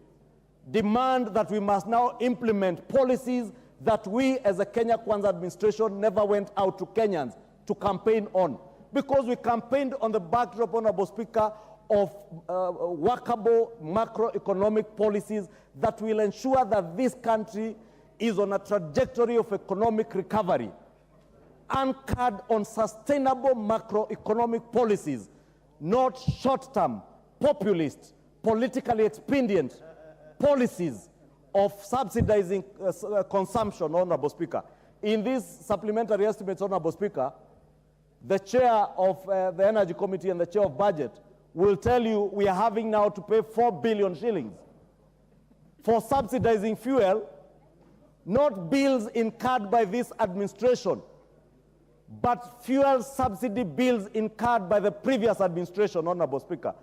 demand that we must now implement policies that we as a KWANZA administration never went out to Kenyans to campaign on. Because we campaigned on the backdrop, Honorable Speaker, of workable macroeconomic policies that will ensure that this country is on a trajectory of economic recovery, anchored on sustainable macroeconomic policies, not short-term, populist, politically expedient policies of subsidizing consumption, Honorable Speaker. In these supplementary estimates, Honorable Speaker, the chair of the Energy Committee and the chair of Budget will tell you we are having now to pay 4 billion shillings for subsidizing fuel, not bills incurred by this administration, but fuel subsidy bills incurred by the previous administration, Honorable Speaker.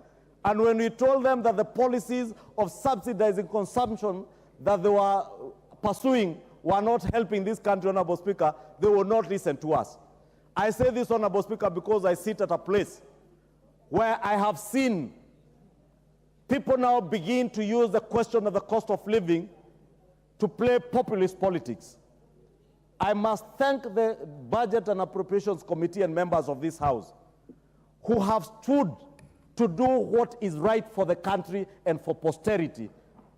And when we told them that the policies of subsidizing consumption that they were pursuing were not helping this country, Honorable Speaker, they would not listen to us. I say this, Honorable Speaker, because I sit at a place where I have seen people now begin to use the question of the cost of living to play populist politics. I must thank the Budget and Appropriations Committee and members of this House who have stood to do what is right for the country and for posterity,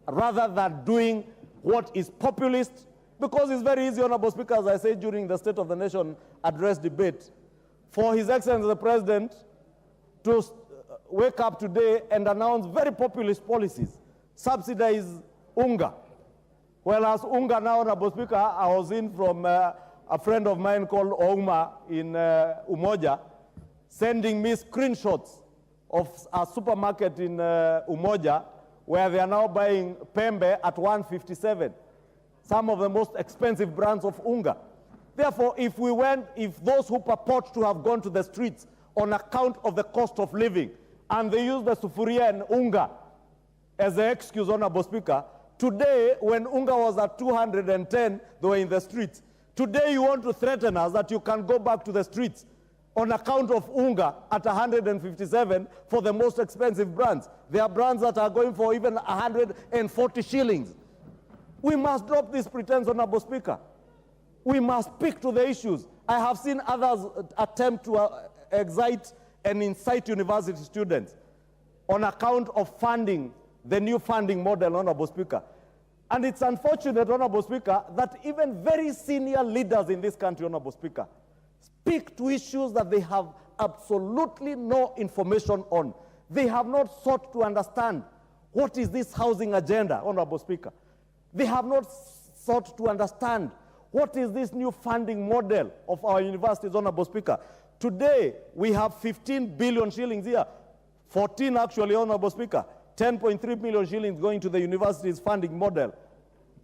rather than doing what is populist, because it's very easy, Honorable Speaker, as I said during the State of the Nation address debate, for His Excellency the President to wake up today and announce very populist policies, subsidize unga. Whereas unga now, Honorable Speaker, I was in from a friend of mine called Ouma in Umoja, sending me screenshots of a supermarket in Umoja where they are now buying pembe at 157, some of the most expensive brands of unga. Therefore, if those who purport to have gone to the streets on account of the cost of living, and they use the sufuria and unga as the excuse, Honorable Speaker, today, when unga was at 210, they were in the streets. Today, you want to threaten us that you can go back to the streets on account of unga at 157 for the most expensive brands. There are brands that are going for even 140 shillings. We must drop this pretense, Honorable Speaker. We must speak to the issues. I have seen others attempt to excite and incite university students on account of funding, the new funding model, Honorable Speaker. And it's unfortunate, Honorable Speaker, that even very senior leaders in this country, Honorable Speaker, speak to issues that they have absolutely no information on. They have not sought to understand what is this housing agenda, Honorable Speaker. They have not sought to understand what is this new funding model of our universities, Honorable Speaker. Today, we have 15 billion shillings here, 14 actually, Honorable Speaker, 10.3 million shillings going to the university's funding model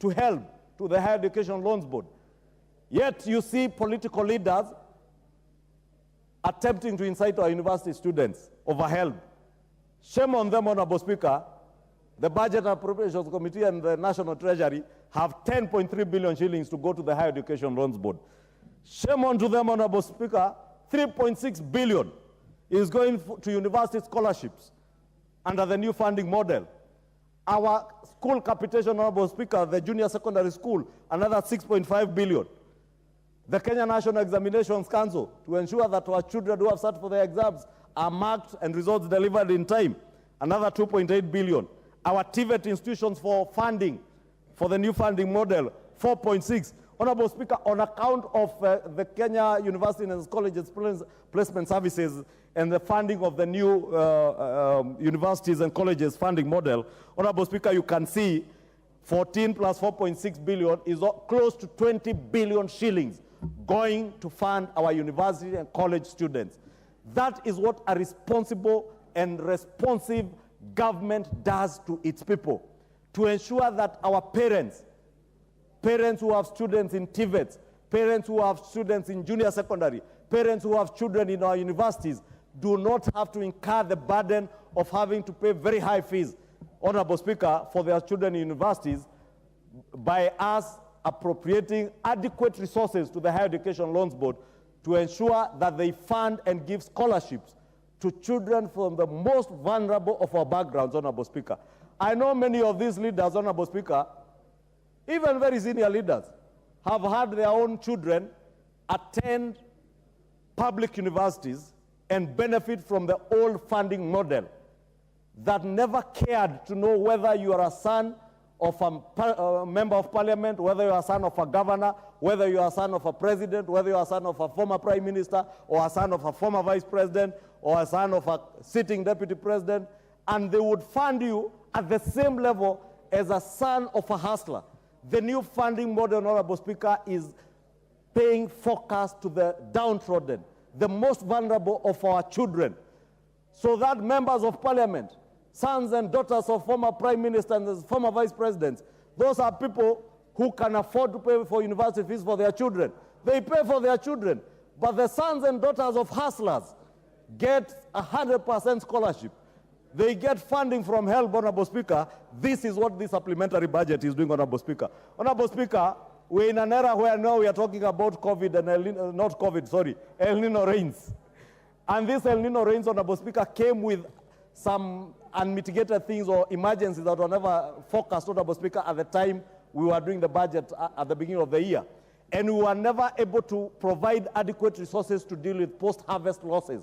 to help to the Higher Education Loans Board. Yet you see political leaders attempting to incite our university students over help. Shame on them, Honorable Speaker. The Budget and Appropriations Committee and the National Treasury have 10.3 billion shillings to go to the Higher Education Loans Board. Shame on to them, Honorable Speaker. 3.6 billion is going to university scholarships under the new funding model. Our school capitation, Honorable Speaker, the junior secondary school, another 6.5 billion. The Kenya National Examinations Council, to ensure that our children who have sat for their exams are marked and results delivered in time, another 2.8 billion. Our TVET institutions for funding, for the new funding model, 4.6. Honorable Speaker, on account of the Kenya University and Colleges Placement Services and the funding of the new universities and colleges funding model, Honorable Speaker, you can see 14 plus 4.6 billion is close to 20 billion shillings going to fund our university and college students. That is what a responsible and responsive government does to its people, to ensure that our parents who have students in TVETs, parents who have students in junior secondary, parents who have children in our universities, do not have to incur the burden of having to pay very high fees, Honorable Speaker, for their children in universities by us appropriating adequate resources to the Higher Education Loans Board to ensure that they fund and give scholarships to children from the most vulnerable of our backgrounds, Honorable Speaker. I know many of these leaders, Honorable Speaker, even very senior leaders, have had their own children attend public universities and benefit from the old funding model that never cared to know whether you are a son of a member of parliament, whether you are a son of a governor, whether you are a son of a president, whether you are a son of a former prime minister, or a son of a former vice president, or a son of a sitting deputy president, and they would fund you at the same level as a son of a hustler. The new funding model, Honorable Speaker, is paying focus to the downtrodden, the most vulnerable of our children, so that members of parliament, sons and daughters of former prime ministers and former vice presidents, those are people who can afford to pay for university fees for their children. They pay for their children, but the sons and daughters of hustlers get 100% scholarship. They get funding from HELB, Honorable Speaker. This is what this supplementary budget is doing, Honorable Speaker. Honorable Speaker, We're in an era where now we are talking about COVID and El Nino rains. And this El Nino rains, Honorable Speaker, came with some unmitigated things or emergencies that were never forecast, Honorable Speaker, at the time we were doing the budget at the beginning of the year. And we were never able to provide adequate resources to deal with post-harvest losses.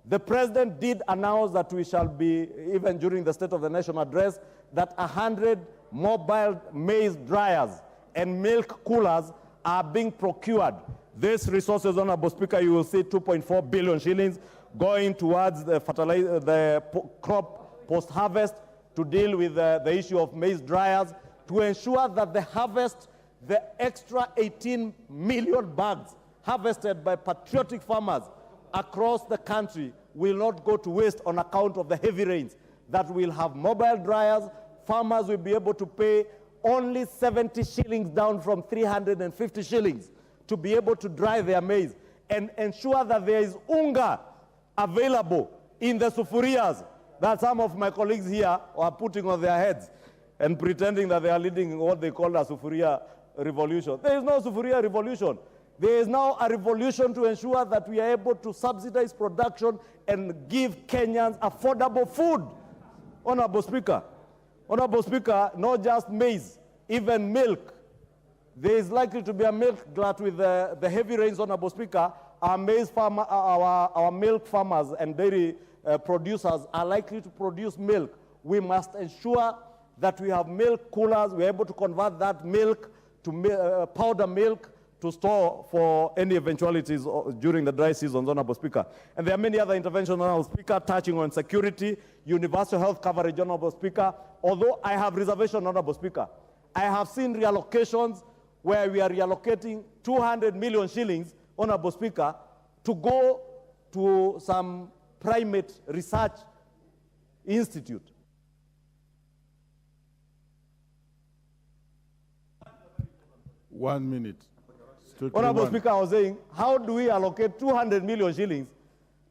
The President did announce that we shall be, even during the State of the Nation address, that 100 mobile maize dryers and milk coolers are being procured. These resources, Honorable Speaker, you will see 2.4 billion shillings going towards the crop post-harvest to deal with the issue of maize dryers, to ensure that the harvest, the extra 18 million bags harvested by patriotic farmers across the country will not go to waste on account of the heavy rains, that we'll have mobile dryers. Farmers will be able to pay only 70 shillings down from 350 shillings to be able to dry their maize and ensure that there is unga available in the sufurias that some of my colleagues here are putting on their heads and pretending that they are leading what they call a sufuria revolution. There is no sufuria revolution. There is now a revolution to ensure that we are able to subsidize production and give Kenyans affordable food. Honorable Speaker, not just maize, even milk. There is likely to be a milk glut with the heavy rains, Honorable Speaker. Our milk farmers and dairy producers are likely to produce milk. We must ensure that we have milk coolers. We're able to convert that milk to powder milk to store for any eventualities during the dry season, Honorable Speaker. And there are many other interventions, Honorable Speaker, touching on security, universal health coverage, Honorable Speaker. Although I have reservation, Honorable Speaker, I have seen reallocations where we are reallocating 200 million shillings, Honorable Speaker, to go to some primate research institute. One minute. Honorable Speaker, I was saying, how do we allocate 200 million shillings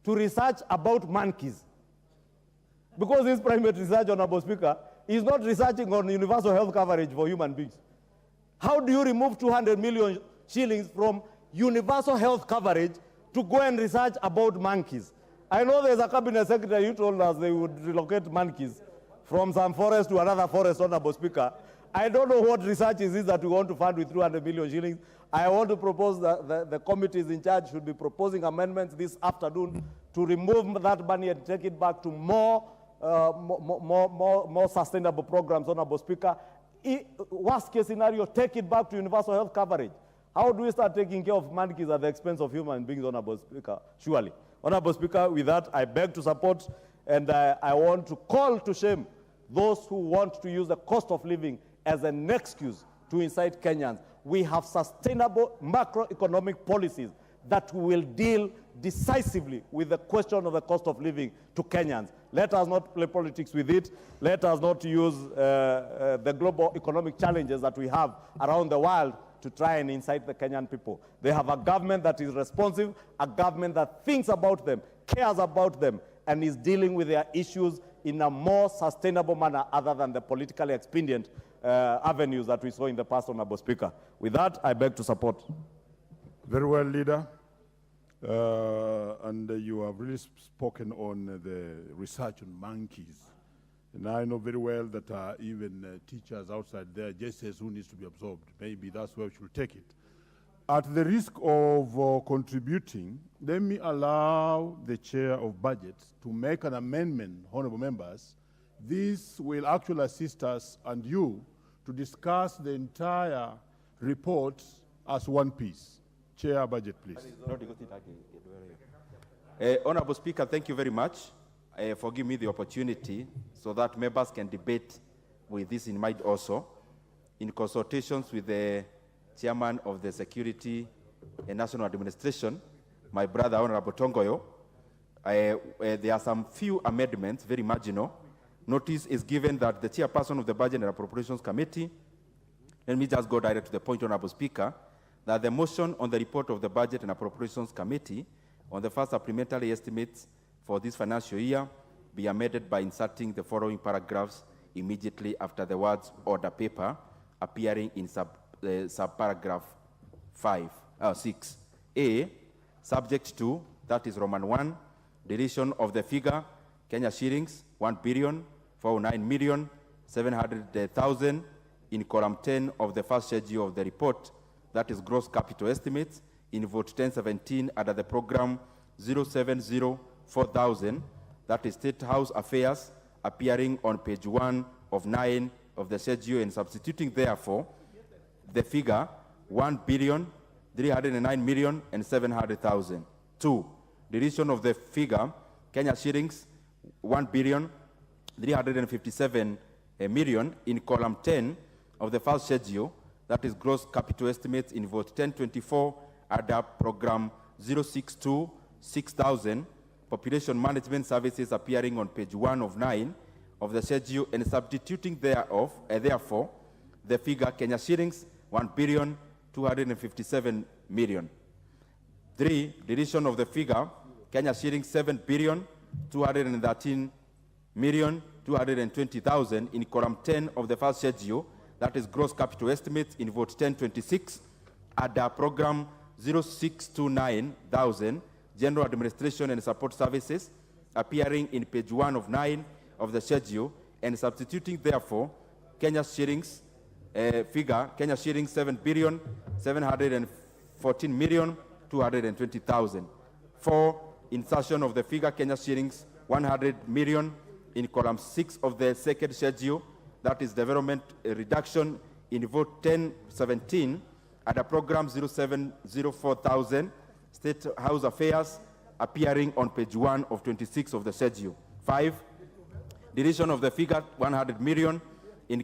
to research about monkeys? Because this primate research, Honorable Speaker, is not researching on universal health coverage for human beings. How do you remove 200 million shillings from universal health coverage to go and research about monkeys? I know there's a cabinet secretary who told us they would relocate monkeys from some forest to another forest, Honorable Speaker. I don't know what research is this that we want to fund with 200 million shillings. I want to propose that the committees in charge should be proposing amendments this afternoon to remove that money and take it back to more sustainable programs, Honorable Speaker. Worst case scenario, take it back to universal health coverage. How do we start taking care of monkeys at the expense of human beings, Honorable Speaker? Surely. Honorable Speaker, with that, I beg to support, and I want to call to shame those who want to use the cost of living as an excuse to incite Kenyans. We have sustainable macroeconomic policies that will deal decisively with the question of the cost of living to Kenyans. Let us not play politics with it. Let us not use the global economic challenges that we have around the world to try and incite the Kenyan people. They have a government that is responsive, a government that thinks about them, cares about them, and is dealing with their issues in a more sustainable manner other than the politically expedient avenues that we saw in the past, Honorable Speaker. With that, I beg to support. Very well, Leader. And you have really spoken on the research on monkeys. And I know very well that even teachers outside there just says who needs to be absorbed. Maybe that's where we should take it. At the risk of contributing, let me allow the Chair of Budget to make an amendment, honorable members. This will actually assist us and you to discuss the entire report as one piece. Chair Budget, please. Honorable Speaker, thank you very much for giving me the opportunity so that members can debate with this in mind also. In consultations with the Chairman of the Security and National Administration, my brother, Honorable Tongoyo, there are some few amendments, very marginal. Notice is given that the chairperson of the Budget and Appropriations Committee, let me just go direct to the point, Honorable Speaker, that the motion on the report of the Budget and Appropriations Committee on the first supplementary estimates for this financial year be amended by inserting the following paragraphs immediately after the words order paper appearing in subparagraph 6. A, subject to, that is Roman 1, deletion of the figure, Kenya shillings, 1,409,700,000 in column 10 of the first schedule of the report, that is gross capital estimates, in vote 1017 under the program 0704,000, that is State House Affairs, appearing on page 1 of 9 of the schedule, and substituting therefore the figure 1,309,700,000. 2, deletion of the figure Kenya shillings 1,357,000,000 in column 10 of the first schedule, that is gross capital estimates, in vote 1024 under program 062,6,000, population management services, appearing on page 1 of 9 of the schedule, and substituting therefore the figure Kenya shillings 1,257,000,000. 3, deletion of the figure Kenya shillings 7,213,220,000 in column 10 of the first schedule, that is gross capital estimates, in vote 1026 under program 0629,000, general administration and support services, appearing in page 1 of 9 of the schedule, and substituting therefore Kenya shillings figure Kenya shillings 7,714,220,000. 4, insertion of the figure Kenya shillings 100 million in column 6 of the second schedule, that is development reduction, in vote 1017 under program 0704,000, State House Affairs, appearing on page 1 of 26 of the schedule. 5, deletion of the figure 100 million in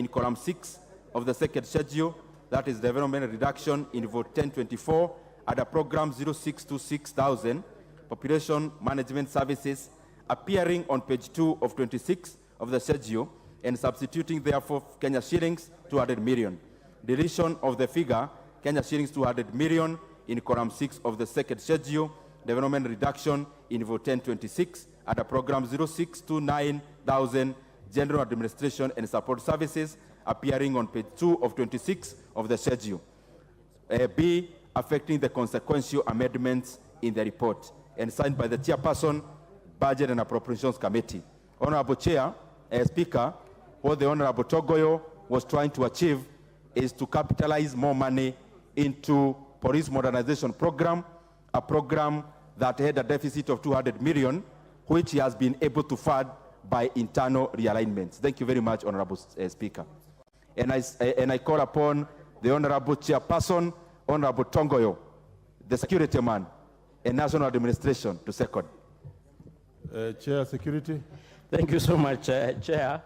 column 6 of the second schedule, that is development reduction, in vote 1024 under program 0626,000, population management services, appearing on page 2 of 26 of the schedule, and substituting therefore Kenya shillings 200 million. Deletion of the figure Kenya shillings 200 million in column 6 of the second schedule, development reduction, in vote 1026 under program 0629,000, general administration and support services, appearing on page 2 of 26 of the schedule. B, affecting the consequential amendments in the report, and signed by the chairperson, Budget and Appropriations Committee. Honorable Chair, Speaker, what the Honorable Togoyo was trying to achieve is to capitalize more money into police modernization program, a program that had a deficit of 200 million, which he has been able to fund by internal realignments. Thank you very much, Honorable Speaker. And I call upon the Honorable Chairperson, Honorable Tongoyo, the security man, and National Administration to second. Chair, Security. Thank you so much, Chair,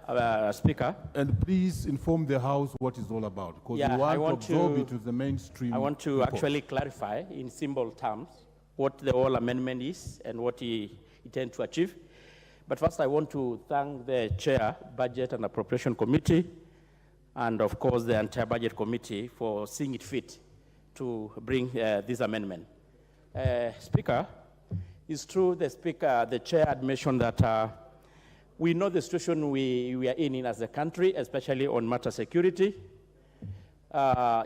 Speaker. And please inform the House what it's all about, because we want to absorb it to the mainstream. I want to actually clarify in simple terms what the whole amendment is and what he intends to achieve. But first, I want to thank the Chair, Budget and Appropriation Committee, and of course the entire Budget Committee for seeing it fit to bring this amendment. Speaker, it's true the Chair had mentioned that we know the situation we are in as a country, especially on matter security.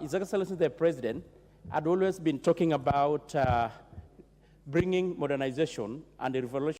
His Excellency the President had always been talking about bringing modernization and the revolution